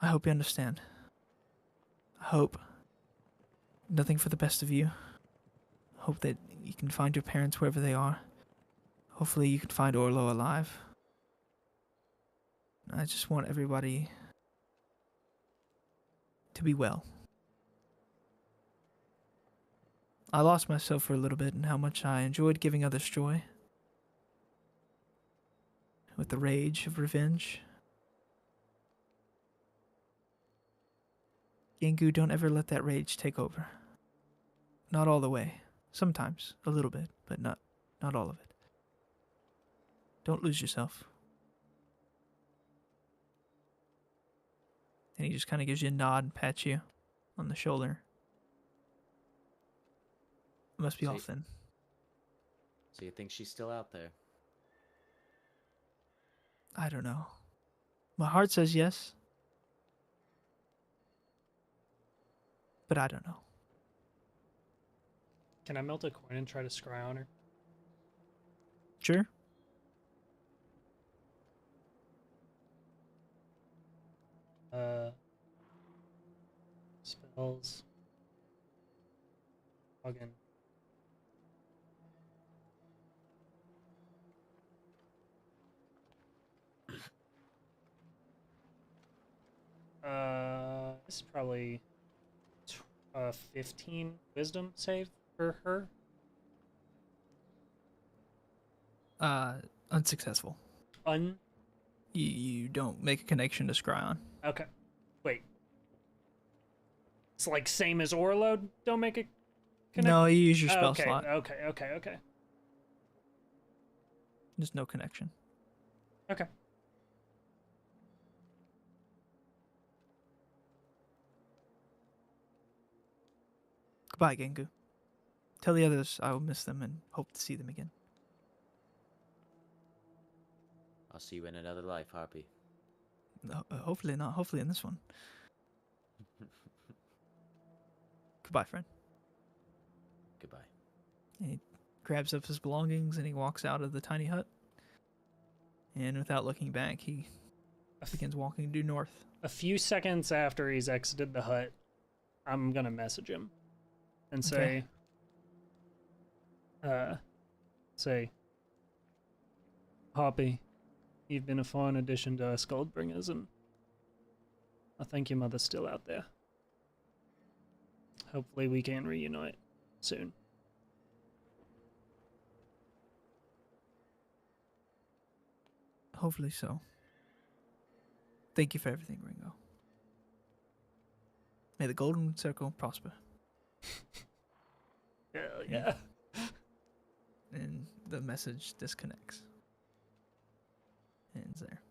Speaker 4: I hope you understand. I hope nothing for the best of you. I hope that you can find your parents wherever they are. Hopefully you can find Orlo alive. I just want everybody to be well. I lost myself for a little bit in how much I enjoyed giving others joy. With the rage of revenge. Gengu, don't ever let that rage take over. Not all the way. Sometimes, a little bit, but not all of it. Don't lose yourself. And he just kind of gives you a nod and pats you on the shoulder. It must be off then.
Speaker 1: So you think she's still out there?
Speaker 4: I don't know. My heart says yes. But I don't know.
Speaker 2: Can I melt a coin and try to scry on her?
Speaker 4: Sure.
Speaker 2: Spells. Login. This is probably 15 wisdom save for her.
Speaker 4: Unsuccessful. You don't make a connection to Scryon.
Speaker 2: Okay. Wait. It's like same as Orlo, don't make a connection?
Speaker 4: No, you use your spell
Speaker 2: okay,
Speaker 4: slot.
Speaker 2: Okay.
Speaker 4: There's no connection.
Speaker 2: Okay.
Speaker 4: Goodbye, Gengu. Tell the others I will miss them and hope to see them again.
Speaker 1: I'll see you in another life, Harpy.
Speaker 4: No, hopefully not. Hopefully in this one. Goodbye, friend.
Speaker 1: Goodbye.
Speaker 4: And he grabs up his belongings and he walks out of the tiny hut. And without looking back, he begins walking due north.
Speaker 2: A few seconds after he's exited the hut, I'm gonna message him and say, Hoppy, you've been a fine addition to us Goldbringers, and I think your mother's still out there. Hopefully we can reunite soon.
Speaker 4: Hopefully so. Thank you for everything, Ringo. May the Golden Circle prosper.
Speaker 2: Hell yeah.
Speaker 4: And the message disconnects. Ends there.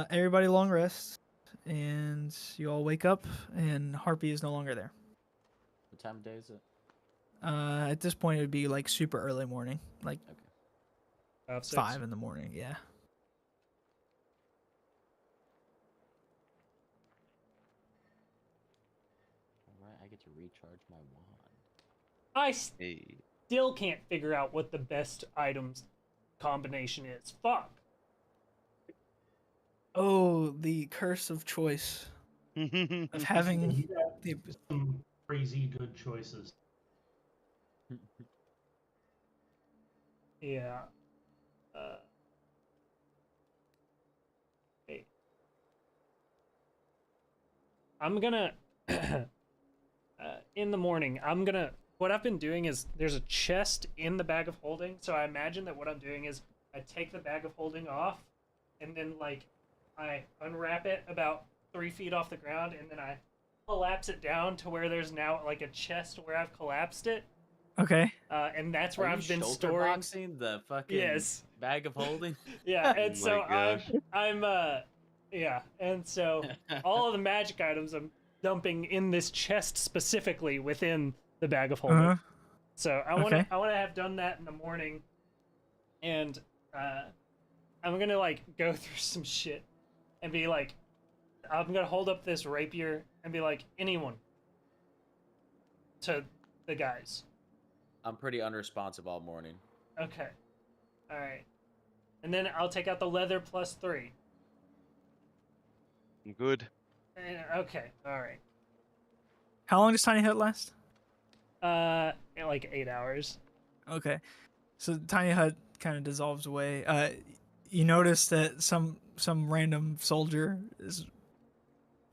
Speaker 4: Everybody long rest, and you all wake up, and Harpy is no longer there.
Speaker 1: What time of day is it?
Speaker 4: At this point, it would be like super early morning. Like,
Speaker 1: okay.
Speaker 2: 5, 6.
Speaker 4: 5 in the morning. Yeah.
Speaker 1: Alright, I get to recharge my wand.
Speaker 2: I
Speaker 8: Hey.
Speaker 2: still can't figure out what the best items combination is. Fuck.
Speaker 4: Oh, the curse of choice of having
Speaker 5: You got
Speaker 4: the.
Speaker 5: some crazy good choices.
Speaker 2: Yeah. Hey. I'm gonna in the morning, what I've been doing is there's a chest in the bag of holding, so I imagine that what I'm doing is I take the bag of holding off and then like I unwrap it about 3 feet off the ground and then I collapse it down to where there's now like a chest where I've collapsed it.
Speaker 4: Okay.
Speaker 2: And that's where
Speaker 1: Are
Speaker 2: I've
Speaker 1: you
Speaker 2: been
Speaker 1: shoulder
Speaker 2: storing
Speaker 1: boxing the fucking
Speaker 2: Yes.
Speaker 1: bag of holding?
Speaker 2: Yeah, and
Speaker 8: Oh
Speaker 2: so
Speaker 8: my gosh.
Speaker 2: I'm yeah, and so all of the magic items I'm dumping in this chest specifically within the bag of holding.
Speaker 4: Uh-huh.
Speaker 2: So I
Speaker 4: Okay.
Speaker 2: wanna have done that in the morning, and I'm gonna like go through some shit and be like, I'm gonna hold up this rapier and be like, anyone to the guys.
Speaker 1: I'm pretty unresponsive all morning.
Speaker 2: Okay, all right, and then I'll take out the leather +3.
Speaker 8: I'm good.
Speaker 2: Okay, all right.
Speaker 4: How long does Tiny Hut last?
Speaker 2: Like 8 hours.
Speaker 4: Okay. So the Tiny Hut kind of dissolves away. You notice that some random soldier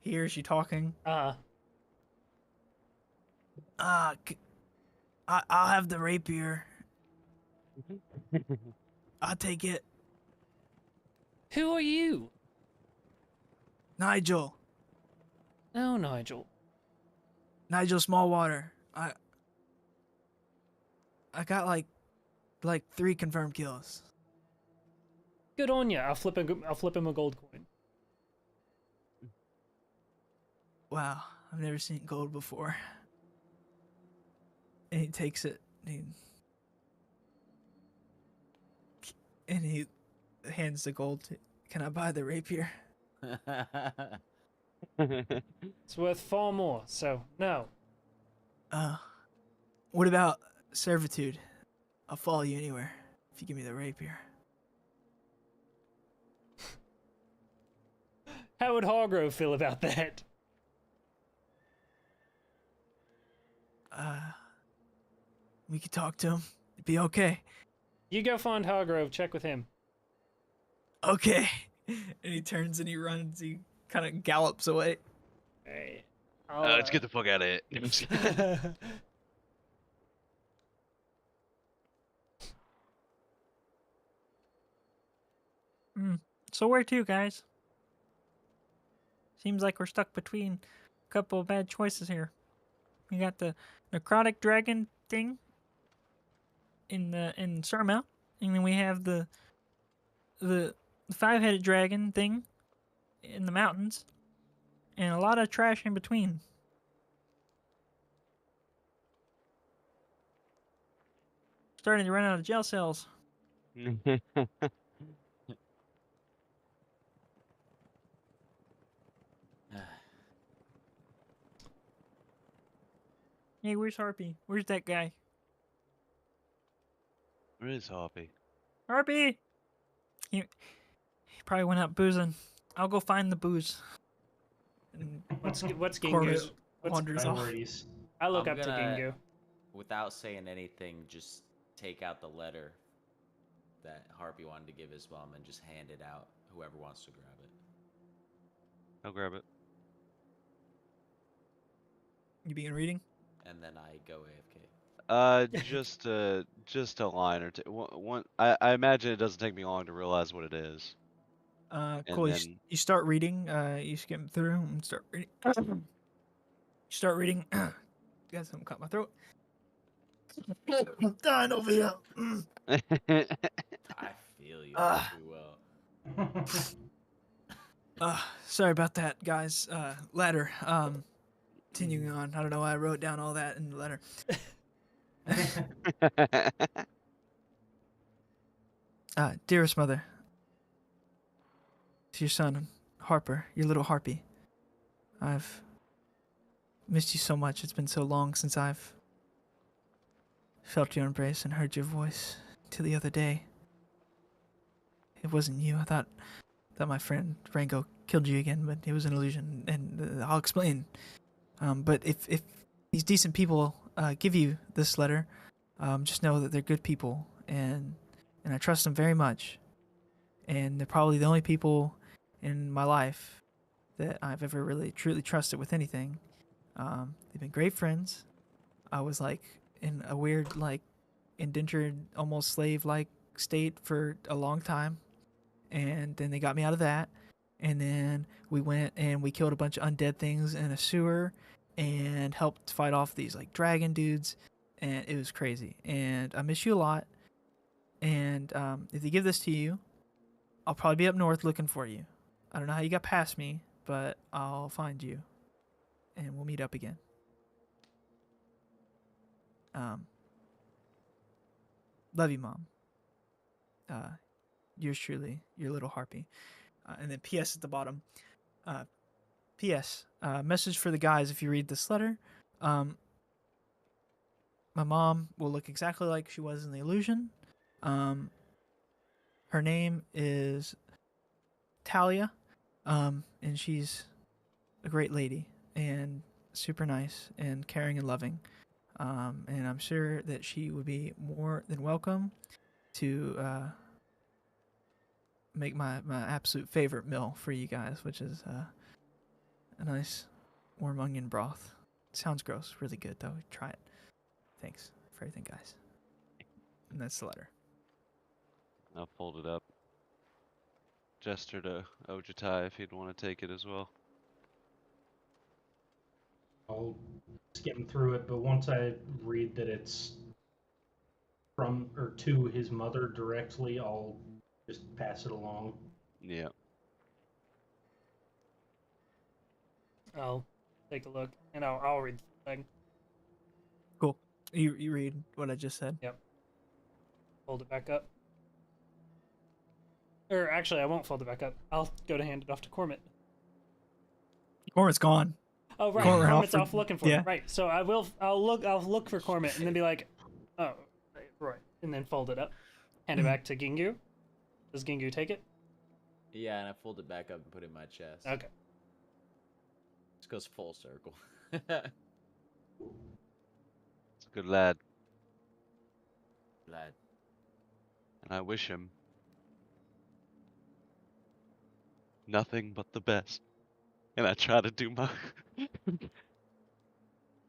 Speaker 4: hears you talking. I'll have the rapier. I'll take it.
Speaker 2: Who are you?
Speaker 4: Nigel.
Speaker 2: Oh, Nigel.
Speaker 4: Nigel Smallwater. I got like 3 confirmed kills.
Speaker 2: Good on ya. I'll flip him a gold coin.
Speaker 4: Wow, I've never seen gold before. And he takes it. And he hands the gold. Can I buy the rapier?
Speaker 2: It's worth 4 more, so no.
Speaker 4: What about servitude? I'll follow you anywhere if you give me the rapier.
Speaker 2: How would Hargrove feel about that?
Speaker 4: We could talk to him. It'd be okay.
Speaker 2: You go find Hargrove, check with him.
Speaker 4: Okay. And he turns and he runs. He kind of gallops away.
Speaker 2: Hey.
Speaker 8: Let's get the fuck out of here.
Speaker 4: So where to, guys? Seems like we're stuck between a couple of bad choices here. We got the necrotic dragon thing in Surmount, and then we have the 5-headed dragon thing in the mountains, and a lot of trash in between. Starting to run out of jail cells. Hey, where's Harpy? Where's that guy?
Speaker 8: Where is Harpy?
Speaker 4: Harpy! He probably went out boozing. I'll go find the booze. And
Speaker 2: What's
Speaker 4: Corbett
Speaker 2: Gingu's?
Speaker 4: wanders off.
Speaker 5: Priorities.
Speaker 2: I look
Speaker 1: I'm
Speaker 2: up to
Speaker 1: gonna-
Speaker 2: Gingu.
Speaker 1: Without saying anything, just take out the letter that Harpy wanted to give his mom and just hand it out. Whoever wants to grab it.
Speaker 8: I'll grab it.
Speaker 4: You begin reading?
Speaker 1: And then I go AFK.
Speaker 8: Just a line or two. I imagine it doesn't take me long to realize what it is.
Speaker 4: Cool.
Speaker 8: then-
Speaker 4: You start reading. You skim through and start reading. You start reading. Got something caught my throat. I'm dying over here.
Speaker 1: I feel you too well.
Speaker 4: Sorry about that, guys. Letter. Continuing on. I don't know why I wrote down all that in the letter. Dearest mother, to your son, Harper, your little harpy. I've missed you so much. It's been so long since I've felt your embrace and heard your voice. Till the other day, it wasn't you. I thought that my friend Rango killed you again, but it was an illusion, and I'll explain. But if these decent people give you this letter, just know that they're good people, and I trust them very much. And they're probably the only people in my life that I've ever really truly trusted with anything. They've been great friends. I was like in a weird, like, indentured, almost slave-like state for a long time, and then they got me out of that. And then we went and we killed a bunch of undead things in a sewer, and helped fight off these like dragon dudes, and it was crazy. And I miss you a lot. And if they give this to you, I'll probably be up north looking for you. I don't know how you got past me, but I'll find you, and we'll meet up again. Love you, Mom. Yours truly, your little harpy. And then P.S. at the bottom. P.S. Message for the guys if you read this letter. My mom will look exactly like she was in the illusion. Her name is Talia, and she's a great lady and super nice and caring and loving. And I'm sure that she would be more than welcome to make my absolute favorite meal for you guys, which is a nice warm onion broth. Sounds gross. Really good, though. Try it. Thanks for everything, guys. And that's the letter.
Speaker 8: I'll fold it up. Gesture to Ojitai if he'd want to take it as well.
Speaker 5: I'll skim through it, but once I read that it's from or to his mother directly, I'll just pass it along.
Speaker 8: Yeah.
Speaker 2: I'll take a look, and I'll read the thing.
Speaker 4: Cool. You read what I just said?
Speaker 2: Yep. Fold it back up. Or actually, I won't fold it back up. I'll go to hand it off to Cormit.
Speaker 4: Cormit's gone.
Speaker 2: Oh right,
Speaker 4: Cormit
Speaker 2: Cormit's
Speaker 4: offered-
Speaker 2: off looking for
Speaker 4: yeah.
Speaker 2: it. Right. So I'll look for Cormit and then be like, oh, right, and then fold it up, hand it back to Gingu. Does Gingu take it?
Speaker 1: Yeah, and I fold it back up and put it in my chest.
Speaker 2: Okay.
Speaker 1: This goes full circle.
Speaker 8: It's a good lad,
Speaker 1: Lad.
Speaker 8: and I wish him nothing but the best. And I try to do my.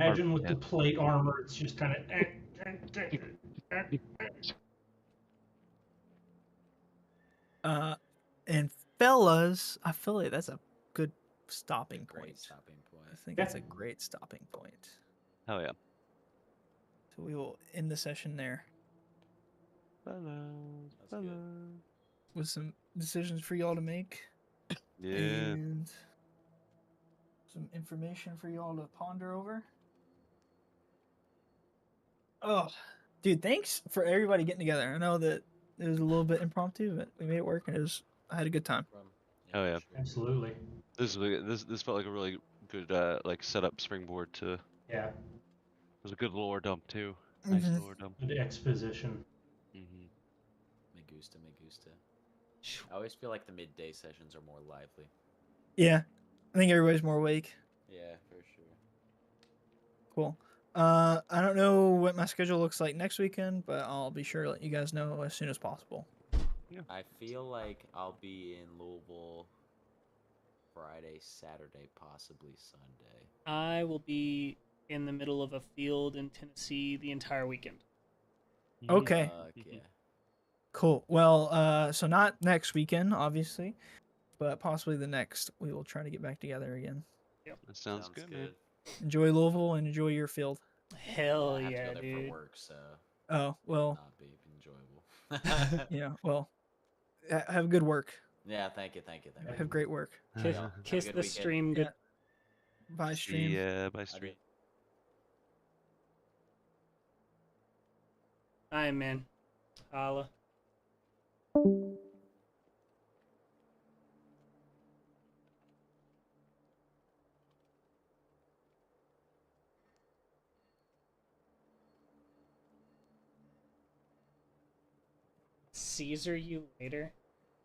Speaker 5: Imagine with the plate armor, it's just kind of.
Speaker 4: And fellas, I feel like that's a good stopping
Speaker 1: Great
Speaker 4: point.
Speaker 1: stopping point.
Speaker 4: I think that's a great stopping point.
Speaker 8: Hell yeah.
Speaker 4: So we will end the session there
Speaker 1: That's good.
Speaker 4: with some decisions for y'all to make.
Speaker 8: Yeah.
Speaker 4: And some information for y'all to ponder over. Oh, dude, thanks for everybody getting together. I know that it was a little bit impromptu, but we made it work, and I had a good time.
Speaker 8: Oh yeah.
Speaker 5: Absolutely.
Speaker 8: This felt like a really good like setup springboard to.
Speaker 5: Yeah.
Speaker 8: It was a good lore dump too. Nice
Speaker 4: Mhm.
Speaker 8: lore dump.
Speaker 5: Good exposition.
Speaker 8: Mm-hmm.
Speaker 1: Me gusta, me gusta. I always feel like the midday sessions are more lively.
Speaker 4: Yeah, I think everybody's more awake.
Speaker 1: Yeah, for sure.
Speaker 4: Cool. I don't know what my schedule looks like next weekend, but I'll be sure to let you guys know as soon as possible.
Speaker 1: I feel like I'll be in Louisville Friday, Saturday, possibly Sunday.
Speaker 2: I will be in the middle of a field in Tennessee the entire weekend.
Speaker 4: Okay.
Speaker 1: Yeah.
Speaker 4: Cool. Well, so not next weekend, obviously, but possibly the next. We will try to get back together again.
Speaker 8: That sounds good, man.
Speaker 4: Enjoy Louisville and enjoy your field.
Speaker 2: Hell
Speaker 1: I have to
Speaker 2: yeah,
Speaker 1: go there
Speaker 2: dude.
Speaker 1: for work, so
Speaker 4: Oh, well,
Speaker 1: not be enjoyable.
Speaker 4: yeah, well, have good work.
Speaker 1: Yeah, thank you.
Speaker 4: Have great work.
Speaker 2: Kiss,
Speaker 1: Have a
Speaker 2: kiss
Speaker 1: good
Speaker 2: the
Speaker 1: weekend.
Speaker 2: stream. Good.
Speaker 4: Bye, stream.
Speaker 8: Yeah, by stream.
Speaker 2: Alright, man. Holla. Caesar you later.